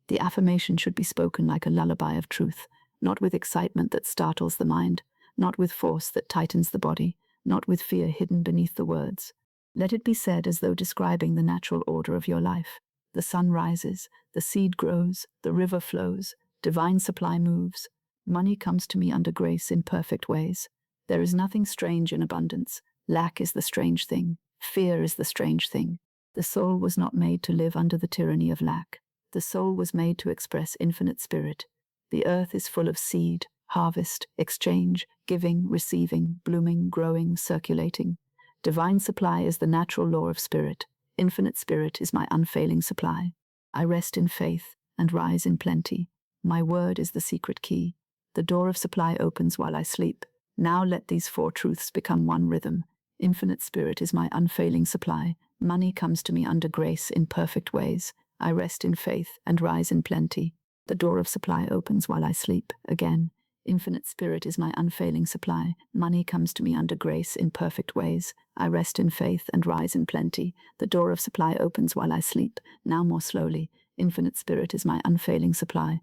The affirmation should be spoken like a lullaby of truth, not with excitement that startles the mind, not with force that tightens the body, not with fear hidden beneath the words. Let it be said as though describing the natural order of your life. The sun rises, the seed grows, the river flows, divine supply moves. Money comes to me under grace in perfect ways. There is nothing strange in abundance. Lack is the strange thing. Fear is the strange thing. The soul was not made to live under the tyranny of lack. The soul was made to express infinite spirit. The earth is full of seed, harvest, exchange, giving, receiving, blooming, growing, circulating. Divine supply is the natural law of spirit. Infinite spirit is my unfailing supply. I rest in faith and rise in plenty. My word is the secret key. The door of supply opens while I sleep. Now let these four truths become one rhythm. Infinite spirit is my unfailing supply. Money comes to me under grace in perfect ways. I rest in faith and rise in plenty. The door of supply opens while I sleep. Again, infinite spirit is my unfailing supply. Money comes to me under grace in perfect ways. I rest in faith and rise in plenty. The door of supply opens while I sleep. Now more slowly. Infinite spirit is my unfailing supply.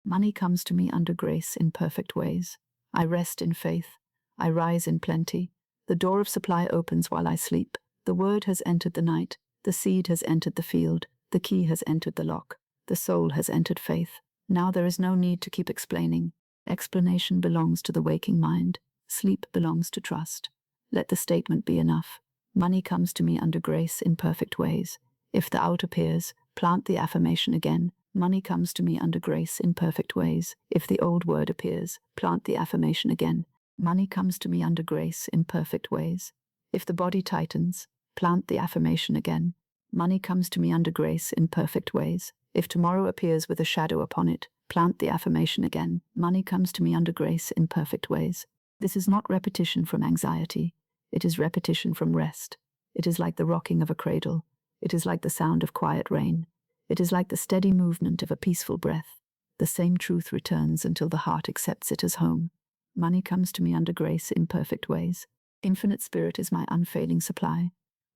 Money comes to me under grace in perfect ways. I rest in faith. I rise in plenty. The door of supply opens while I sleep. The word has entered the night. The seed has entered the field. The key has entered the lock. The soul has entered faith. Now there is no need to keep explaining. Explanation belongs to the waking mind. Sleep belongs to trust. Let the statement be enough. Money comes to me under grace in perfect ways. If the out appears, plant the affirmation again. Money comes to me under grace in perfect ways. If the old word appears, plant the affirmation again. Money comes to me under grace in perfect ways. If the body tightens, plant the affirmation again. Money comes to me under grace in perfect ways. If tomorrow appears with a shadow upon it, plant the affirmation again. Money comes to me under grace in perfect ways. This is not repetition from anxiety. It is repetition from rest. It is like the rocking of a cradle. It is like the sound of quiet rain. It is like the steady movement of a peaceful breath. The same truth returns until the heart accepts it as home. Money comes to me under grace in perfect ways. Infinite spirit is my unfailing supply.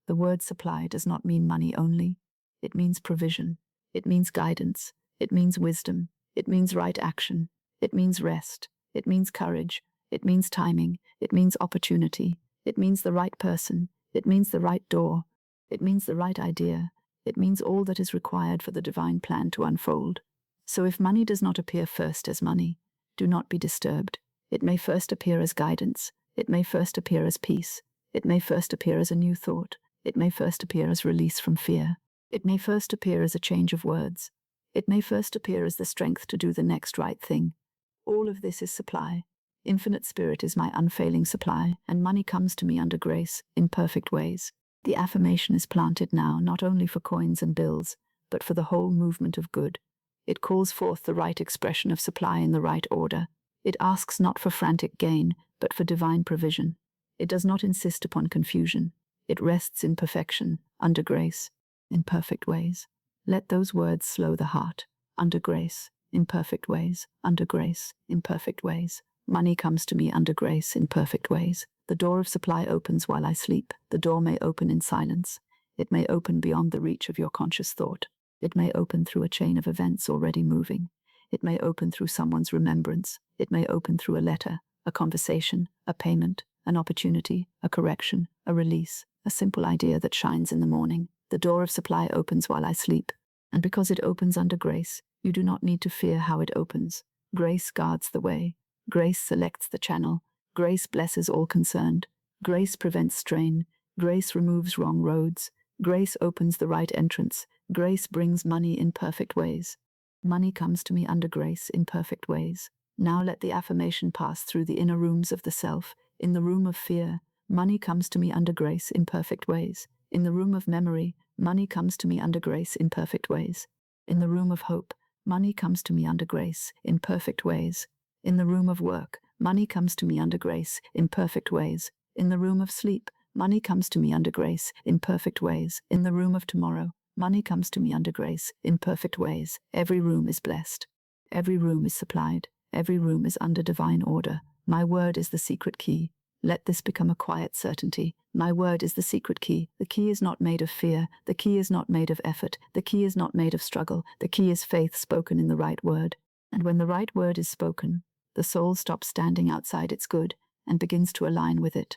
The word supply does not mean money only. It means provision. It means guidance. It means wisdom. It means right action. It means rest. It means courage. It means timing. It means opportunity. It means the right person. It means the right door. It means the right idea. It means all that is required for the divine plan to unfold. So if money does not appear first as money, do not be disturbed. It may first appear as guidance. It may first appear as peace. It may first appear as a new thought. It may first appear as release from fear. It may first appear as a change of words. It may first appear as the strength to do the next right thing. All of this is supply. Infinite spirit is my unfailing supply, and money comes to me under grace in perfect ways. The affirmation is planted now not only for coins and bills, but for the whole movement of good. It calls forth the right expression of supply in the right order. It asks not for frantic gain, but for divine provision. It does not insist upon confusion. It rests in perfection, under grace, in perfect ways. Let those words slow the heart. Under grace, in perfect ways, under grace, in perfect ways. Money comes to me under grace in perfect ways. The door of supply opens while I sleep. The door may open in silence. It may open beyond the reach of your conscious thought. It may open through a chain of events already moving. It may open through someone's remembrance. It may open through a letter, a conversation, a payment, an opportunity, a correction, a release, a simple idea that shines in the morning. The door of supply opens while I sleep. And because it opens under grace, you do not need to fear how it opens. Grace guards the way. Grace selects the channel. Grace blesses all concerned. Grace prevents strain. Grace removes wrong roads. Grace opens the right entrance. Grace brings money in perfect ways. Money comes to me under grace in perfect ways. Now let the affirmation pass through the inner rooms of the self. In the room of fear, money comes to me under grace in perfect ways. In the room of memory, money comes to me under grace in perfect ways. In the room of hope, money comes to me under grace in perfect ways. In the room of work, money comes to me under grace in perfect ways. In the room of sleep, money comes to me under grace in perfect ways. In the room of tomorrow, money comes to me under grace in perfect ways. Every room is blessed. Every room is supplied. Every room is under divine order. My word is the secret key. Let this become a quiet certainty. My word is the secret key. The key is not made of fear. The key is not made of effort. The key is not made of struggle. The key is faith spoken in the right word. And when the right word is spoken, the soul stops standing outside its good and begins to align with it.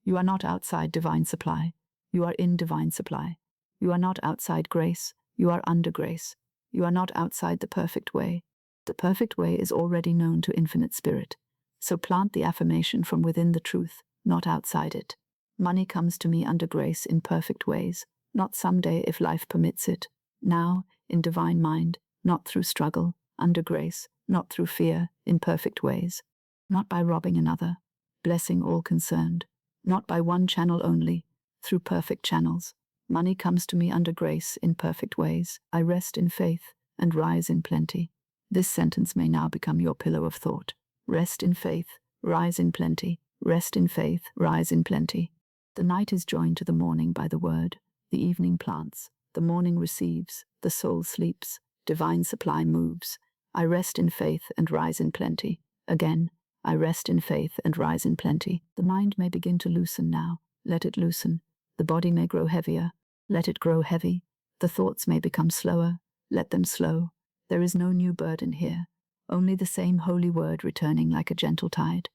You are not outside divine supply. You are in divine supply. You are not outside grace. You are under grace. You are not outside the perfect way. The perfect way is already known to infinite spirit. So plant the affirmation from within the truth, not outside it. Money comes to me under grace in perfect ways, not someday if life permits it. Now, in divine mind, not through struggle, under grace, not through fear, in perfect ways. Not by robbing another, blessing all concerned. Not by one channel only, through perfect channels. Money comes to me under grace in perfect ways. I rest in faith and rise in plenty. This sentence may now become your pillow of thought. Rest in faith, rise in plenty. Rest in faith, rise in plenty. The night is joined to the morning by the word. The evening plants. The morning receives. The soul sleeps. Divine supply moves. I rest in faith and rise in plenty. Again, I rest in faith and rise in plenty. The mind may begin to loosen now. Let it loosen. The body may grow heavier. Let it grow heavy. The thoughts may become slower. Let them slow. There is no new burden here. Only the same holy word returning like a gentle tide.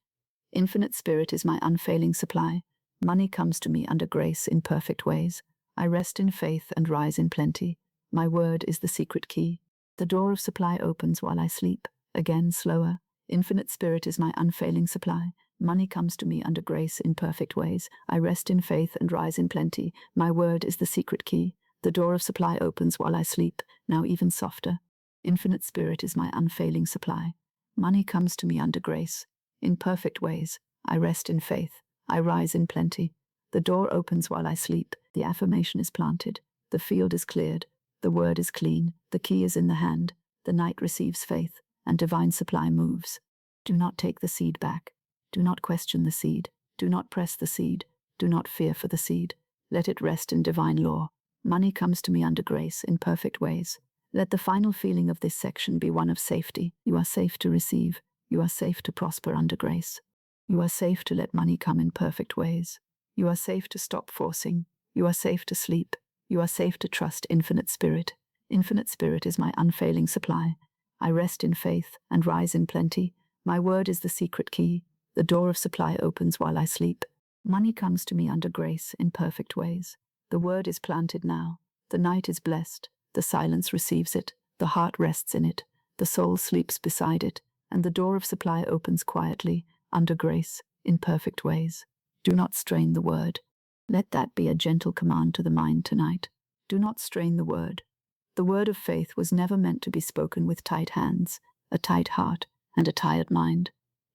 Infinite spirit is my unfailing supply. Money comes to me under grace in perfect ways. I rest in faith and rise in plenty. My word is the secret key. The door of supply opens while I sleep. Again, slower. Infinite spirit is my unfailing supply. Money comes to me under grace in perfect ways. I rest in faith and rise in plenty. My word is the secret key. The door of supply opens while I sleep, now even softer. Infinite spirit is my unfailing supply. Money comes to me under grace. In perfect ways, I rest in faith. I rise in plenty. The door opens while I sleep. The affirmation is planted. The field is cleared. The word is clean. The key is in the hand. The night receives faith, and divine supply moves. Do not take the seed back. Do not question the seed. Do not press the seed. Do not fear for the seed. Let it rest in divine law. Money comes to me under grace in perfect ways. Let the final feeling of this section be one of safety. You are safe to receive. You are safe to prosper under grace. You are safe to let money come in perfect ways. You are safe to stop forcing. You are safe to sleep. You are safe to trust infinite spirit. Infinite spirit is my unfailing supply. I rest in faith and rise in plenty. My word is the secret key. The door of supply opens while I sleep. Money comes to me under grace in perfect ways. The word is planted now. The night is blessed. The silence receives it. The heart rests in it. The soul sleeps beside it. And the door of supply opens quietly, under grace, in perfect ways. Do not strain the word. Let that be a gentle command to the mind tonight. Do not strain the word. The word of faith was never meant to be spoken with tight hands, a tight heart, and a tired mind.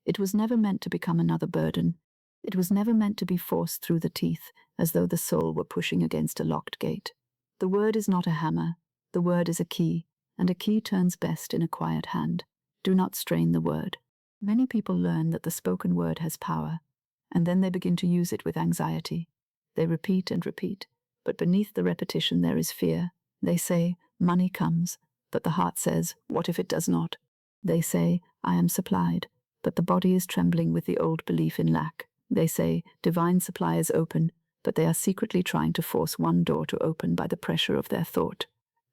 It was never meant to become another burden. It was never meant to be forced through the teeth, as though the soul were pushing against a locked gate. The word is not a hammer. The word is a key, and a key turns best in a quiet hand. Do not strain the word. Many people learn that the spoken word has power, and then they begin to use it with anxiety. They repeat and repeat, but beneath the repetition there is fear. They say, money comes, but the heart says, what if it does not? They say, I am supplied, but the body is trembling with the old belief in lack. They say, divine supply is open, but they are secretly trying to force one door to open by the pressure of their thought.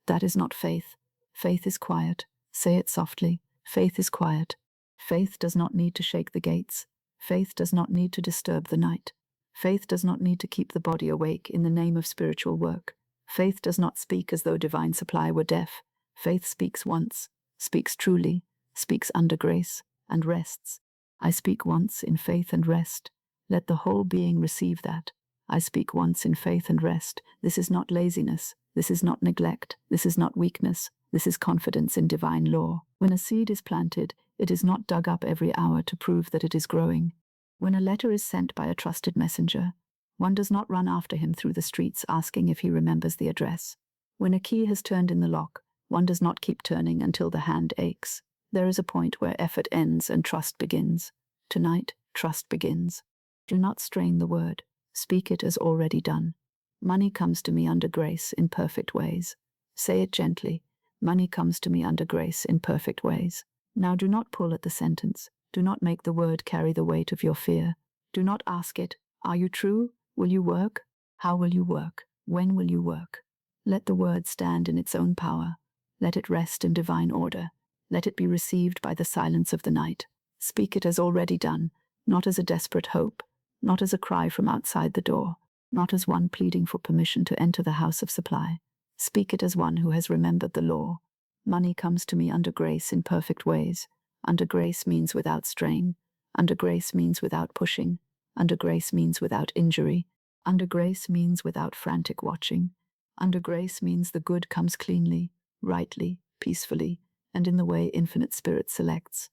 That is not faith. Faith is quiet. Say it softly. Faith is quiet. Faith does not need to shake the gates. Faith does not need to disturb the night. Faith does not need to keep the body awake in the name of spiritual work. Faith does not speak as though divine supply were deaf. Faith speaks once, speaks truly, speaks under grace, and rests. I speak once in faith and rest. Let the whole being receive that. I speak once in faith and rest. This is not laziness. This is not neglect. This is not weakness. This is confidence in divine law. When a seed is planted, it is not dug up every hour to prove that it is growing. When a letter is sent by a trusted messenger, one does not run after him through the streets asking if he remembers the address. When a key has turned in the lock, one does not keep turning until the hand aches. There is a point where effort ends and trust begins. Tonight, trust begins. Do not strain the word. Speak it as already done. Money comes to me under grace in perfect ways. Say it gently. Money comes to me under grace in perfect ways. Now do not pull at the sentence. Do not make the word carry the weight of your fear. Do not ask it, are you true? Will you work? How will you work? When will you work? Let the word stand in its own power. Let it rest in divine order. Let it be received by the silence of the night. Speak it as already done, not as a desperate hope, not as a cry from outside the door, not as one pleading for permission to enter the house of supply. Speak it as one who has remembered the law. Money comes to me under grace in perfect ways. Under grace means without strain. Under grace means without pushing. Under grace means without injury. Under grace means without frantic watching. Under grace means the good comes cleanly, rightly, peacefully, and in the way infinite spirit selects.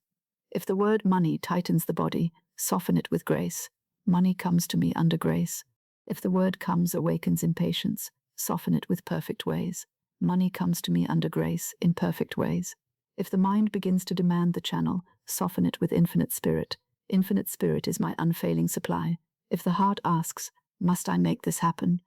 If the word money tightens the body, soften it with grace. Money comes to me under grace. If the word comes awakens impatience, soften it with perfect ways. Money comes to me under grace in perfect ways. If the mind begins to demand the channel, soften it with infinite spirit. Infinite spirit is my unfailing supply. If the heart asks, must I make this happen?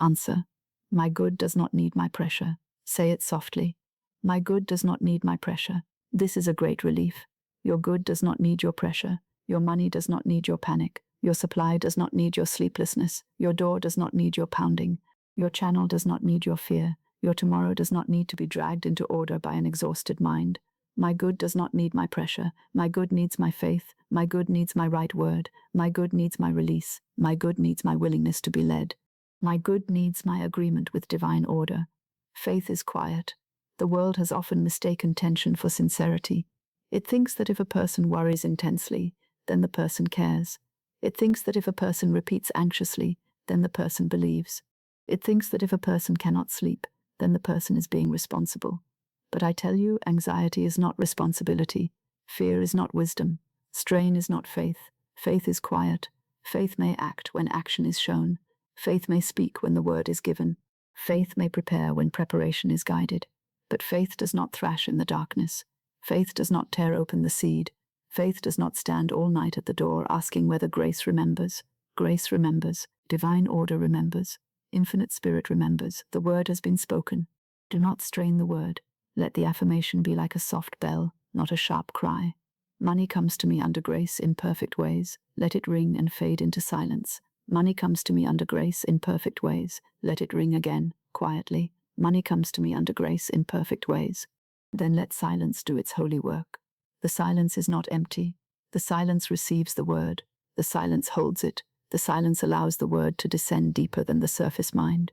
Answer, my good does not need my pressure. Say it softly. My good does not need my pressure. This is a great relief. Your good does not need your pressure. Your money does not need your panic. Your supply does not need your sleeplessness. Your door does not need your pounding. Your channel does not need your fear. Your tomorrow does not need to be dragged into order by an exhausted mind. My good does not need my pressure. My good needs my faith. My good needs my right word. My good needs my release. My good needs my willingness to be led. My good needs my agreement with divine order. Faith is quiet. The world has often mistaken tension for sincerity. It thinks that if a person worries intensely, then the person cares. It thinks that if a person repeats anxiously, then the person believes. It thinks that if a person cannot sleep, then the person is being responsible. But I tell you, anxiety is not responsibility. Fear is not wisdom. Strain is not faith. Faith is quiet. Faith may act when action is shown. Faith may speak when the word is given. Faith may prepare when preparation is guided. But faith does not thrash in the darkness. Faith does not tear open the seed. Faith does not stand all night at the door asking whether grace remembers. Grace remembers. Divine order remembers. Infinite spirit remembers. The word has been spoken. Do not strain the word. Let the affirmation be like a soft bell, not a sharp cry. Money comes to me under grace in perfect ways. Let it ring and fade into silence. Money comes to me under grace in perfect ways. Let it ring again, quietly. Money comes to me under grace in perfect ways. Then let silence do its holy work. The silence is not empty. The silence receives the word. The silence holds it. The silence allows the word to descend deeper than the surface mind.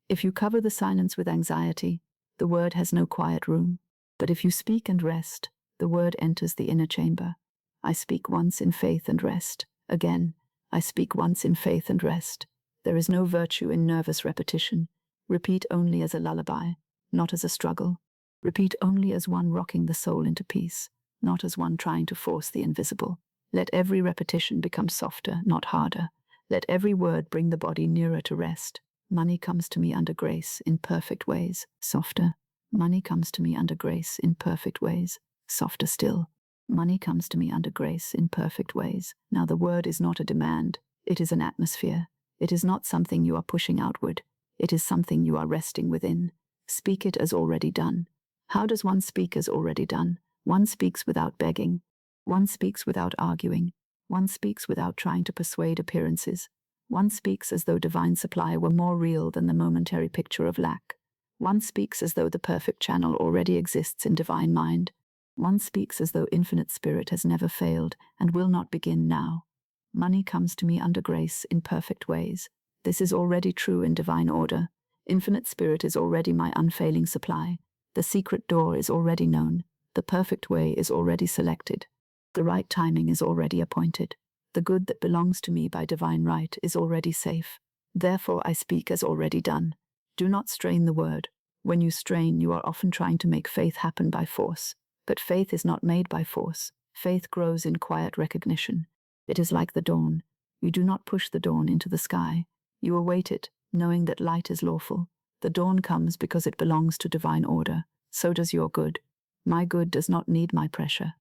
If you cover the silence with anxiety, the word has no quiet room. But if you speak and rest, the word enters the inner chamber. I speak once in faith and rest. Again, I speak once in faith and rest. There is no virtue in nervous repetition. Repeat only as a lullaby, not as a struggle. Repeat only as one rocking the soul into peace, not as one trying to force the invisible. Let every repetition become softer, not harder. Let every word bring the body nearer to rest. Money comes to me under grace in perfect ways, softer. Money comes to me under grace in perfect ways, softer still. Money comes to me under grace in perfect ways. Now the word is not a demand. It is an atmosphere. It is not something you are pushing outward. It is something you are resting within. Speak it as already done. How does one speak as already done? One speaks without begging. One speaks without arguing. One speaks without trying to persuade appearances. One speaks as though divine supply were more real than the momentary picture of lack. One speaks as though the perfect channel already exists in divine mind. One speaks as though infinite spirit has never failed and will not begin now. Money comes to me under grace in perfect ways. This is already true in divine order. Infinite spirit is already my unfailing supply. The secret door is already known. The perfect way is already selected. The right timing is already appointed. The good that belongs to me by divine right is already safe. Therefore I speak as already done. Do not strain the word. When you strain, you are often trying to make faith happen by force. But faith is not made by force. Faith grows in quiet recognition. It is like the dawn. You do not push the dawn into the sky. You await it, knowing that light is lawful. The dawn comes because it belongs to divine order. So does your good. My good does not need my pressure.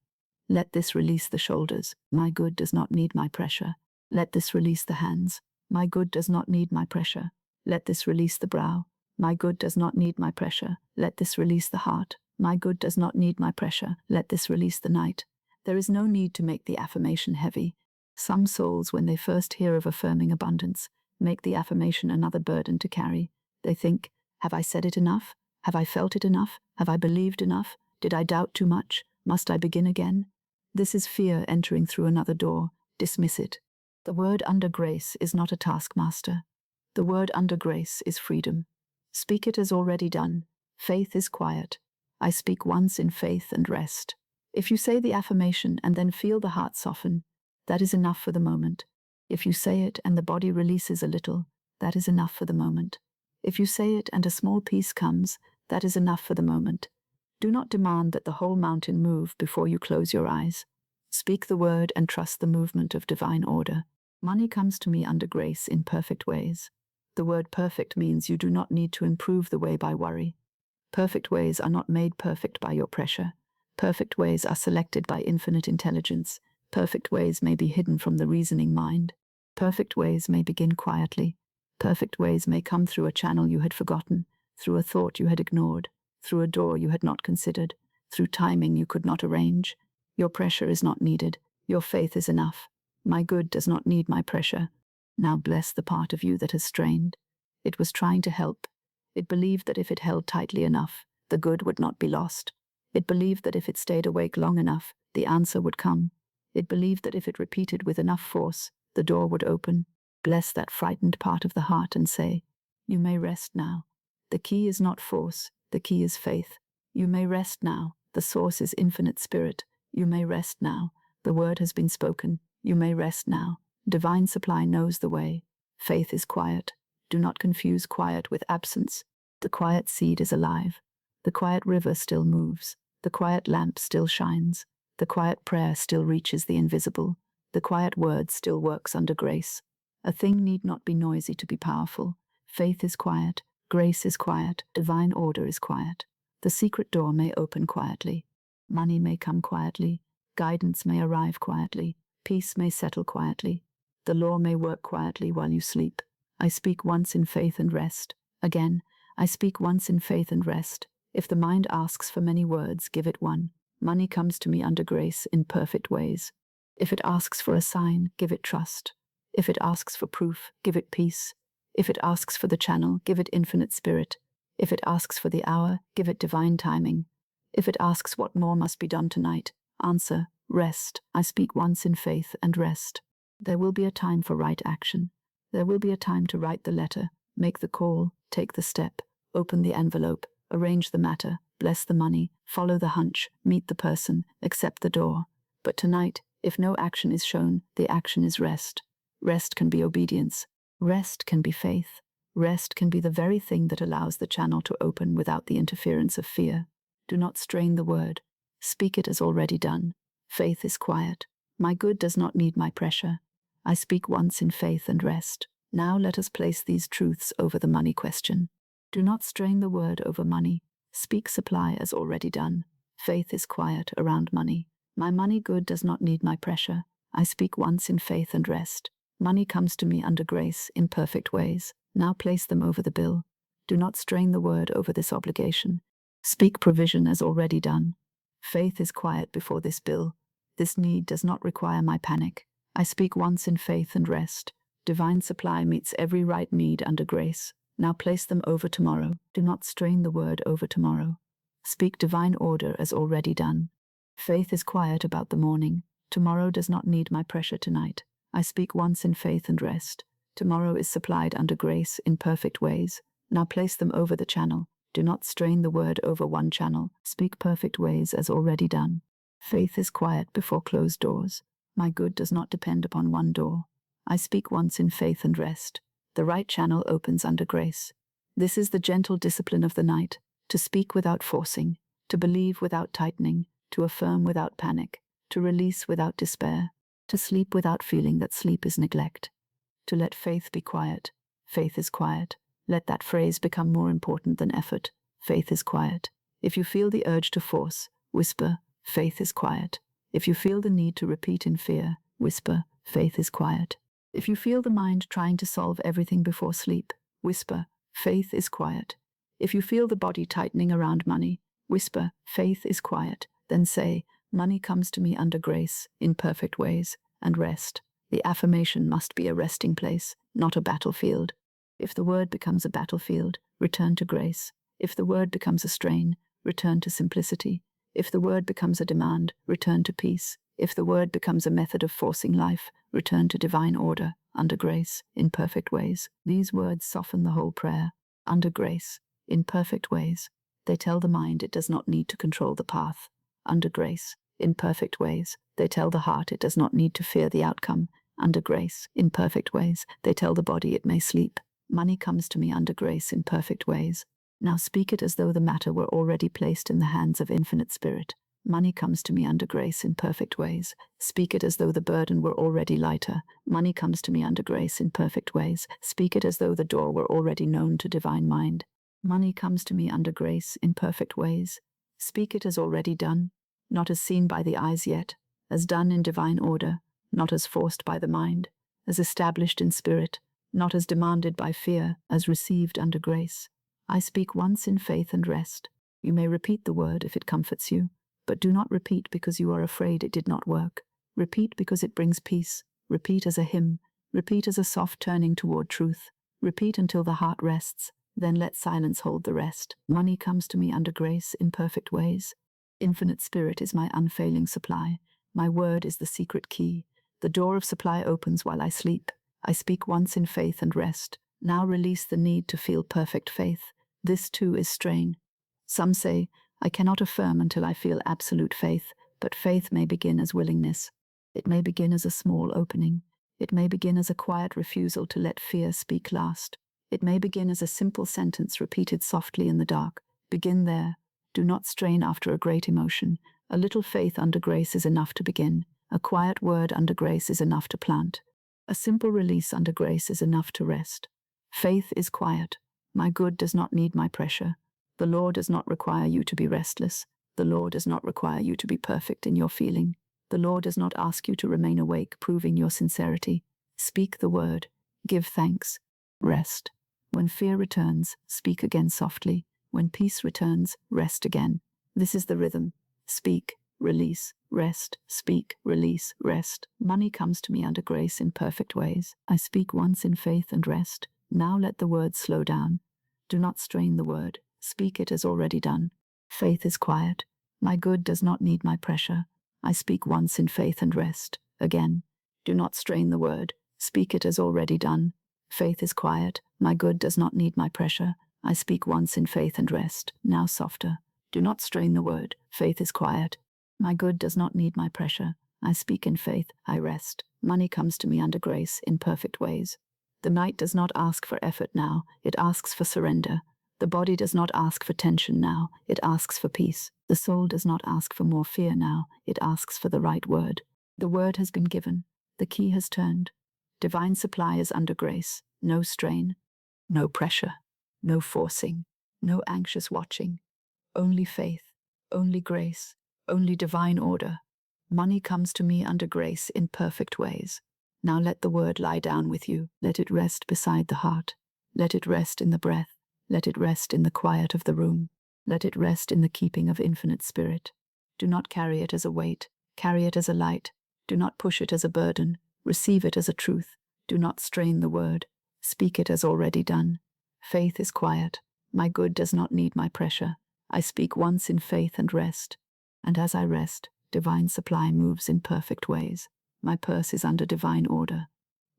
Let this release the shoulders. My good does not need my pressure. Let this release the hands. My good does not need my pressure. Let this release the brow. My good does not need my pressure. Let this release the heart. My good does not need my pressure. Let this release the night. There is no need to make the affirmation heavy. Some souls, when they first hear of affirming abundance, make the affirmation another burden to carry. They think, have I said it enough? Have I felt it enough? Have I believed enough? Did I doubt too much? Must I begin again? This is fear entering through another door. Dismiss it. The word under grace is not a taskmaster. The word under grace is freedom. Speak it as already done. Faith is quiet. I speak once in faith and rest. If you say the affirmation and then feel the heart soften, that is enough for the moment. If you say it and the body releases a little, that is enough for the moment. If you say it and a small peace comes, that is enough for the moment. Do not demand that the whole mountain move before you close your eyes. Speak the word and trust the movement of divine order. Money comes to me under grace in perfect ways. The word perfect means you do not need to improve the way by worry. Perfect ways are not made perfect by your pressure. Perfect ways are selected by infinite intelligence. Perfect ways may be hidden from the reasoning mind. Perfect ways may begin quietly. Perfect ways may come through a channel you had forgotten, through a thought you had ignored, through a door you had not considered, through timing you could not arrange. Your pressure is not needed. Your faith is enough. My good does not need my pressure. Now bless the part of you that has strained. It was trying to help. It believed that if it held tightly enough, the good would not be lost. It believed that if it stayed awake long enough, the answer would come. It believed that if it repeated with enough force, the door would open. Bless that frightened part of the heart and say, you may rest now. The key is not force, the key is faith. You may rest now. The source is infinite spirit. You may rest now. The word has been spoken. You may rest now. Divine supply knows the way. Faith is quiet. Do not confuse quiet with absence. The quiet seed is alive. The quiet river still moves. The quiet lamp still shines. The quiet prayer still reaches the invisible. The quiet word still works under grace. A thing need not be noisy to be powerful. Faith is quiet. Grace is quiet. Divine order is quiet. The secret door may open quietly. Money may come quietly. Guidance may arrive quietly. Peace may settle quietly. The law may work quietly while you sleep. I speak once in faith and rest. Again, I speak once in faith and rest. If the mind asks for many words, give it one. Money comes to me under grace in perfect ways. If it asks for a sign, give it trust. If it asks for proof, give it peace. If it asks for the channel, give it infinite spirit. If it asks for the hour, give it divine timing. If it asks what more must be done tonight, answer, rest. I speak once in faith and rest. There will be a time for right action. There will be a time to write the letter, make the call, take the step, open the envelope, arrange the matter, bless the money, follow the hunch, meet the person, accept the door. But tonight, if no action is shown, the action is rest. Rest can be obedience. Rest can be faith. Rest can be the very thing that allows the channel to open without the interference of fear. Do not strain the word. Speak it as already done. Faith is quiet. My good does not need my pressure. I speak once in faith and rest. Now let us place these truths over the money question. Do not strain the word over money. Speak supply as already done. Faith is quiet around money. My money good does not need my pressure. I speak once in faith and rest. Money comes to me under grace in perfect ways. Now place them over the bill. Do not strain the word over this obligation. Speak provision as already done. Faith is quiet before this bill. This need does not require my panic. I speak once in faith and rest. Divine supply meets every right need under grace. Now place them over tomorrow. Do not strain the word over tomorrow. Speak divine order as already done. Faith is quiet about the morning. Tomorrow does not need my pressure tonight. I speak once in faith and rest. Tomorrow is supplied under grace in perfect ways. Now place them over the channel. Do not strain the word over one channel. Speak perfect ways as already done. Faith is quiet before closed doors. My good does not depend upon one door. I speak once in faith and rest. The right channel opens under grace. This is the gentle discipline of the night, to speak without forcing, to believe without tightening, to affirm without panic, to release without despair, to sleep without feeling that sleep is neglect, to let faith be quiet. Faith is quiet. Let that phrase become more important than effort. Faith is quiet. If you feel the urge to force, whisper, faith is quiet. If you feel the need to repeat in fear, whisper, faith is quiet. If you feel the mind trying to solve everything before sleep, whisper, faith is quiet. If you feel the body tightening around money, whisper, faith is quiet. Then say, money comes to me under grace, in perfect ways, and rest. The affirmation must be a resting place, not a battlefield. If the word becomes a battlefield, return to grace. If the word becomes a strain, return to simplicity. If the word becomes a demand, return to peace. If the word becomes a method of forcing life, return to divine order, under grace, in perfect ways. These words soften the whole prayer. Under grace, in perfect ways. They tell the mind it does not need to control the path. Under grace, in perfect ways. They tell the heart it does not need to fear the outcome. Under grace, in perfect ways. They tell the body it may sleep. Money comes to me under grace in perfect ways. Now speak it as though the matter were already placed in the hands of infinite spirit. Money comes to me under grace in perfect ways. Speak it as though the burden were already lighter. Money comes to me under grace in perfect ways. Speak it as though the door were already known to divine mind. Money comes to me under grace in perfect ways. Speak it as already done, not as seen by the eyes yet, as done in divine order, not as forced by the mind, as established in spirit, not as demanded by fear, as received under grace. I speak once in faith and rest. You may repeat the word if it comforts you, but do not repeat because you are afraid it did not work. Repeat because it brings peace. Repeat as a hymn. Repeat as a soft turning toward truth. Repeat until the heart rests. Then let silence hold the rest. Money comes to me under grace in perfect ways. Infinite Spirit is my unfailing supply. My word is the secret key. The door of supply opens while I sleep. I speak once in faith and rest. Now release the need to feel perfect faith. This too is strain. Some say, I cannot affirm until I feel absolute faith, but faith may begin as willingness. It may begin as a small opening. It may begin as a quiet refusal to let fear speak last. It may begin as a simple sentence repeated softly in the dark. Begin there. Do not strain after a great emotion. A little faith under grace is enough to begin. A quiet word under grace is enough to plant. A simple release under grace is enough to rest. Faith is quiet. My good does not need my pressure. The law does not require you to be restless. The law does not require you to be perfect in your feeling. The law does not ask you to remain awake, proving your sincerity. Speak the word. Give thanks. Rest. When fear returns, speak again softly. When peace returns, rest again. This is the rhythm. Speak, release, rest, speak, release, rest. Money comes to me under grace in perfect ways. I speak once in faith and rest. Now let the word slow down. Do not strain the word. Speak it as already done. Faith is quiet. My good does not need my pressure. I speak once in faith and rest. Again. Do not strain the word. Speak it as already done. Faith is quiet. My good does not need my pressure. I speak once in faith and rest. Now softer. Do not strain the word. Faith is quiet. My good does not need my pressure. I speak in faith. I rest. Money comes to me under grace in perfect ways. The night does not ask for effort now. It asks for surrender. The body does not ask for tension now. It asks for peace. The soul does not ask for more fear now. It asks for the right word. The word has been given. The key has turned. Divine supply is under grace. No strain. No pressure. No forcing. No anxious watching. Only faith. Only grace. Only divine order. Money comes to me under grace in perfect ways. Now let the word lie down with you. Let it rest beside the heart. Let it rest in the breath. Let it rest in the quiet of the room. Let it rest in the keeping of infinite spirit. Do not carry it as a weight. Carry it as a light. Do not push it as a burden. Receive it as a truth. Do not strain the word. Speak it as already done. Faith is quiet. My good does not need my pressure. I speak once in faith and rest. And as I rest, divine supply moves in perfect ways. My purse is under divine order.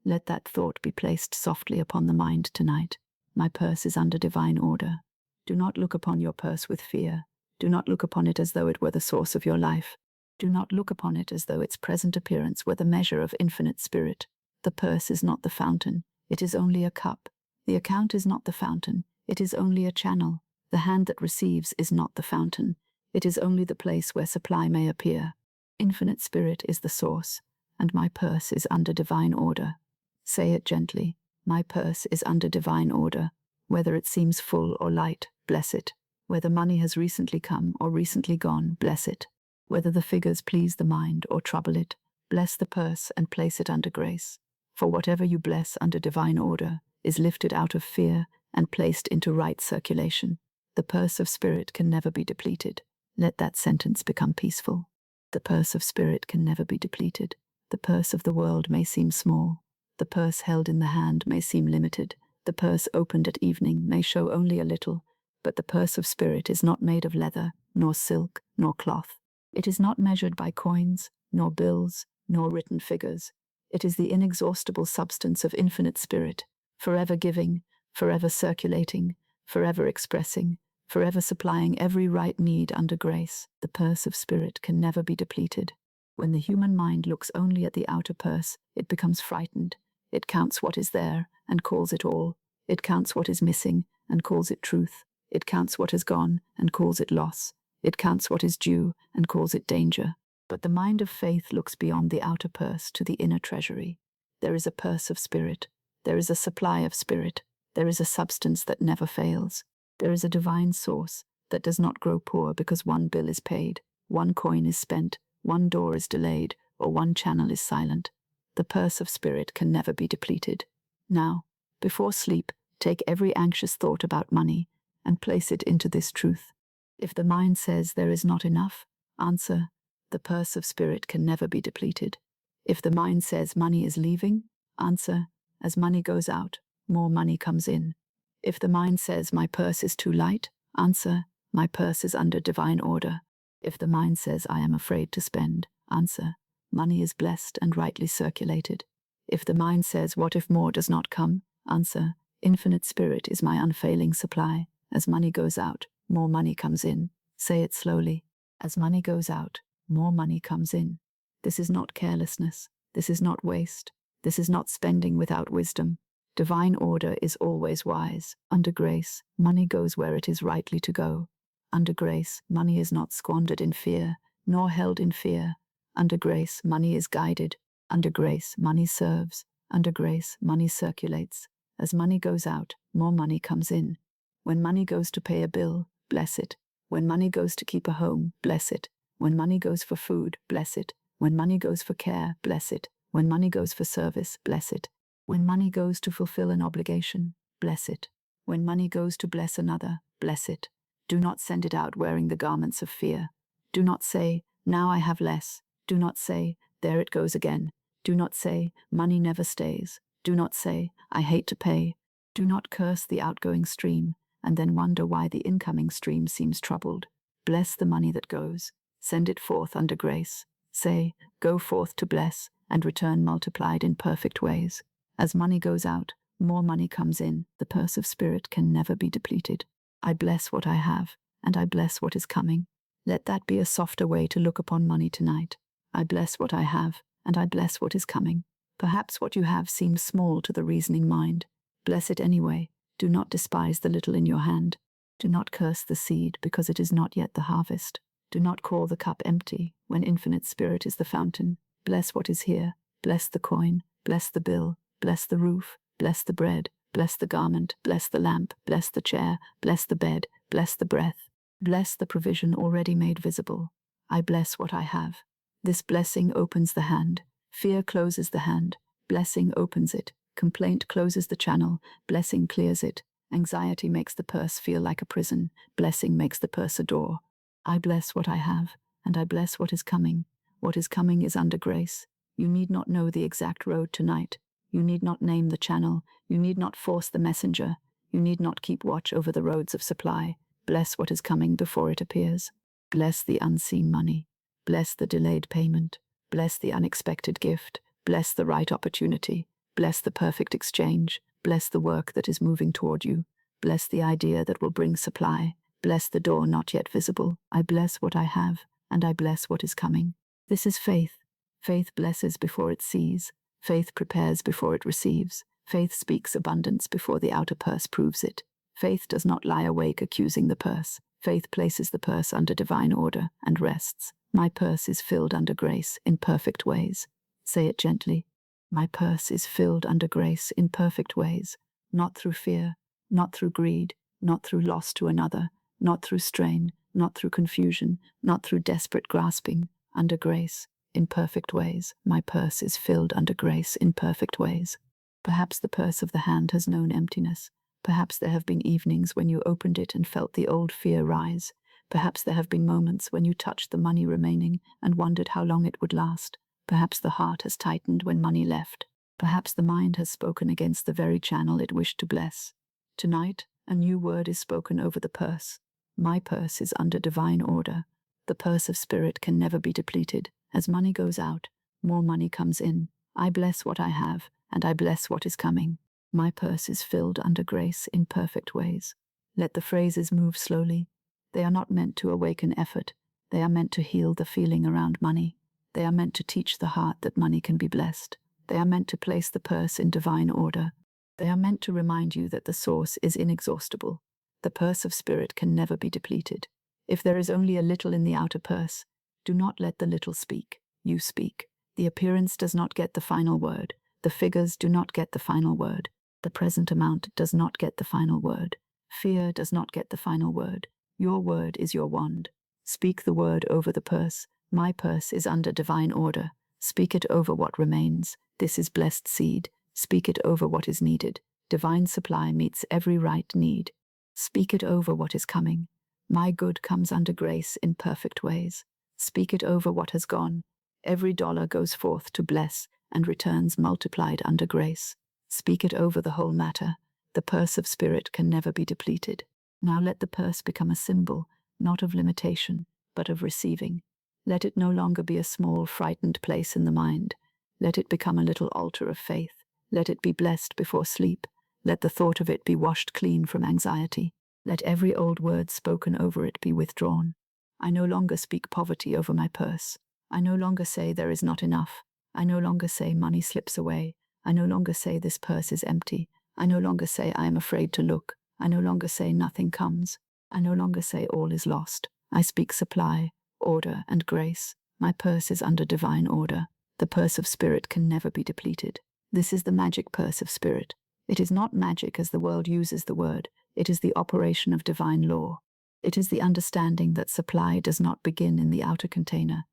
Let that thought be placed softly upon the mind tonight. My purse is under divine order. Do not look upon your purse with fear. Do not look upon it as though it were the source of your life. Do not look upon it as though its present appearance were the measure of infinite spirit. The purse is not the fountain. It is only a cup. The account is not the fountain. It is only a channel. The hand that receives is not the fountain. It is only the place where supply may appear. Infinite Spirit is the source, and my purse is under divine order. Say it gently. My purse is under divine order. Whether it seems full or light, bless it. Whether money has recently come or recently gone, bless it. Whether the figures please the mind or trouble it, bless the purse and place it under grace. For whatever you bless under divine order is lifted out of fear and placed into right circulation. The purse of spirit can never be depleted. Let that sentence become peaceful. The purse of spirit can never be depleted. The purse of the world may seem small. The purse held in the hand may seem limited. The purse opened at evening may show only a little. But the purse of spirit is not made of leather, nor silk, nor cloth. It is not measured by coins, nor bills, nor written figures. It is the inexhaustible substance of infinite spirit, forever giving, forever circulating, forever expressing, forever supplying every right need under grace. The purse of spirit can never be depleted. When the human mind looks only at the outer purse, it becomes frightened. It counts what is there and calls it all. It counts what is missing and calls it truth. It counts what has gone and calls it loss. It counts what is due and calls it danger. But the mind of faith looks beyond the outer purse to the inner treasury. There is a purse of spirit. There is a supply of spirit. There is a substance that never fails. There is a divine source that does not grow poor because one bill is paid, one coin is spent, one door is delayed, or one channel is silent. The purse of spirit can never be depleted. Now, before sleep, take every anxious thought about money and place it into this truth. If the mind says there is not enough, answer, the purse of spirit can never be depleted. If the mind says money is leaving, answer, as money goes out, more money comes in. If the mind says my purse is too light, answer, my purse is under divine order. If the mind says I am afraid to spend, answer, money is blessed and rightly circulated. If the mind says what if more does not come, answer, infinite spirit is my unfailing supply. As money goes out, more money comes in. Say it slowly. As money goes out, more money comes in. This is not carelessness. This is not waste. This is not spending without wisdom. Divine order is always wise. Under grace, money goes where it is rightly to go. Under grace, money is not squandered in fear, nor held in fear. Under grace, money is guided. Under grace, money serves. Under grace, money circulates. As money goes out, more money comes in. When money goes to pay a bill, bless it. When money goes to keep a home, bless it. When money goes for food, bless it. When money goes for care, bless it. When money goes for service, bless it. When money goes to fulfill an obligation, bless it. When money goes to bless another, bless it. Do not send it out wearing the garments of fear. Do not say, now I have less. Do not say, there it goes again. Do not say, money never stays. Do not say, I hate to pay. Do not curse the outgoing stream and then wonder why the incoming stream seems troubled. Bless the money that goes. Send it forth under grace. Say, go forth to bless and return multiplied in perfect ways. As money goes out, more money comes in. The purse of spirit can never be depleted. I bless what I have, and I bless what is coming. Let that be a softer way to look upon money tonight. I bless what I have, and I bless what is coming. Perhaps what you have seems small to the reasoning mind. Bless it anyway. Do not despise the little in your hand. Do not curse the seed because it is not yet the harvest. Do not call the cup empty when infinite spirit is the fountain. Bless what is here. Bless the coin. Bless the bill. Bless the roof. Bless the bread. Bless the garment. Bless the lamp. Bless the chair. Bless the bed. Bless the breath. Bless the provision already made visible. I bless what I have. This blessing opens the hand. Fear closes the hand. Blessing opens it. Complaint closes the channel. Blessing clears it. Anxiety makes the purse feel like a prison. Blessing makes the purse a door. I bless what I have, and I bless what is coming. What is coming is under grace. You need not know the exact road tonight. You need not name the channel. You need not force the messenger. You need not keep watch over the roads of supply. Bless what is coming before it appears. Bless the unseen money. Bless the delayed payment. Bless the unexpected gift. Bless the right opportunity. Bless the perfect exchange. Bless the work that is moving toward you. Bless the idea that will bring supply. Bless the door not yet visible. I bless what I have, and I bless what is coming. This is faith. Faith blesses before it sees. Faith prepares before it receives. Faith speaks abundance before the outer purse proves it. Faith does not lie awake accusing the purse. Faith places the purse under divine order and rests. My purse is filled under grace in perfect ways. Say it gently. My purse is filled under grace in perfect ways, not through fear, not through greed, not through loss to another, not through strain, not through confusion, not through desperate grasping, under grace, in perfect ways. My purse is filled under grace in perfect ways. Perhaps the purse of the hand has known emptiness. Perhaps there have been evenings when you opened it and felt the old fear rise. Perhaps there have been moments when you touched the money remaining and wondered how long it would last. Perhaps the heart has tightened when money left. Perhaps the mind has spoken against the very channel it wished to bless. Tonight, a new word is spoken over the purse. My purse is under divine order. The purse of spirit can never be depleted. As money goes out, more money comes in. I bless what I have, and I bless what is coming. My purse is filled under grace in perfect ways. Let the phrases move slowly. They are not meant to awaken effort. They are meant to heal the feeling around money. They are meant to teach the heart that money can be blessed. They are meant to place the purse in divine order. They are meant to remind you that the source is inexhaustible. The purse of spirit can never be depleted. If there is only a little in the outer purse, do not let the little speak. You speak. The appearance does not get the final word. The figures do not get the final word. The present amount does not get the final word. Fear does not get the final word. Your word is your wand. Speak the word over the purse. My purse is under divine order. Speak it over what remains. This is blessed seed. Speak it over what is needed. Divine supply meets every right need. Speak it over what is coming. My good comes under grace in perfect ways. Speak it over what has gone. Every dollar goes forth to bless and returns multiplied under grace. Speak it over the whole matter. The purse of spirit can never be depleted. Now let the purse become a symbol, not of limitation, but of receiving. Let it no longer be a small, frightened place in the mind. Let it become a little altar of faith. Let it be blessed before sleep. Let the thought of it be washed clean from anxiety. Let every old word spoken over it be withdrawn. I no longer speak poverty over my purse. I no longer say there is not enough. I no longer say money slips away. I no longer say this purse is empty. I no longer say I am afraid to look. I no longer say nothing comes. I no longer say all is lost. I speak supply, order, and grace. My purse is under divine order. The purse of spirit can never be depleted. This is the magic purse of spirit. It is not magic as the world uses the word. It is the operation of divine law. It is the understanding that supply does not begin in the outer container.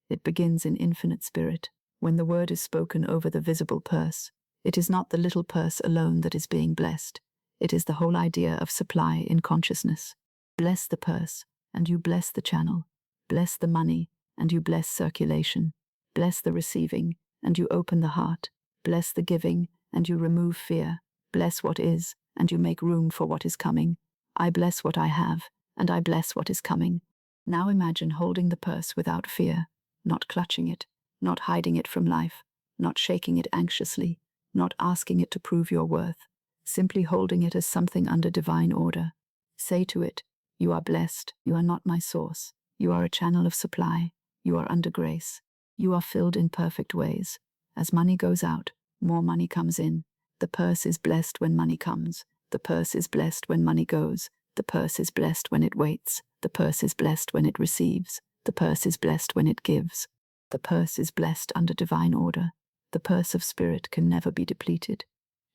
It begins in infinite spirit. When the word is spoken over the visible purse, it is not the little purse alone that is being blessed. It is the whole idea of supply in consciousness. Bless the purse, and you bless the channel. Bless the money, and you bless circulation. Bless the receiving, and you open the heart. Bless the giving, and you remove fear. Bless what is, and you make room for what is coming. I bless what I have, and I bless what is coming. Now imagine holding the purse without fear, not clutching it, not hiding it from life, not shaking it anxiously, not asking it to prove your worth, simply holding it as something under divine order. Say to it, you are blessed, you are not my source, you are a channel of supply, you are under grace, you are filled in perfect ways. As money goes out, more money comes in. The purse is blessed when money comes. The purse is blessed when money goes. The purse is blessed when it waits. The purse is blessed when it receives. The purse is blessed when it gives. The purse is blessed under divine order. The purse of spirit can never be depleted.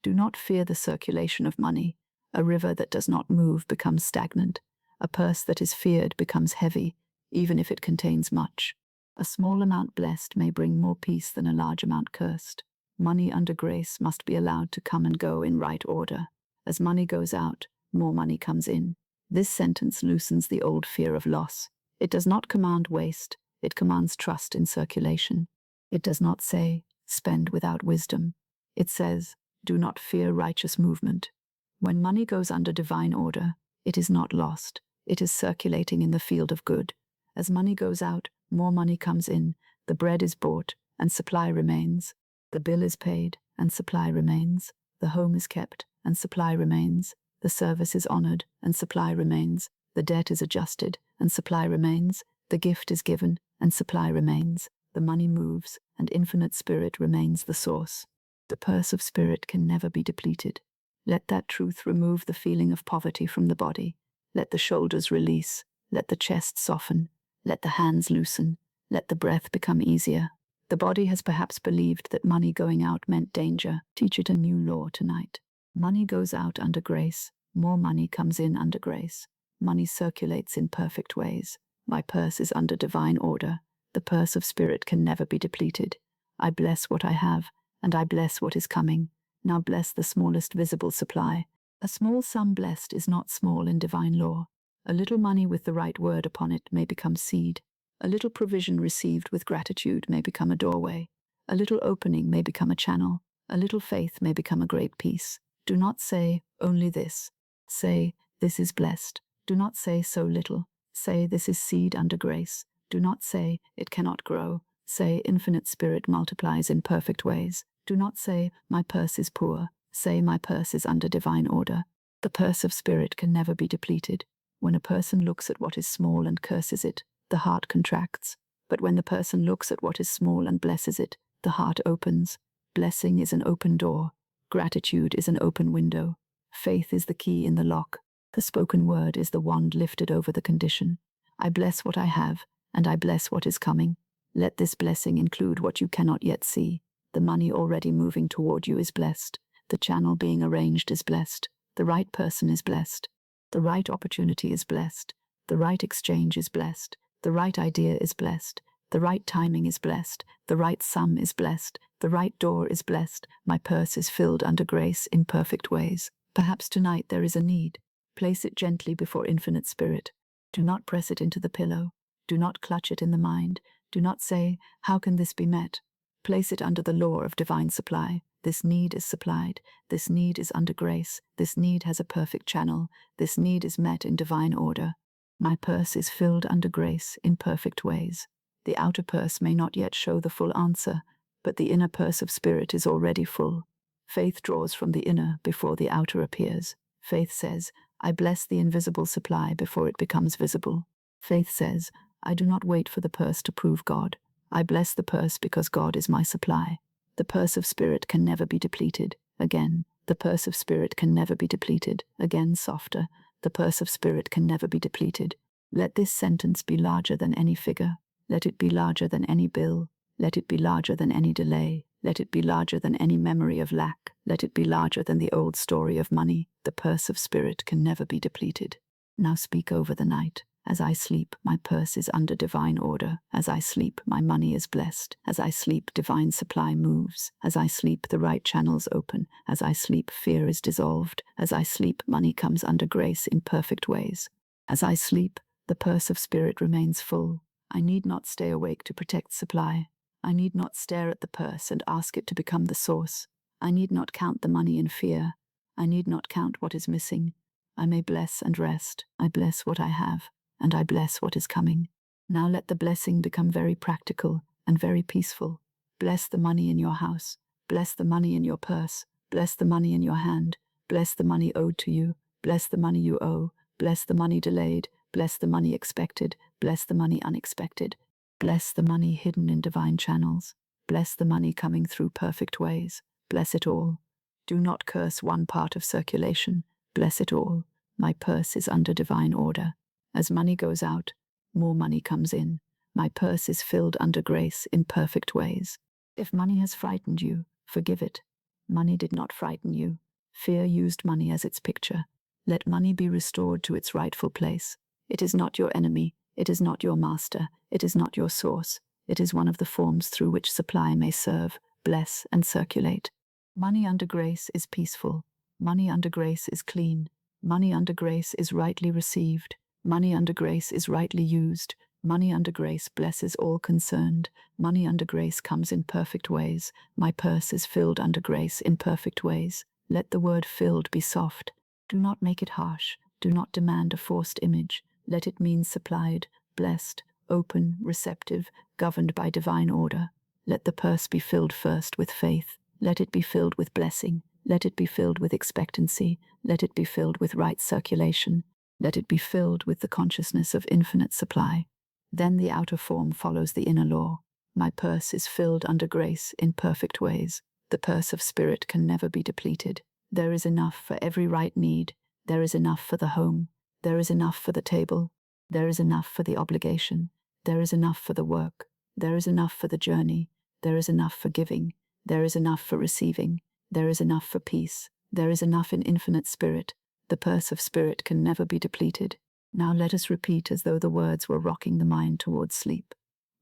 Do not fear the circulation of money. A river that does not move becomes stagnant. A purse that is feared becomes heavy, even if it contains much. A small amount blessed may bring more peace than a large amount cursed. Money under grace must be allowed to come and go in right order. As money goes out, more money comes in. This sentence loosens the old fear of loss. It does not command waste. It commands trust in circulation. It does not say, spend without wisdom. It says, do not fear righteous movement. When money goes under divine order, it is not lost. It is circulating in the field of good. As money goes out, more money comes in. The bread is bought, and supply remains. The bill is paid, and supply remains. The home is kept, and supply remains. The service is honored, and supply remains. The debt is adjusted, and supply remains. The gift is given, and supply remains. The money moves, and infinite spirit remains the source. The purse of spirit can never be depleted. Let that truth remove the feeling of poverty from the body. Let the shoulders release. Let the chest soften. Let the hands loosen. Let the breath become easier. The body has perhaps believed that money going out meant danger. Teach it a new law tonight. Money goes out under grace. More money comes in under grace. Money circulates in perfect ways. My purse is under divine order. The purse of spirit can never be depleted. I bless what I have, and I bless what is coming. Now bless the smallest visible supply. A small sum blessed is not small in divine law. A little money with the right word upon it may become seed. A little provision received with gratitude may become a doorway. A little opening may become a channel. A little faith may become a great peace. Do not say, only this. Say, this is blessed. Do not say so little. Say, this is seed under grace. Do not say, it cannot grow. Say, infinite spirit multiplies in perfect ways. Do not say, my purse is poor. Say, my purse is under divine order. The purse of spirit can never be depleted. When a person looks at what is small and curses it, the heart contracts. But when the person looks at what is small and blesses it, the heart opens. Blessing is an open door. Gratitude is an open window. Faith is the key in the lock. The spoken word is the wand lifted over the condition. I bless what I have, and I bless what is coming. Let this blessing include what you cannot yet see. The money already moving toward you is blessed. The channel being arranged is blessed. The right person is blessed. The right opportunity is blessed. The right exchange is blessed. The right idea is blessed. The right timing is blessed. The right sum is blessed. The right door is blessed. My purse is filled under grace in perfect ways. Perhaps tonight there is a need. Place it gently before infinite spirit. Do not press it into the pillow. Do not clutch it in the mind. Do not say, how can this be met? Place it under the law of divine supply. This need is supplied. This need is under grace. This need has a perfect channel. This need is met in divine order. My purse is filled under grace in perfect ways. The outer purse may not yet show the full answer, but the inner purse of spirit is already full. Faith draws from the inner before the outer appears. Faith says, I bless the invisible supply before it becomes visible. Faith says, I do not wait for the purse to prove God. I bless the purse because God is my supply. The purse of spirit can never be depleted. Again, the purse of spirit can never be depleted. Again, softer. The purse of spirit can never be depleted. Let this sentence be larger than any figure. Let it be larger than any bill. Let it be larger than any delay. Let it be larger than any memory of lack. Let it be larger than the old story of money. The purse of spirit can never be depleted. Now speak over the night. As I sleep, my purse is under divine order. As I sleep, my money is blessed. As I sleep, divine supply moves. As I sleep, the right channels open. As I sleep, fear is dissolved. As I sleep, money comes under grace in perfect ways. As I sleep, the purse of spirit remains full. I need not stay awake to protect supply. I need not stare at the purse and ask it to become the source. I need not count the money in fear. I need not count what is missing. I may bless and rest. I bless what I have, and I bless what is coming. Now let the blessing become very practical and very peaceful. Bless the money in your house. Bless the money in your purse. Bless the money in your hand. Bless the money owed to you. Bless the money you owe. Bless the money delayed. Bless the money expected. Bless the money unexpected. Bless the money hidden in divine channels. Bless the money coming through perfect ways. Bless it all. Do not curse one part of circulation. Bless it all. My purse is under divine order. As money goes out, more money comes in. My purse is filled under grace in perfect ways. If money has frightened you, forgive it. Money did not frighten you. Fear used money as its picture. Let money be restored to its rightful place. It is not your enemy. It is not your master. It is not your source. It is one of the forms through which supply may serve, bless, and circulate. Money under grace is peaceful. Money under grace is clean. Money under grace is rightly received. Money under grace is rightly used. Money under grace blesses all concerned. Money under grace comes in perfect ways. My purse is filled under grace in perfect ways. Let the word filled be soft. Do not make it harsh. Do not demand a forced image. Let it mean supplied, blessed, open, receptive, governed by divine order. Let the purse be filled first with faith. Let it be filled with blessing. Let it be filled with expectancy. Let it be filled with right circulation. Let it be filled with the consciousness of infinite supply. Then the outer form follows the inner law. My purse is filled under grace in perfect ways. The purse of spirit can never be depleted. There is enough for every right need. There is enough for the home. There is enough for the table. There is enough for the obligation. There is enough for the work. There is enough for the journey. There is enough for giving. There is enough for receiving. There is enough for peace. There is enough in infinite spirit. The purse of spirit can never be depleted. Now let us repeat as though the words were rocking the mind towards sleep.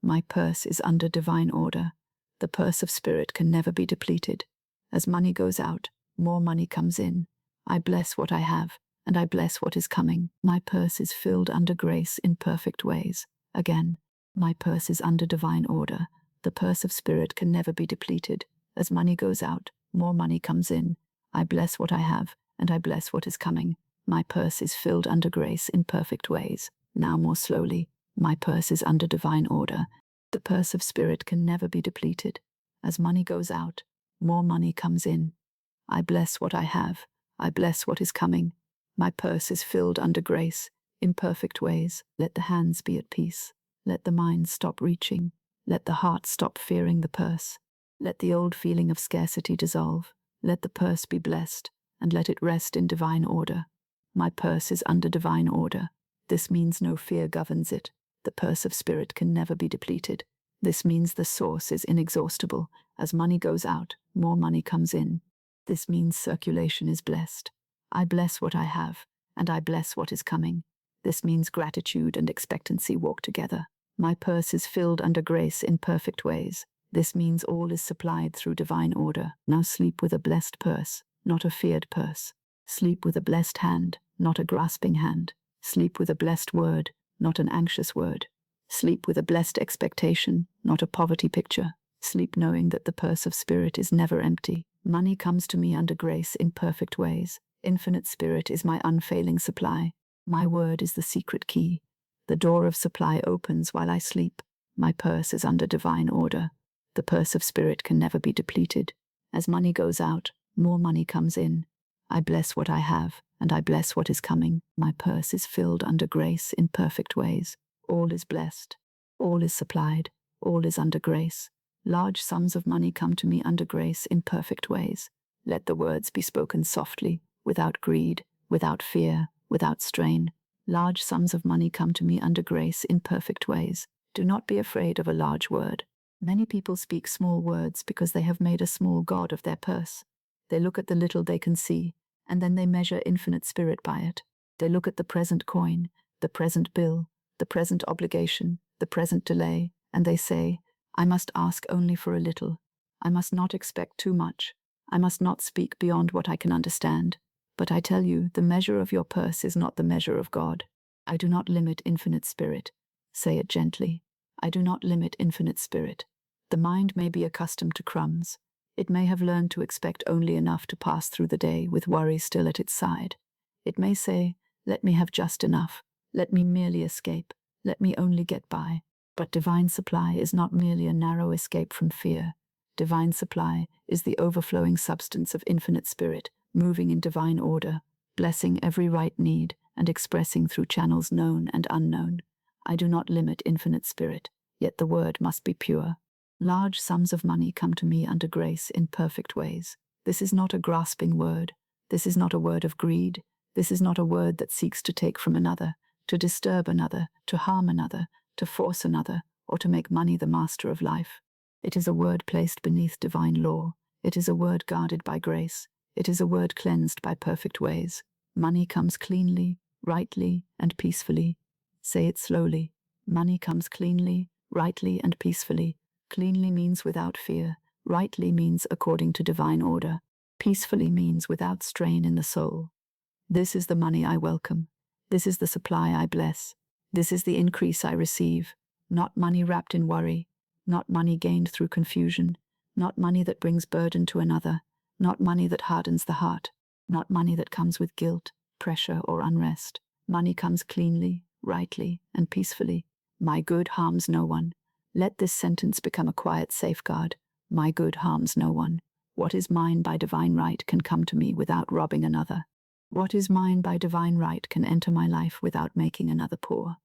My purse is under divine order. The purse of spirit can never be depleted. As money goes out, more money comes in. I bless what I have, and I bless what is coming. My purse is filled under grace in perfect ways. Again, my purse is under divine order. The purse of spirit can never be depleted. As money goes out, more money comes in. I bless what I have, and I bless what is coming. My purse is filled under grace in perfect ways. Now more slowly, my purse is under divine order. The purse of spirit can never be depleted. As money goes out, more money comes in. I bless what I have. I bless what is coming. My purse is filled under grace in perfect ways. Let the hands be at peace. Let the mind stop reaching. Let the heart stop fearing the purse. Let the old feeling of scarcity dissolve. Let the purse be blessed, and let it rest in divine order. My purse is under divine order. This means no fear governs it. The purse of spirit can never be depleted. This means the source is inexhaustible. As money goes out, more money comes in. This means circulation is blessed. I bless what I have, and I bless what is coming. This means gratitude and expectancy walk together. My purse is filled under grace in perfect ways. This means all is supplied through divine order. Now sleep with a blessed purse, not a feared purse. Sleep with a blessed hand, not a grasping hand. Sleep with a blessed word, not an anxious word. Sleep with a blessed expectation, not a poverty picture. Sleep knowing that the purse of spirit is never empty. Money comes to me under grace in perfect ways. Infinite spirit is my unfailing supply. My word is the secret key. The door of supply opens while I sleep. My purse is under divine order. The purse of spirit can never be depleted. As money goes out, more money comes in. I bless what I have, and I bless what is coming. My purse is filled under grace in perfect ways. All is blessed. All is supplied. All is under grace. Large sums of money come to me under grace in perfect ways. Let the words be spoken softly, without greed, without fear, without strain. Large sums of money come to me under grace in perfect ways. Do not be afraid of a large word. Many people speak small words because they have made a small god of their purse. They look at the little they can see, and then they measure infinite spirit by it. They look at the present coin, the present bill, the present obligation, the present delay, and they say, I must ask only for a little. I must not expect too much. I must not speak beyond what I can understand. But I tell you, the measure of your purse is not the measure of God. I do not limit infinite spirit. Say it gently. I do not limit infinite spirit. The mind may be accustomed to crumbs. It may have learned to expect only enough to pass through the day with worry still at its side. It may say, let me have just enough. Let me merely escape. Let me only get by. But divine supply is not merely a narrow escape from fear. Divine supply is the overflowing substance of infinite spirit, moving in divine order, blessing every right need and expressing through channels known and unknown. I do not limit infinite spirit, yet the word must be pure. Large sums of money come to me under grace in perfect ways. This is not a grasping word. This is not a word of greed. This is not a word that seeks to take from another, to disturb another, to harm another, to force another, or to make money the master of life. It is a word placed beneath divine law. It is a word guarded by grace. It is a word cleansed by perfect ways. Money comes cleanly, rightly, and peacefully. Say it slowly. Money comes cleanly, rightly, and peacefully. Cleanly means without fear. Rightly means according to divine order. Peacefully means without strain in the soul. This is the money I welcome. This is the supply I bless. This is the increase I receive. Not money wrapped in worry. Not money gained through confusion. Not money that brings burden to another. Not money that hardens the heart. Not money that comes with guilt, pressure, or unrest. Money comes cleanly, rightly, and peacefully. My good harms no one. Let this sentence become a quiet safeguard. My good harms no one. What is mine by divine right can come to me without robbing another. What is mine by divine right can enter my life without making another poor.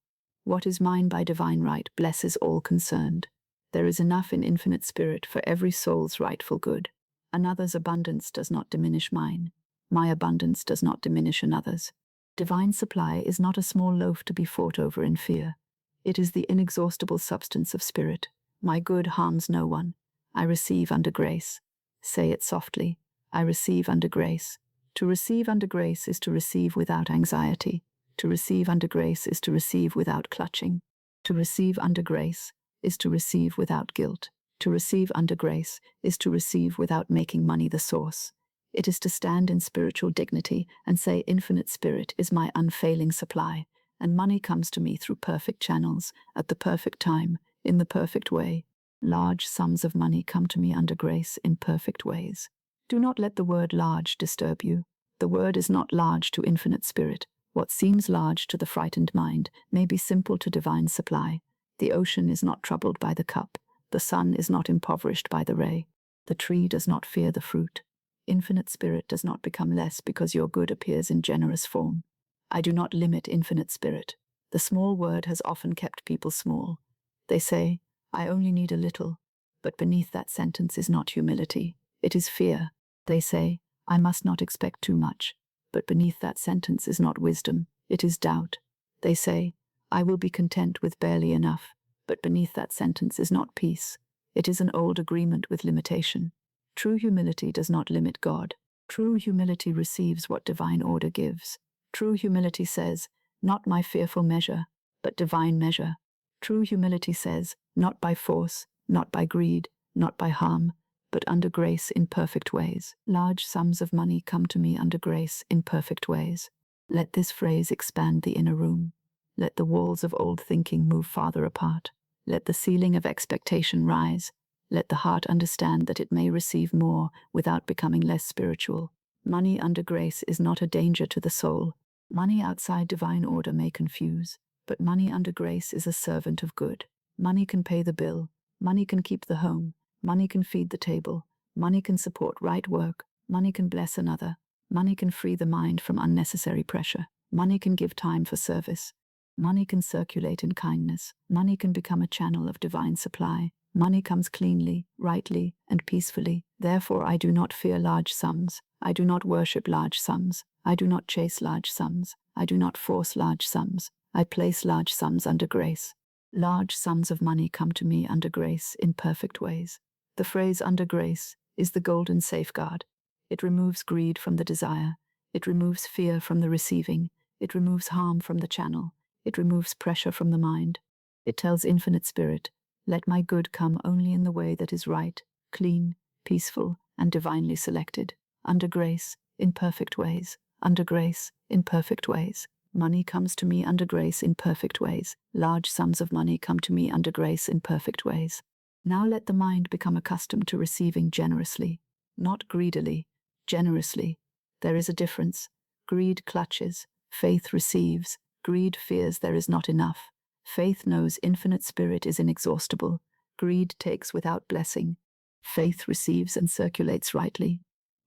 What is mine by divine right blesses all concerned. There is enough in infinite spirit for every soul's rightful good. Another's abundance does not diminish mine. My abundance does not diminish another's. Divine supply is not a small loaf to be fought over in fear. It is the inexhaustible substance of spirit. My good harms no one. I receive under grace. Say it softly. I receive under grace. To receive under grace is to receive without anxiety. To receive under grace is to receive without clutching. To receive under grace is to receive without guilt. To receive under grace is to receive without making money the source. It is to stand in spiritual dignity and say, Infinite Spirit is my unfailing supply, and money comes to me through perfect channels, at the perfect time, in the perfect way. Large sums of money come to me under grace in perfect ways. Do not let the word large disturb you. The word is not large to Infinite Spirit. What seems large to the frightened mind may be simple to divine supply. The ocean is not troubled by the cup. The sun is not impoverished by the ray. The tree does not fear the fruit. Infinite Spirit does not become less because your good appears in generous form. I do not limit Infinite Spirit. The small word has often kept people small. They say, I only need a little. But beneath that sentence is not humility. It is fear. They say, I must not expect too much. But beneath that sentence is not wisdom. It is doubt. They say, I will be content with barely enough. But beneath that sentence is not peace. It is an old agreement with limitation. True humility does not limit God. True humility receives what divine order gives. True humility says, not my fearful measure, but divine measure. True humility says, not by force, not by greed, not by harm, but under grace in perfect ways. Large sums of money come to me under grace in perfect ways. Let this phrase expand the inner room. Let the walls of old thinking move farther apart. Let the ceiling of expectation rise. Let the heart understand that it may receive more without becoming less spiritual. Money under grace is not a danger to the soul. Money outside divine order may confuse, but money under grace is a servant of good. Money can pay the bill. Money can keep the home. Money can feed the table. Money can support right work. Money can bless another. Money can free the mind from unnecessary pressure. Money can give time for service. Money can circulate in kindness. Money can become a channel of divine supply. Money comes cleanly, rightly, and peacefully. Therefore I do not fear large sums. I do not worship large sums. I do not chase large sums. I do not force large sums. I place large sums under grace. Large sums of money come to me under grace in perfect ways. The phrase under grace is the golden safeguard. It removes greed from the desire. It removes fear from the receiving. It removes harm from the channel. It removes pressure from the mind. It tells Infinite Spirit, let my good come only in the way that is right, clean, peaceful, and divinely selected. Under grace, in perfect ways. Under grace, in perfect ways. Money comes to me under grace in perfect ways. Large sums of money come to me under grace in perfect ways. Now let the mind become accustomed to receiving generously, not greedily, generously. There is a difference. Greed clutches, faith receives. Greed fears there is not enough. Faith knows Infinite Spirit is inexhaustible. Greed takes without blessing. Faith receives and circulates rightly.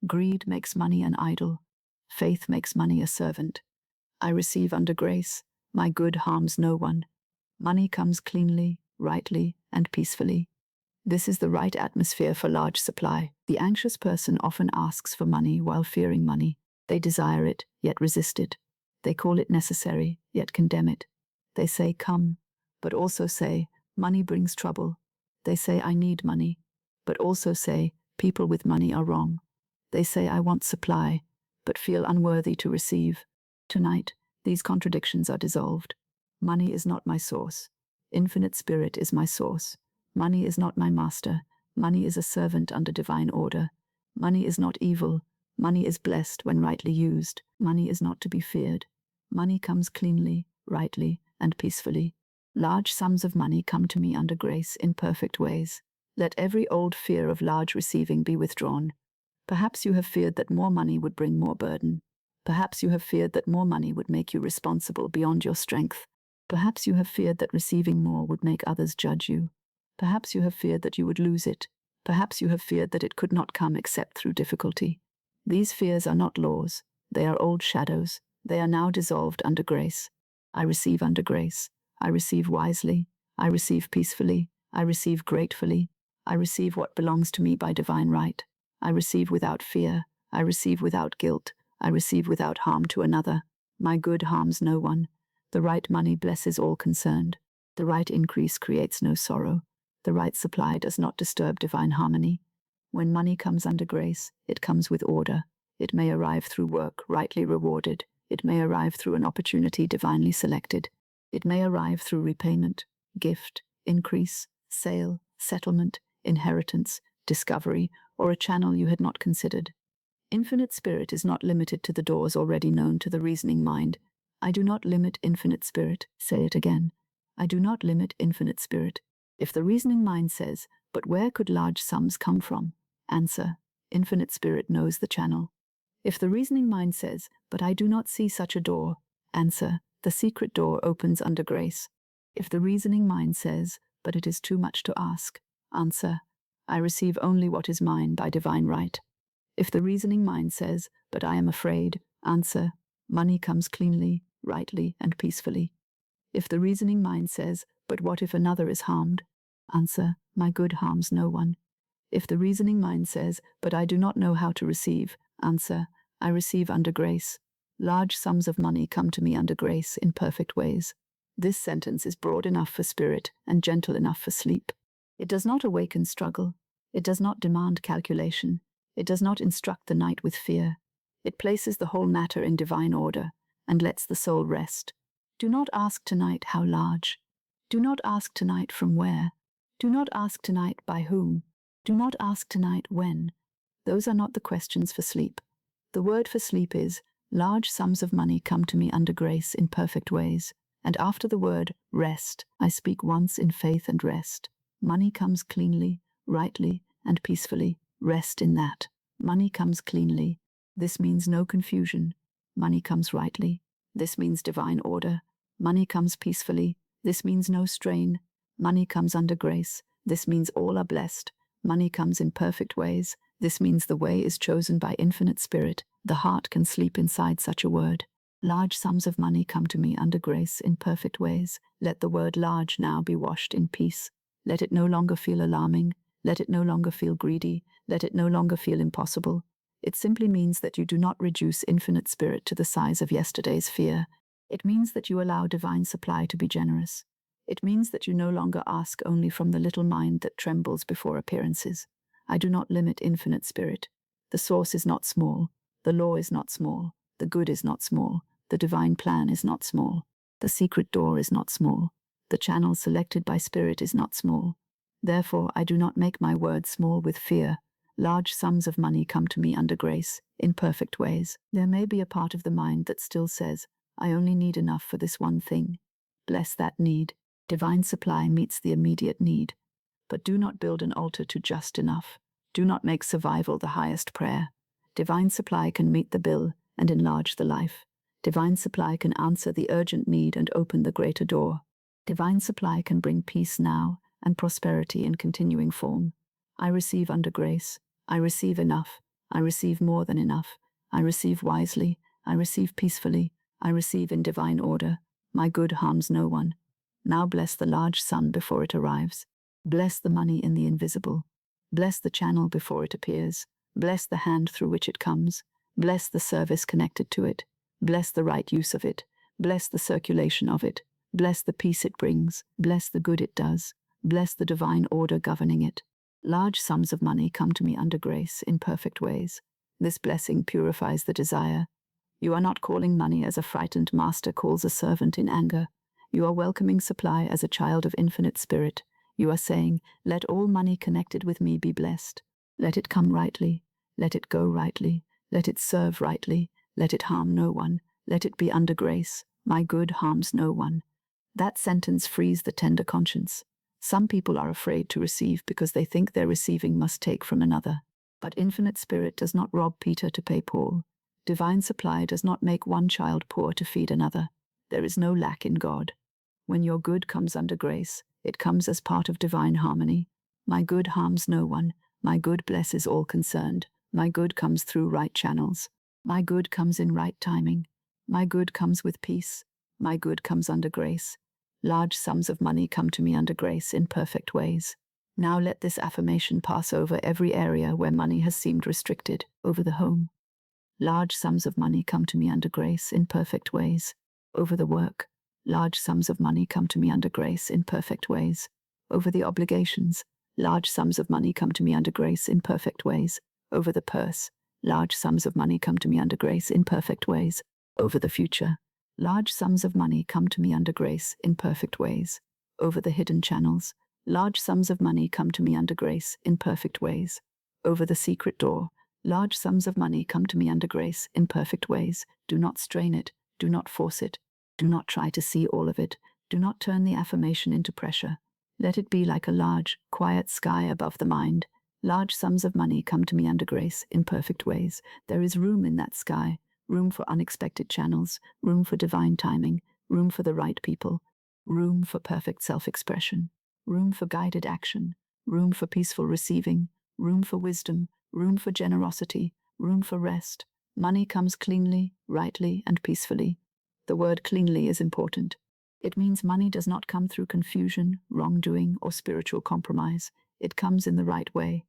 Greed makes money an idol. Faith makes money a servant. I receive under grace. My good harms no one. Money comes cleanly, rightly, and peacefully. This is the right atmosphere for large supply. The anxious person often asks for money while fearing money. They desire it, yet resist it. They call it necessary, yet condemn it. They say, come, but also say, money brings trouble. They say, I need money, but also say, people with money are wrong. They say, I want supply, but feel unworthy to receive. Tonight, these contradictions are dissolved. Money is not my source. Infinite Spirit is my source. Money is not my master. Money is a servant under divine order. Money is not evil. Money is blessed when rightly used. Money is not to be feared. Money comes cleanly, rightly, and peacefully. Large sums of money come to me under grace in perfect ways. Let every old fear of large receiving be withdrawn. Perhaps you have feared that more money would bring more burden. Perhaps you have feared that more money would make you responsible beyond your strength. Perhaps you have feared that receiving more would make others judge you. Perhaps you have feared that you would lose it. Perhaps you have feared that it could not come except through difficulty. These fears are not laws. They are old shadows. They are now dissolved under grace. I receive under grace. I receive wisely. I receive peacefully. I receive gratefully. I receive what belongs to me by divine right. I receive without fear. I receive without guilt. I receive without harm to another. My good harms no one. The right money blesses all concerned. The right increase creates no sorrow. The right supply does not disturb divine harmony. When money comes under grace, it comes with order. It may arrive through work rightly rewarded. It may arrive through an opportunity divinely selected. It may arrive through repayment, gift, increase, sale, settlement, inheritance, discovery, or a channel you had not considered. Infinite Spirit is not limited to the doors already known to the reasoning mind. I do not limit Infinite Spirit. Say it again. I do not limit Infinite Spirit. If the reasoning mind says, but where could large sums come from? Answer, Infinite Spirit knows the channel. If the reasoning mind says, but I do not see such a door, answer, the secret door opens under grace. If the reasoning mind says, but it is too much to ask, answer, I receive only what is mine by divine right. If the reasoning mind says, but I am afraid, answer, money comes cleanly, rightly, and peacefully. If the reasoning mind says, but what if another is harmed? Answer, my good harms no one. If the reasoning mind says, but I do not know how to receive, answer, I receive under grace. Large sums of money come to me under grace in perfect ways. This sentence is broad enough for spirit and gentle enough for sleep. It does not awaken struggle. It does not demand calculation. It does not instruct the night with fear. It places the whole matter in divine order and lets the soul rest. Do not ask tonight how large. Do not ask tonight from where. Do not ask tonight by whom. Do not ask tonight when. Those are not the questions for sleep. The word for sleep is, large sums of money come to me under grace in perfect ways. And after the word rest, I speak once in faith and rest. Money comes cleanly, rightly, and peacefully. Rest in that. Money comes cleanly. This means no confusion. Money comes rightly. This means divine order. Money comes peacefully. This means no strain. Money comes under grace. This means all are blessed. Money comes in perfect ways. This means the way is chosen by Infinite Spirit. The heart can sleep inside such a word. Large sums of money come to me under grace in perfect ways. Let the word large now be washed in peace. Let it no longer feel alarming. Let it no longer feel greedy. Let it no longer feel impossible. It simply means that you do not reduce Infinite Spirit to the size of yesterday's fear. It means that you allow divine supply to be generous. It means that you no longer ask only from the little mind that trembles before appearances. I do not limit Infinite Spirit. The source is not small. The law is not small. The good is not small. The divine plan is not small. The secret door is not small. The channel selected by Spirit is not small. Therefore, I do not make my words small with fear. Large sums of money come to me under grace, in perfect ways. There may be a part of the mind that still says, I only need enough for this one thing. Bless that need. Divine supply meets the immediate need. But do not build an altar to just enough. Do not make survival the highest prayer. Divine supply can meet the bill and enlarge the life. Divine supply can answer the urgent need and open the greater door. Divine supply can bring peace now and prosperity in continuing form. I receive under grace. I receive enough. I receive more than enough. I receive wisely. I receive peacefully. I receive in divine order. My good harms no one. Now bless the large sum before it arrives. Bless the money in the invisible. Bless the channel before it appears. Bless the hand through which it comes. Bless the service connected to it. Bless the right use of it. Bless the circulation of it. Bless the peace it brings. Bless the good it does. Bless the divine order governing it. Large sums of money come to me under grace in perfect ways. This blessing purifies the desire. You are not calling money as a frightened master calls a servant in anger. You are welcoming supply as a child of Infinite Spirit. You are saying, let all money connected with me be blessed. Let it come rightly. Let it go rightly. Let it serve rightly. Let it harm no one. Let it be under grace. My good harms no one. That sentence frees the tender conscience. Some people are afraid to receive because they think their receiving must take from another. But Infinite Spirit does not rob Peter to pay Paul. Divine supply does not make one child poor to feed another. There is no lack in God. When your good comes under grace, it comes as part of divine harmony. My good harms no one. My good blesses all concerned. My good comes through right channels. My good comes in right timing. My good comes with peace. My good comes under grace. Large sums of money come to me under grace in perfect ways. Now let this affirmation pass over every area where money has seemed restricted, over the home. Large sums of money come to me under grace in perfect ways. Over the work. Large sums of money come to me under grace in perfect ways. Over the obligations. Large sums of money come to me under grace in perfect ways. Over the purse. Large sums of money come to me under grace in perfect ways. Over the future. Large sums of money come to me under grace in perfect ways. Over the hidden channels. Large sums of money come to me under grace in perfect ways. Over the secret door. Large sums of money come to me under grace in perfect ways. Do not strain it. Do not force it. Do not try to see all of it. Do not turn the affirmation into pressure. Let it be like a large, quiet sky above the mind. Large sums of money come to me under grace in perfect ways. There is room in that sky, room for unexpected channels, room for divine timing, room for the right people, room for perfect self-expression, room for guided action, room for peaceful receiving, room for wisdom, room for generosity, room for rest. Money comes cleanly, rightly, and peacefully. The word cleanly is important. It means money does not come through confusion, wrongdoing, or spiritual compromise. It comes in the right way.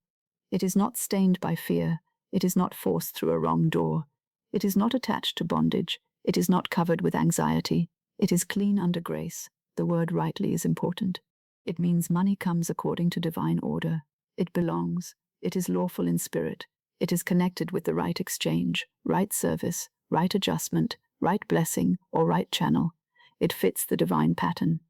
It is not stained by fear. It is not forced through a wrong door. It is not attached to bondage. It is not covered with anxiety. It is clean under grace. The word rightly is important. It means money comes according to divine order. It belongs. It is lawful in spirit. It is connected with the right exchange, right service, right adjustment, right blessing, or right channel. It fits the divine pattern.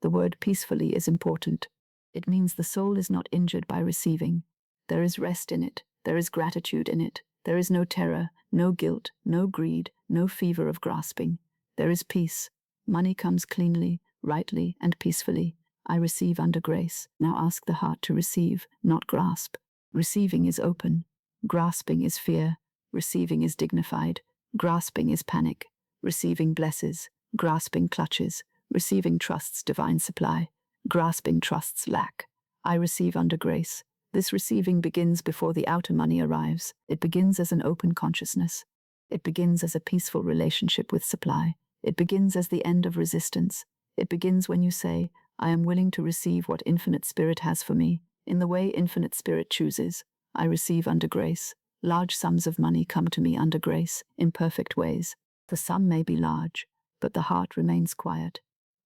The word peacefully is important. It means the soul is not injured by receiving. There is rest in it. There is gratitude in it. There is no terror, no guilt, no greed, no fever of grasping. There is peace. Money comes cleanly, rightly, and peacefully. I receive under grace. Now ask the heart to receive, not grasp. Receiving is open. Grasping is fear. Receiving is dignified. Grasping is panic. Receiving blesses. Grasping clutches. Receiving trusts divine supply. Grasping trusts lack. I receive under grace. This receiving begins before the outer money arrives. It begins as an open consciousness. It begins as a peaceful relationship with supply. It begins as the end of resistance. It begins when you say, I am willing to receive what Infinite Spirit has for me, in the way Infinite Spirit chooses. I receive under grace. Large sums of money come to me under grace, in perfect ways. The sum may be large, but the heart remains quiet.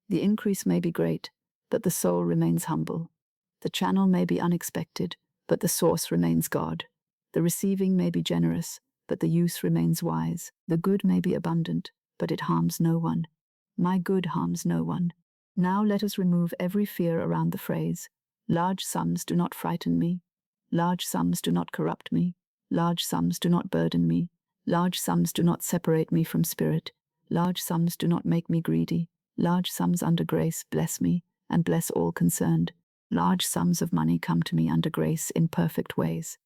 The increase may be great, but the soul remains humble. The channel may be unexpected, but the source remains God. The receiving may be generous, but the use remains wise. The good may be abundant, but it harms no one. My good harms no one. Now let us remove every fear around the phrase. Large sums do not frighten me. Large sums do not corrupt me. Large sums do not burden me. Large sums do not separate me from spirit. Large sums do not make me greedy. Large sums under grace bless me, and bless all concerned. Large sums of money come to me under grace in perfect ways.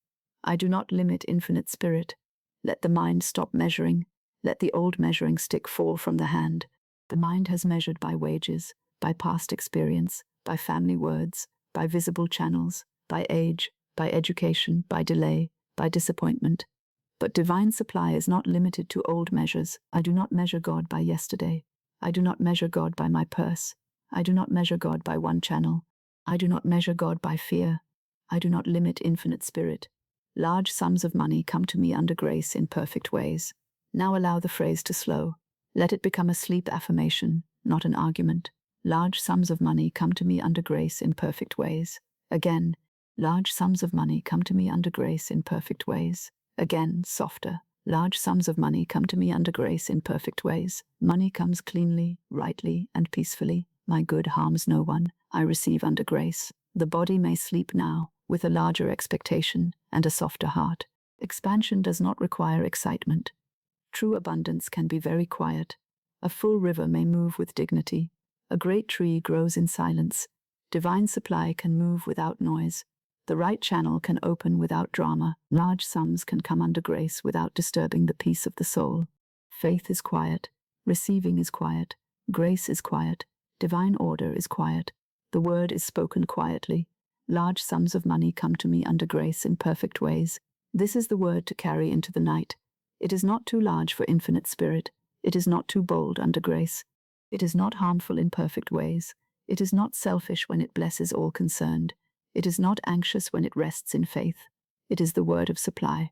I do not limit Infinite Spirit. Let the mind stop measuring. Let the old measuring stick fall from the hand. The mind has measured by wages, by past experience, by family words, by visible channels, by age, by education, by delay, by disappointment. But divine supply is not limited to old measures. I do not measure God by yesterday. I do not measure God by my purse. I do not measure God by one channel. I do not measure God by fear. I do not limit Infinite Spirit. Large sums of money come to me under grace in perfect ways. Now allow the phrase to slow. Let it become a sleep affirmation, not an argument. Large sums of money come to me under grace in perfect ways. Again, large sums of money come to me under grace in perfect ways. Again, softer. Large sums of money come to me under grace in perfect ways. Money comes cleanly, rightly, and peacefully. My good harms no one. I receive under grace. The body may sleep now, with a larger expectation and a softer heart. Expansion does not require excitement. True abundance can be very quiet. A full river may move with dignity. A great tree grows in silence. Divine supply can move without noise. The right channel can open without drama. Large sums can come under grace without disturbing the peace of the soul. Faith is quiet. Receiving is quiet. Grace is quiet. Divine order is quiet. The word is spoken quietly. Large sums of money come to me under grace in perfect ways. This is the word to carry into the night. It is not too large for Infinite Spirit. It is not too bold under grace. It is not harmful in perfect ways. It is not selfish when it blesses all concerned. It is not anxious when it rests in faith. It is the word of supply.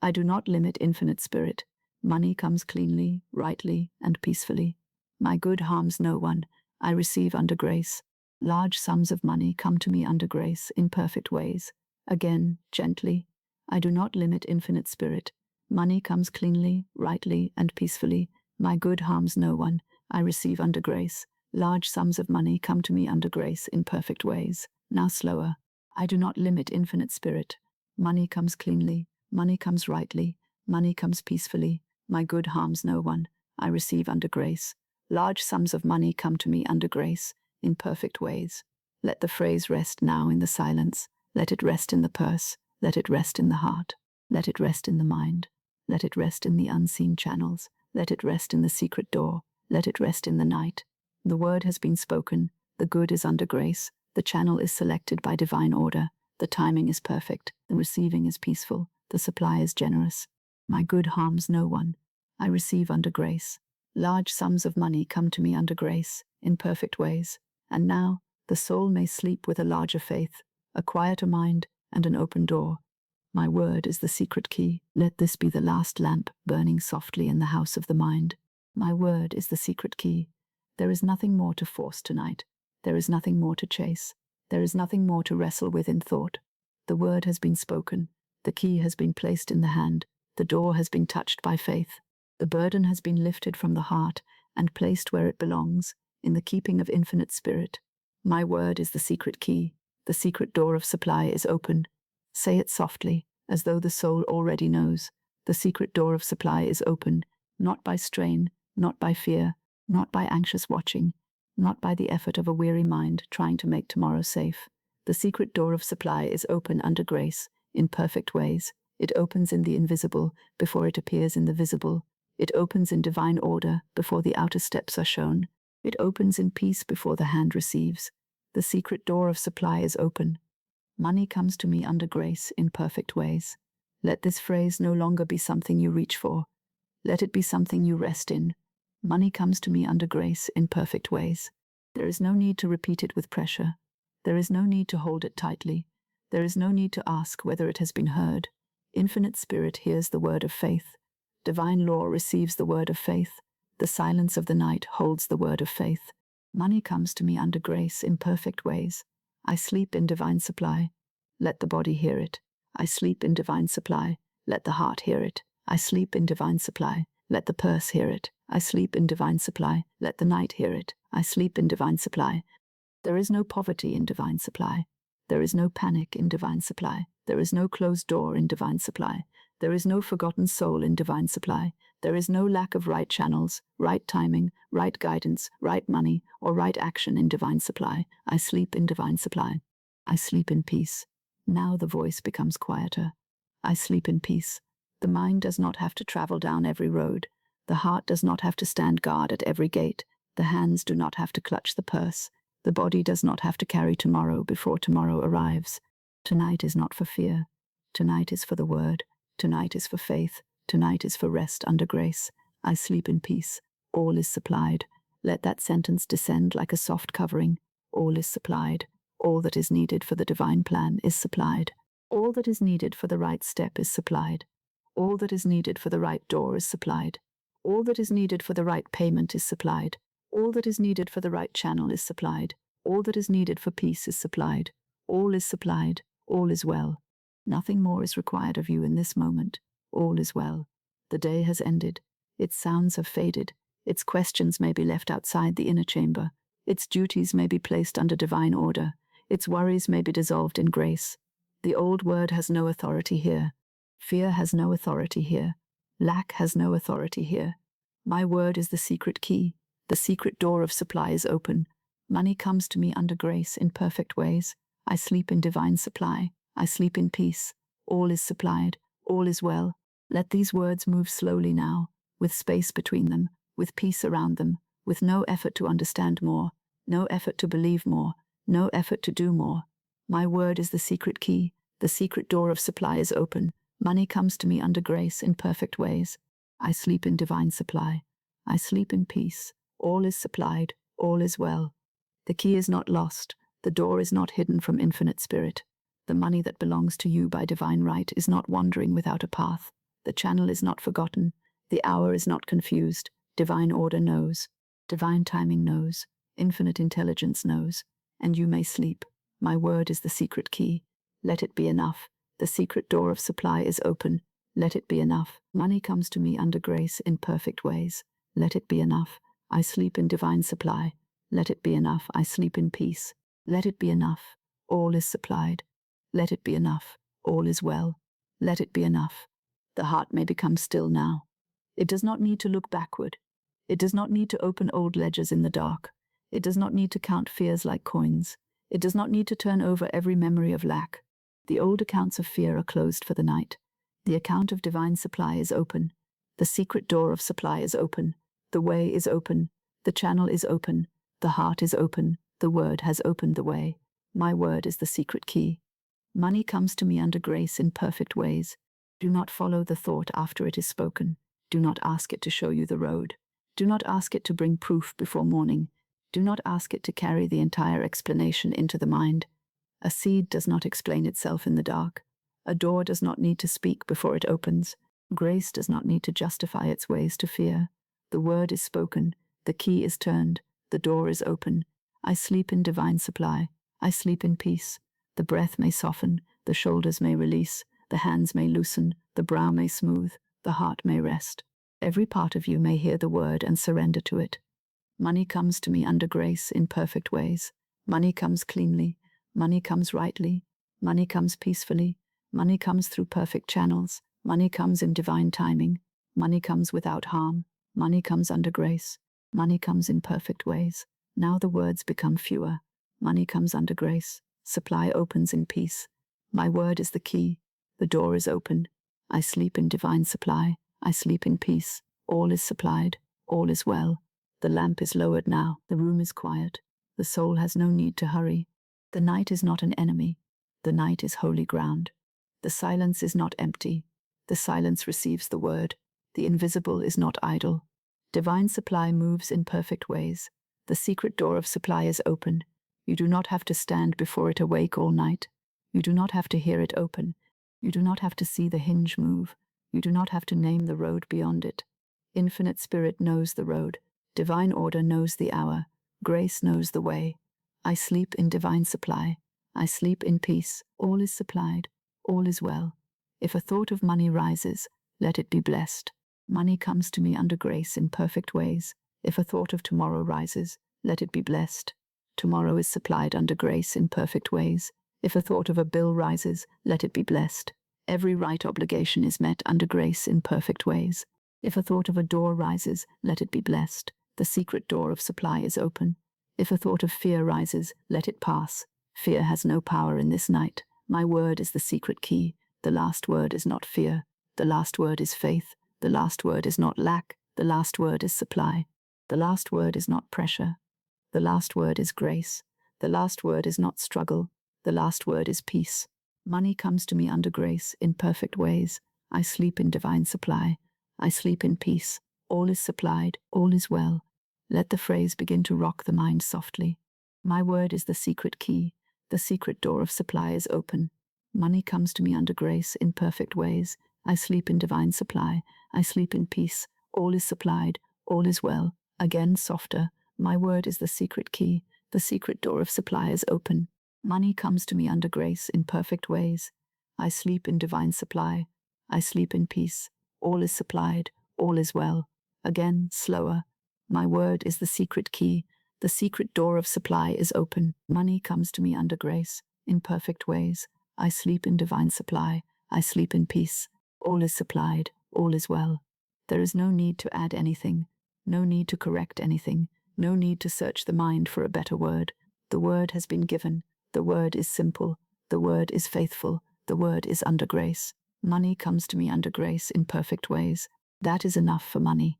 I do not limit infinite spirit. Money comes cleanly, rightly, and peacefully. My good harms no one. I receive under grace. Large sums of money come to me under grace in perfect ways. Again, gently. I do not limit infinite spirit. Money comes cleanly, rightly, and peacefully. My good harms no one. I receive under grace. Large sums of money come to me under grace in perfect ways. Now slower. I do not limit infinite spirit. Money comes cleanly. Money comes rightly. Money comes peacefully. My good harms no one. I receive under grace. Large sums of money come to me under grace in perfect ways. Let the phrase rest now in the silence. Let it rest in the purse. Let it rest in the heart. Let it rest in the mind. Let it rest in the unseen channels. Let it rest in the secret door. Let it rest in the night. The word has been spoken. The good is under grace. The channel is selected by divine order. The timing is perfect. The receiving is peaceful. The supply is generous. My good harms no one. I receive under grace. Large sums of money come to me under grace, in perfect ways. And now, the soul may sleep with a larger faith, a quieter mind, and an open door. My word is the secret key. Let this be the last lamp burning softly in the house of the mind. My word is the secret key. There is nothing more to force tonight. There is nothing more to chase. There is nothing more to wrestle with in thought. The word has been spoken. The key has been placed in the hand. The door has been touched by faith. The burden has been lifted from the heart and placed where it belongs, in the keeping of infinite spirit. My word is the secret key. The secret door of supply is open. Say it softly, as though the soul already knows. The secret door of supply is open, not by strain, not by fear, not by anxious watching, not by the effort of a weary mind trying to make tomorrow safe. The secret door of supply is open under grace, in perfect ways. It opens in the invisible before it appears in the visible. It opens in divine order before the outer steps are shown. It opens in peace before the hand receives. The secret door of supply is open. Money comes to me under grace in perfect ways. Let this phrase no longer be something you reach for. Let it be something you rest in. Money comes to me under grace in perfect ways. There is no need to repeat it with pressure. There is no need to hold it tightly. There is no need to ask whether it has been heard. Infinite Spirit hears the word of faith. Divine law receives the word of faith. The silence of the night holds the word of faith. Money comes to me under grace in perfect ways. I sleep in divine supply. Let the body hear it. I sleep in divine supply. Let the heart hear it. I sleep in divine supply. Let the purse hear it. I sleep in divine supply. Let the night hear it. I sleep in divine supply. There is no poverty in divine supply. There is no panic in divine supply. There is no closed door in divine supply. There is no forgotten soul in divine supply. There is no lack of right channels, right timing, right guidance, right money, or right action in divine supply. I sleep in divine supply. I sleep in peace. Now the voice becomes quieter. I sleep in peace. The mind does not have to travel down every road. The heart does not have to stand guard at every gate. The hands do not have to clutch the purse. The body does not have to carry tomorrow before tomorrow arrives. Tonight is not for fear. Tonight is for the word. Tonight is for faith. Tonight is for rest under grace. I sleep in peace. All is supplied. Let that sentence descend like a soft covering. All is supplied. All that is needed for the divine plan is supplied. All that is needed for the right step is supplied. All that is needed for the right door is supplied. All that is needed for the right payment is supplied. All that is needed for the right channel is supplied. All that is needed for peace is supplied. All is supplied. All is well. Nothing more is required of you in this moment. All is well. The day has ended. Its sounds have faded. Its questions may be left outside the inner chamber. Its duties may be placed under divine order. Its worries may be dissolved in grace. The old word has no authority here. Fear has no authority here. Lack has no authority here. My word is the secret key. The secret door of supply is open. Money comes to me under grace in perfect ways. I sleep in divine supply. I sleep in peace. All is supplied. All is well. Let these words move slowly now, with space between them, with peace around them, with no effort to understand more, no effort to believe more, no effort to do more. My word is the secret key. The secret door of supply is open. Money comes to me under grace in perfect ways. I sleep in divine supply. I sleep in peace. All is supplied. All is well. The key is not lost. The door is not hidden from infinite spirit. The money that belongs to you by divine right is not wandering without a path. The channel is not forgotten. The hour is not confused. Divine order knows. Divine timing knows. Infinite intelligence knows. And you may sleep. My word is the secret key. Let it be enough. The secret door of supply is open. Let it be enough. Money comes to me under grace in perfect ways. Let it be enough. I sleep in divine supply. Let it be enough. I sleep in peace. Let it be enough. All is supplied. Let it be enough. All is well. Let it be enough. The heart may become still now. It does not need to look backward. It does not need to open old ledgers in the dark. It does not need to count fears like coins. It does not need to turn over every memory of lack. The old accounts of fear are closed for the night. The account of divine supply is open. The secret door of supply is open. The way is open. The channel is open. The heart is open. The word has opened the way. My word is the secret key. Money comes to me under grace in perfect ways. Do not follow the thought after it is spoken. Do not ask it to show you the road. Do not ask it to bring proof before morning. Do not ask it to carry the entire explanation into the mind. A seed does not explain itself in the dark. A door does not need to speak before it opens. Grace does not need to justify its ways to fear. The word is spoken. The key is turned. The door is open. I sleep in divine supply. I sleep in peace. The breath may soften. The shoulders may release. The hands may loosen. The brow may smooth. The heart may rest. Every part of you may hear the word and surrender to it. Money comes to me under grace in perfect ways. Money comes cleanly. Money comes rightly. Money comes peacefully. Money comes through perfect channels. Money comes in divine timing. Money comes without harm. Money comes under grace. Money comes in perfect ways. Now the words become fewer. Money comes under grace. Supply opens in peace. My word is the key. The door is open. I sleep in divine supply. I sleep in peace. All is supplied. All is well. The lamp is lowered now. The room is quiet. The soul has no need to hurry. The night is not an enemy. The night is holy ground. The silence is not empty. The silence receives the word. The invisible is not idle. Divine supply moves in perfect ways. The secret door of supply is open. You do not have to stand before it awake all night. You do not have to hear it open. You do not have to see the hinge move. You do not have to name the road beyond it. Infinite Spirit knows the road. Divine order knows the hour. Grace knows the way. I sleep in divine supply. I sleep in peace. All is supplied. All is well. If a thought of money rises, let it be blessed. Money comes to me under grace in perfect ways. If a thought of tomorrow rises, let it be blessed. Tomorrow is supplied under grace in perfect ways. If a thought of a bill rises, let it be blessed. Every right obligation is met under grace in perfect ways. If a thought of a door rises, let it be blessed. The secret door of supply is open. If a thought of fear rises, let it pass. Fear has no power in this night. My word is the secret key. The last word is not fear. The last word is faith. The last word is not lack. The last word is supply. The last word is not pressure. The last word is grace. The last word is not struggle. The last word is peace. Money comes to me under grace in perfect ways. I sleep in divine supply. I sleep in peace. All is supplied. All is well. Let the phrase begin to rock the mind softly. My word is the secret key. The secret door of supply is open. Money comes to me under grace in perfect ways. I sleep in divine supply. I sleep in peace. All is supplied. All is well. Again softer. My word is the secret key. The secret door of supply is open. Money comes to me under grace in perfect ways. I sleep in divine supply. I sleep in peace. All is supplied. All is well. Again, slower. My word is the secret key. The secret door of supply is open. Money comes to me under grace in perfect ways. I sleep in divine supply. I sleep in peace. All is supplied. All is well. There is no need to add anything. No need to correct anything. No need to search the mind for a better word. The word has been given. The word is simple. The word is faithful. The word is under grace. Money comes to me under grace in perfect ways. That is enough for money.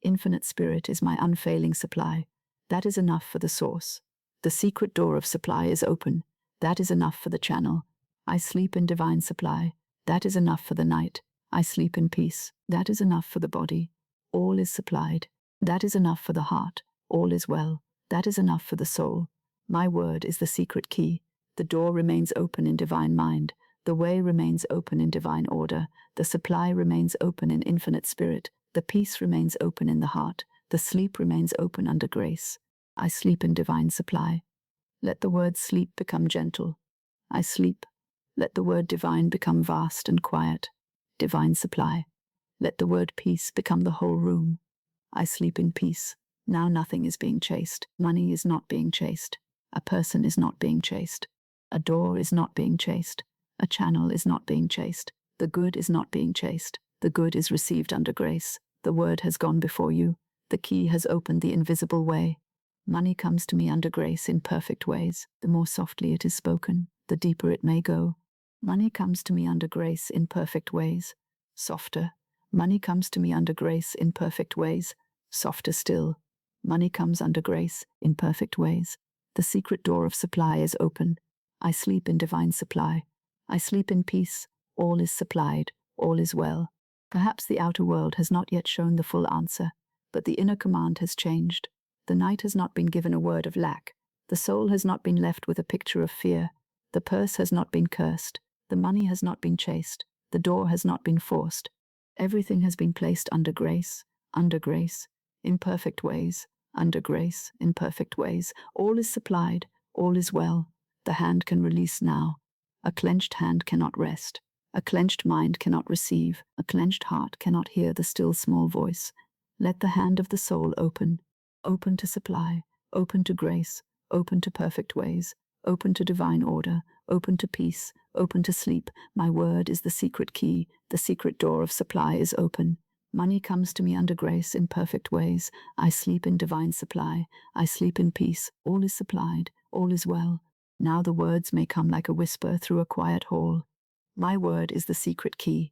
Infinite Spirit is my unfailing supply. That is enough for the source. The secret door of supply is open. That is enough for the channel. I sleep in divine supply. That is enough for the night. I sleep in peace. That is enough for the body. All is supplied. That is enough for the heart. All is well. That is enough for the soul. My word is the secret key. The door remains open in divine mind. The way remains open in divine order. The supply remains open in infinite spirit. The peace remains open in the heart. The sleep remains open under grace. I sleep in divine supply. Let the word sleep become gentle. I sleep. Let the word divine become vast and quiet. Divine supply. Let the word peace become the whole room. I sleep in peace. Now nothing is being chased. Money is not being chased. A person is not being chased. A door is not being chased. A channel is not being chased. The good is not being chased. The good is received under grace. The word has gone before you. The key has opened the invisible way. Money comes to me under grace in perfect ways. The more softly it is spoken, the deeper it may go. Money comes to me under grace in perfect ways. Softer. Money comes to me under grace in perfect ways. Softer still. Money comes under grace in perfect ways. The secret door of supply is open. I sleep in divine supply. I sleep in peace. All is supplied. All is well. Perhaps the outer world has not yet shown the full answer, but the inner command has changed. The night has not been given a word of lack. The soul has not been left with a picture of fear. The purse has not been cursed. The money has not been chased. The door has not been forced. Everything has been placed under grace, in perfect ways, under grace, in perfect ways. All is supplied. All is well. The hand can release now. A clenched hand cannot rest. A clenched mind cannot receive. A clenched heart cannot hear the still small voice. Let the hand of the soul open. Open to supply. Open to grace. Open to perfect ways. Open to divine order. Open to peace. Open to sleep. My word is the secret key. The secret door of supply is open. Money comes to me under grace in perfect ways. I sleep in divine supply. I sleep in peace. All is supplied. All is well. Now the words may come like a whisper through a quiet hall. My word is the secret key.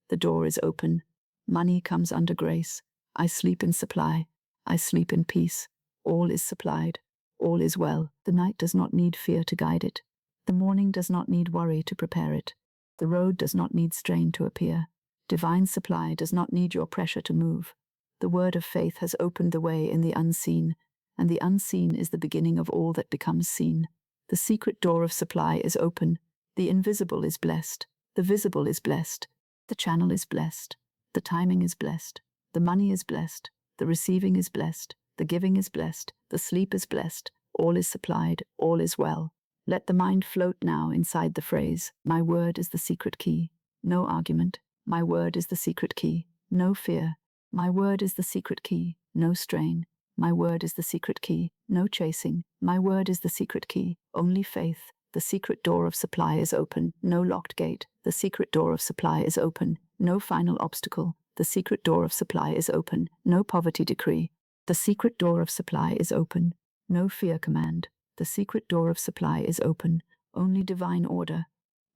The door is open. Money comes under grace. I sleep in supply. I sleep in peace. All is supplied. All is well. The night does not need fear to guide it. The morning does not need worry to prepare it. The road does not need strain to appear. Divine supply does not need your pressure to move. The word of faith has opened the way in the unseen, and the unseen is the beginning of all that becomes seen. The secret door of supply is open. The invisible is blessed. The visible is blessed. The channel is blessed. The timing is blessed. The money is blessed. The receiving is blessed. The giving is blessed. The sleep is blessed. All is supplied. All is well. Let the mind float now inside the phrase, my word is the secret key. No argument. My word is the secret key. No fear. My word is the secret key. No strain. My word is the secret key. No chasing. My word is the secret key. Only faith. The secret door of supply is open. No locked gate. The secret door of supply is open. No final obstacle. The secret door of supply is open. No poverty decree. The secret door of supply is open. No fear command. The secret door of supply is open. Only divine order.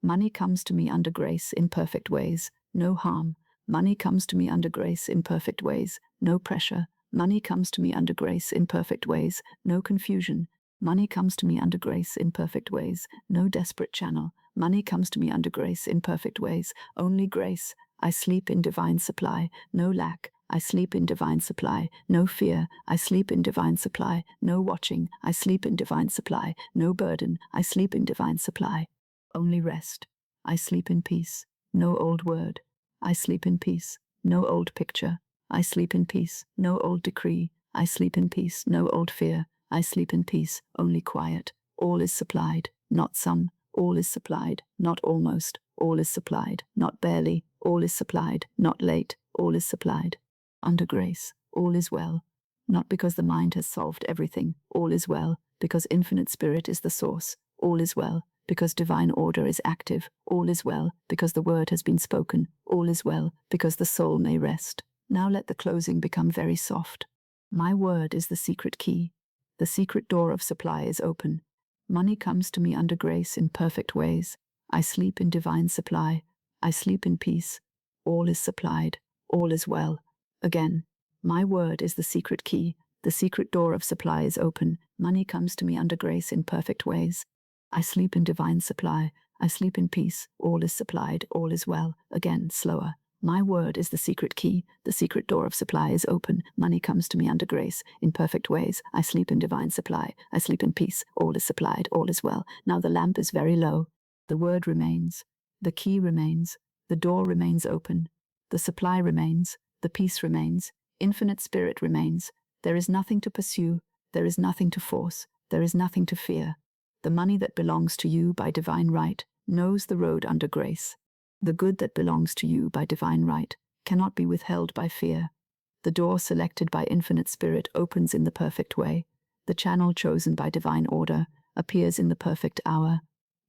Money comes to me under grace in perfect ways. No harm. Money comes to me under grace in perfect ways. No pressure. Money comes to me under grace in perfect ways. No confusion. Money comes to me under grace in perfect ways. No desperate channel. Money comes to me under grace in perfect ways. Only grace. I sleep in divine supply. No lack. I sleep in divine supply. No fear. I sleep in divine supply. No watching. I sleep in divine supply. No burden. I sleep in divine supply. Only rest. I sleep in peace. No old word. I sleep in peace. No old picture. I sleep in peace. No old decree. I sleep in peace. No old fear. I sleep in peace. Only quiet. All is supplied. Not some. All is supplied. Not almost. All is supplied. Not barely. All is supplied. Not late. All is supplied. Under grace. All is well. Not because the mind has solved everything. All is well. Because infinite spirit is the source. All is well. Because divine order is active. All is well. Because the word has been spoken. All is well. Because the soul may rest. Now let the closing become very soft. My word is the secret key. The secret door of supply is open. Money comes to me under grace in perfect ways. I sleep in divine supply. I sleep in peace. All is supplied. All is well. Again, my word is the secret key. The secret door of supply is open. Money comes to me under grace in perfect ways. I sleep in divine supply. I sleep in peace. All is supplied. All is well. Again, slower. My word is the secret key. The secret door of supply is open. Money comes to me under grace, in perfect ways. I sleep in divine supply. I sleep in peace. All is supplied. All is well. Now the lamp is very low. The word remains. The key remains. The door remains open. The supply remains. The peace remains. Infinite spirit remains. There is nothing to pursue. There is nothing to force. There is nothing to fear. The money that belongs to you by divine right knows the road under grace. The good that belongs to you by divine right cannot be withheld by fear. The door selected by infinite spirit opens in the perfect way. The channel chosen by divine order appears in the perfect hour.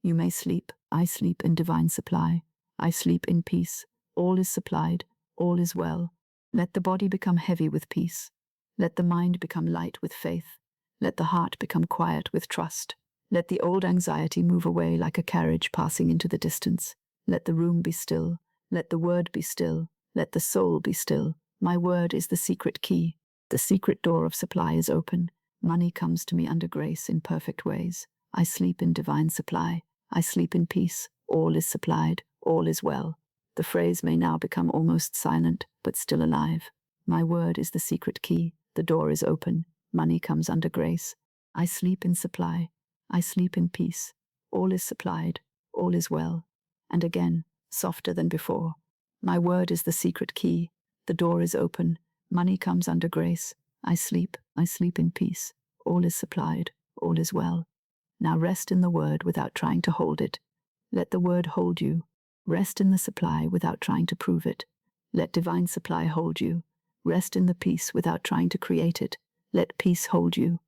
You may sleep. I sleep in divine supply. I sleep in peace. All is supplied. All is well. Let the body become heavy with peace. Let the mind become light with faith. Let the heart become quiet with trust. Let the old anxiety move away like a carriage passing into the distance. Let the room be still. Let the word be still. Let the soul be still. My word is the secret key. The secret door of supply is open. Money comes to me under grace in perfect ways. I sleep in divine supply. I sleep in peace. All is supplied. All is well. The phrase may now become almost silent, but still alive. My word is the secret key. The door is open. Money comes under grace. I sleep in supply. I sleep in peace. All is supplied. All is well. And again, softer than before. My word is the secret key. The door is open. Money comes under grace. I sleep in peace. All is supplied. All is well. Now rest in the word without trying to hold it. Let the word hold you. Rest in the supply without trying to prove it. Let divine supply hold you. Rest in the peace without trying to create it. Let peace hold you.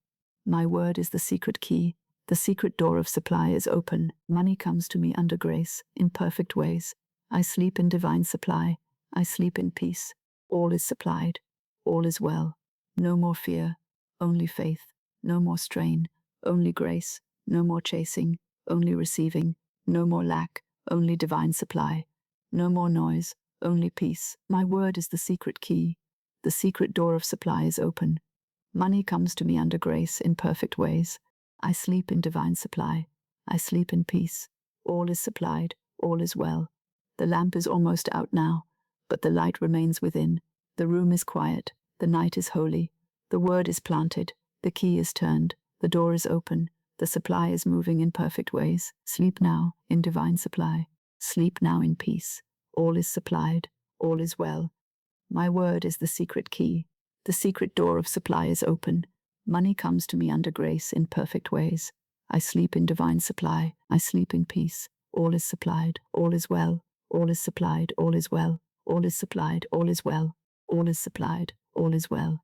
My word is the secret key. The secret door of supply is open. Money comes to me under grace, in perfect ways. I sleep in divine supply. I sleep in peace. All is supplied. All is well. No more fear, only faith. No more strain, only grace. No more chasing, only receiving. No more lack, only divine supply. No more noise, only peace. My word is the secret key. The secret door of supply is open. Money comes to me under grace in perfect ways. I sleep in divine supply. I sleep in peace. All is supplied. All is well. The lamp is almost out now, but the light remains within. The room is quiet. The night is holy. The word is planted. The key is turned. The door is open. The supply is moving in perfect ways. Sleep now in divine supply. Sleep now in peace. All is supplied. All is well. My word is the secret key. The secret door of supply is open. Money comes to me under grace in perfect ways. I sleep in divine supply. I sleep in peace. All is supplied. All is well. All is supplied. All is well. All is supplied. All is well. All is supplied. All is well.